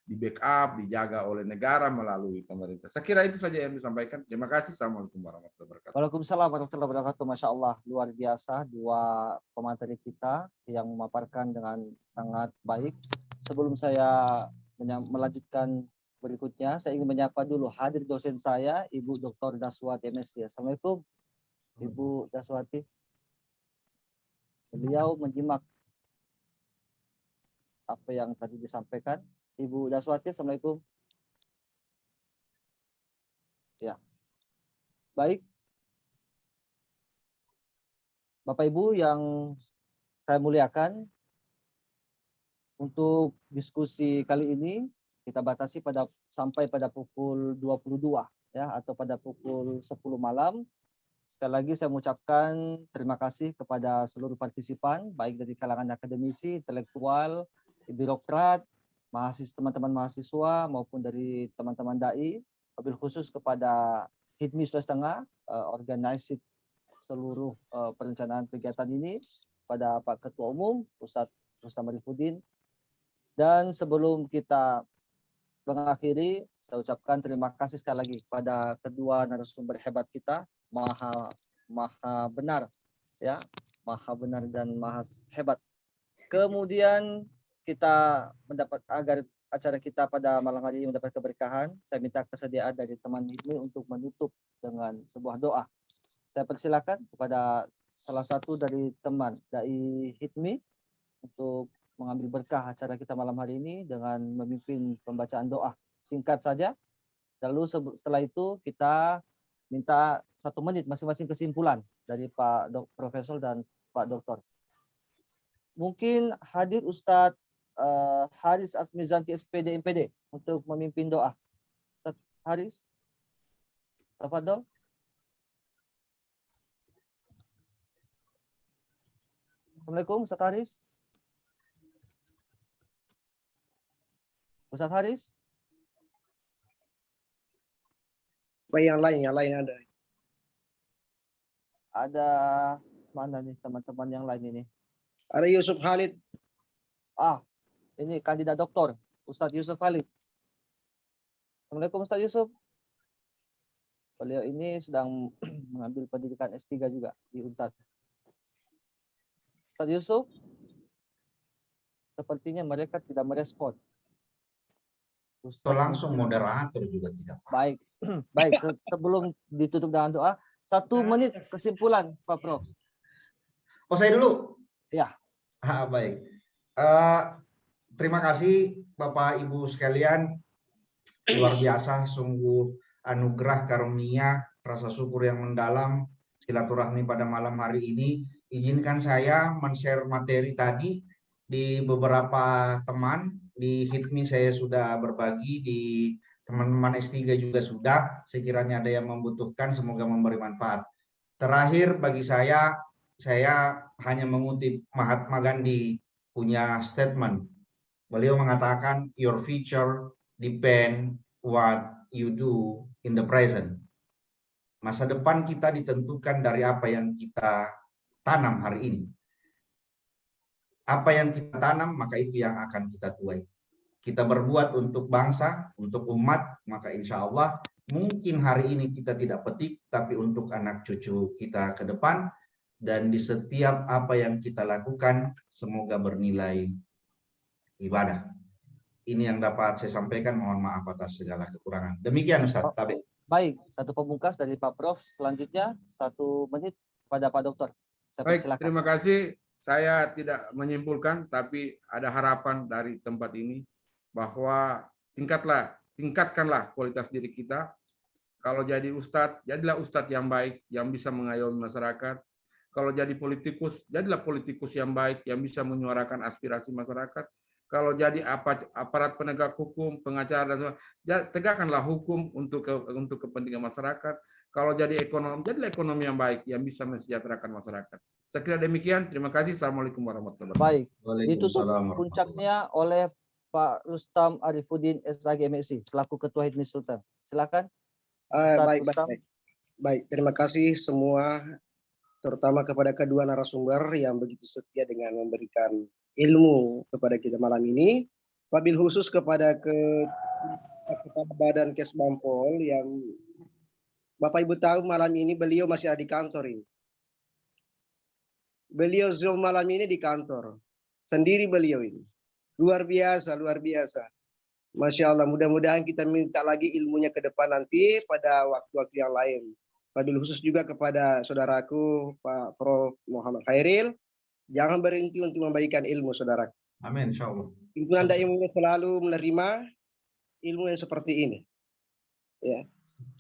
di backup, dijaga oleh negara melalui pemerintah. Saya kira itu saja yang disampaikan. Terima kasih. Assalamualaikum warahmatullahi wabarakatuh. Waalaikumsalam warahmatullahi wabarakatuh. Masya Allah, luar biasa dua pemateri kita yang memaparkan dengan sangat baik. Sebelum saya melanjutkan berikutnya, saya ingin menyapa dulu hadir dosen saya, Ibu Dr. Daswati MSc. Assalamualaikum, Ibu Daswati. Beliau menyimak apa yang tadi disampaikan. Ibu Daswati, Assalamualaikum. Ya, baik. Bapak Ibu yang saya muliakan, untuk diskusi kali ini kita batasi sampai pada pukul 22 ya, atau pada pukul 10 malam. Sekali lagi saya mengucapkan terima kasih kepada seluruh partisipan, baik dari kalangan akademisi, intelektual, birokrat, teman-teman mahasiswa maupun dari teman-teman dai, wabil khusus kepada HIDMI Sulawesi Tengah, organisasi seluruh perencanaan kegiatan ini, pada Pak Ketua Umum Ustadz Rustam Arifudin. Dan sebelum kita mengakhiri, saya ucapkan terima kasih sekali lagi kepada kedua narasumber hebat kita, maha benar ya, maha benar dan maha hebat. Kemudian kita mendapat, agar acara kita pada malam hari ini mendapat keberkahan, saya minta kesediaan dari teman HIDMI untuk menutup dengan sebuah doa. Saya persilakan kepada salah satu dari teman Dai Hitmi untuk mengambil berkah acara kita malam hari ini dengan memimpin pembacaan doa singkat saja. Lalu setelah itu kita minta 1 menit masing-masing kesimpulan dari Pak Profesor dan Pak Doktor. Mungkin hadir Ustadz Haris Asmizanti SPD MPD untuk memimpin doa. Ustadz Haris, tafadhol. Assalamualaikum Ustadz Haris. Ustadz Haris. Yang lain ada. Ada mana nih teman-teman yang lain ini? Ada Yusuf Khalid. Ini kandidat doktor, Ustadz Yusuf Khalid. Assalamualaikum Ustadz Yusuf. Beliau ini sedang mengambil pendidikan S3 juga di Unpad. Ustadz Yusuf, sepertinya mereka tidak merespon. Atau langsung moderator juga tidak. Baik, baik. Sebelum ditutup dengan doa, 1 menit kesimpulan, Pak Prof. Oh, saya dulu? Ya. Baik. Terima kasih Bapak Ibu sekalian. Luar biasa, sungguh anugerah karunia, rasa syukur yang mendalam, silaturahmi pada malam hari ini. Izinkan saya men-share materi tadi di beberapa teman. Di HITMI saya sudah berbagi, di teman-teman S3 juga sudah. Sekiranya ada yang membutuhkan, semoga memberi manfaat. Terakhir bagi saya hanya mengutip Mahatma Gandhi punya statement. Beliau mengatakan, your future depend what you do in the present. Masa depan kita ditentukan dari apa yang kita tanam hari ini. Apa yang kita tanam, maka itu yang akan kita tuai. Kita berbuat untuk bangsa, untuk umat, maka insya Allah mungkin hari ini kita tidak petik, tapi untuk anak cucu kita ke depan, dan di setiap apa yang kita lakukan, semoga bernilai ibadah. Ini yang dapat saya sampaikan, mohon maaf atas segala kekurangan. Demikian Ustaz Tabe. Baik, 1 pemungkas dari Pak Prof. Selanjutnya 1 menit pada Pak Dokter. Baik, terima kasih. Saya tidak menyimpulkan, tapi ada harapan dari tempat ini bahwa tingkatkanlah kualitas diri kita. Kalau jadi ustadz, jadilah ustadz yang baik, yang bisa mengayomi masyarakat. Kalau jadi politikus, jadilah politikus yang baik, yang bisa menyuarakan aspirasi masyarakat. Kalau jadi aparat penegak hukum, pengacara, dan sebagainya, tegakkanlah hukum untuk kepentingan masyarakat. Kalau jadi ekonomi, jadilah ekonomi yang baik, yang bisa mensejahterakan masyarakat. Saya kira demikian. Terima kasih. Assalamualaikum warahmatullahi wabarakatuh. Baik, ditutup puncaknya oleh Pak Rustam Arifuddin SAG MSI selaku Ketua HITMI Sultan. Silakan. Baik. Terima kasih semua, terutama kepada kedua narasumber yang begitu setia dengan memberikan ilmu kepada kita malam ini. Wabil khusus kepada Kepala Badan Kes Bampol yang Bapak Ibu tahu malam ini beliau masih ada di kantor ini. Beliau Zoom malam ini di kantor. Sendiri beliau ini. Luar biasa, luar biasa. Masya Allah, mudah-mudahan kita minta lagi ilmunya ke depan nanti pada waktu-waktu yang lain. Wabil khusus juga kepada saudaraku Pak Prof. Muhammad Khairil. Jangan berhenti untuk membagikan ilmu, saudara. Amin, insya Allah. Ibu Anda yang selalu menerima ilmu yang seperti ini. Ya.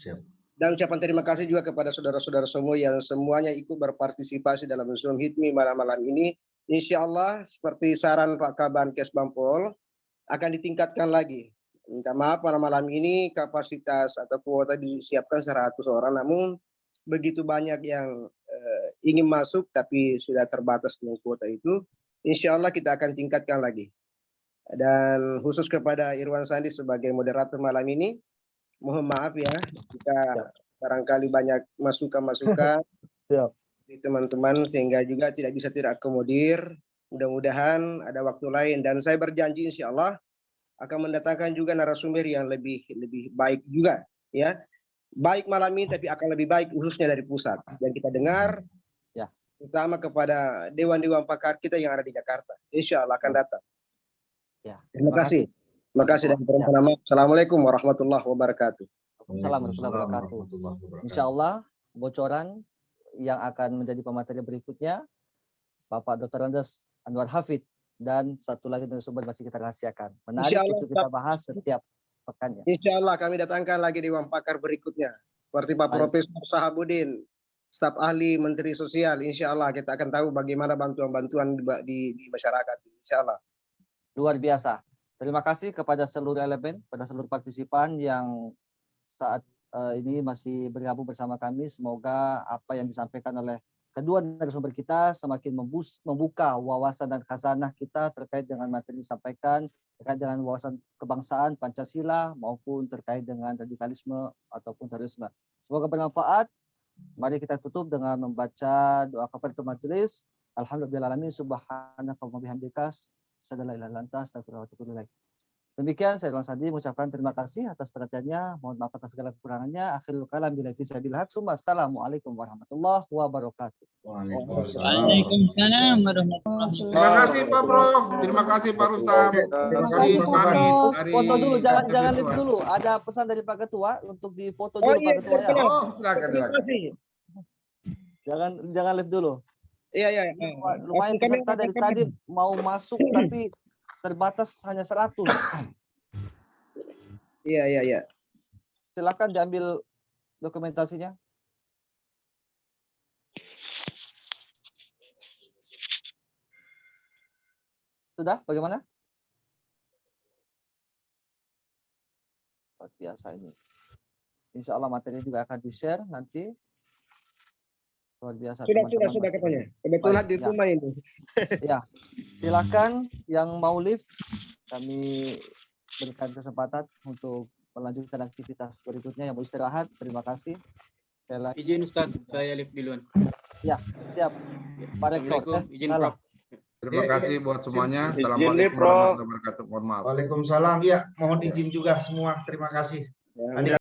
Siap. Dan ucapan terima kasih juga kepada saudara-saudara semua yang semuanya ikut berpartisipasi dalam Zoom HITMI malam ini. Insya Allah seperti saran Pak Kaban Kes Bampol akan ditingkatkan lagi. Minta maaf pada malam ini kapasitas atau kuota disiapkan 100 orang, namun begitu banyak yang ingin masuk tapi sudah terbatas dengan kuota itu. Insya Allah kita akan tingkatkan lagi. Dan khusus kepada Irwan Sandi sebagai moderator malam ini, mohon maaf ya, kita barangkali banyak masukan-masukan dari teman-teman sehingga juga tidak bisa akomodir. Mudah-mudahan ada waktu lain, dan saya berjanji insya Allah akan mendatangkan juga narasumber yang lebih baik juga, ya. Baik malam ini tapi akan lebih baik khususnya dari pusat yang kita dengar, ya, terutama kepada dewan-dewan pakar kita yang ada di Jakarta. Insya Allah akan datang. Ya. Terima kasih. Terima kasih dan permohonan. Assalamualaikum warahmatullahi wabarakatuh. Assalamualaikum warahmatullahi wabarakatuh. Insya Allah bocoran yang akan menjadi pemateri berikutnya, Bapak Dr. Andes Anwar Hafid, dan satu lagi narasumber masih kita rahasiakan. Menarik untuk kita bahas setiap pekannya. Insya Allah kami datangkan lagi Dewan Pakar berikutnya. Seperti Pak Profesor Sahabudin, staf ahli Menteri Sosial. Insya Allah kita akan tahu bagaimana bantuan-bantuan di masyarakat. Insya Allah. Luar biasa. Terima kasih kepada seluruh elemen, pada seluruh partisipan yang saat ini masih bergabung bersama kami. Semoga apa yang disampaikan oleh kedua narasumber kita semakin membuka wawasan dan khazanah kita terkait dengan materi yang disampaikan, terkait dengan wawasan kebangsaan, Pancasila, maupun terkait dengan radikalisme ataupun terorisme. Semoga bermanfaat. Mari kita tutup dengan membaca doa kafaratul majelis. Alhamdulillahirabbil alamin, subhanaka wa bihamdika, asyhadu an la ilaha illa anta, astaghfiruka wa atubu ilaik. Demikian saya Ridwan Sandi mengucapkan terima kasih atas perhatiannya. Mohon maaf atas segala kekurangannya. Akhirul kalam billahi fisabilil haq. Assalamualaikum warahmatullahi wabarakatuh. Waalaikumsalam warahmatullahi wabarakatuh. Terima kasih Pak Prof. Terima kasih Pak Rustam. Terima kasih Pak. Foto dulu, jangan live dulu. Ada pesan dari Pak Ketua untuk difoto dulu Pak Ketua ya. Oh, silakan. Jangan live dulu. Iya. Lumayan peserta dari tadi mau masuk tapi terbatas hanya 100. Iya. Silakan diambil dokumentasinya. Sudah? Bagaimana? Luar biasa ini. Insya Allah materi juga akan di-share nanti. Luar biasa. Sudah katanya. Kebetulan di rumah ini. Ya, silakan yang mau live, kami berikan kesempatan untuk melanjutkan aktivitas berikutnya. Yang mau istirahat, terima kasih. Izin Ustaz, saya live duluan. Ya, siap. Pak Rektor. Izin Prof. Terima kasih buat semuanya. Izin, Assalamualaikum Prof. warahmatullahi wabarakatuh. Mohon maaf. Waalaikumsalam. Ya, mohon izin juga semua. Terima kasih.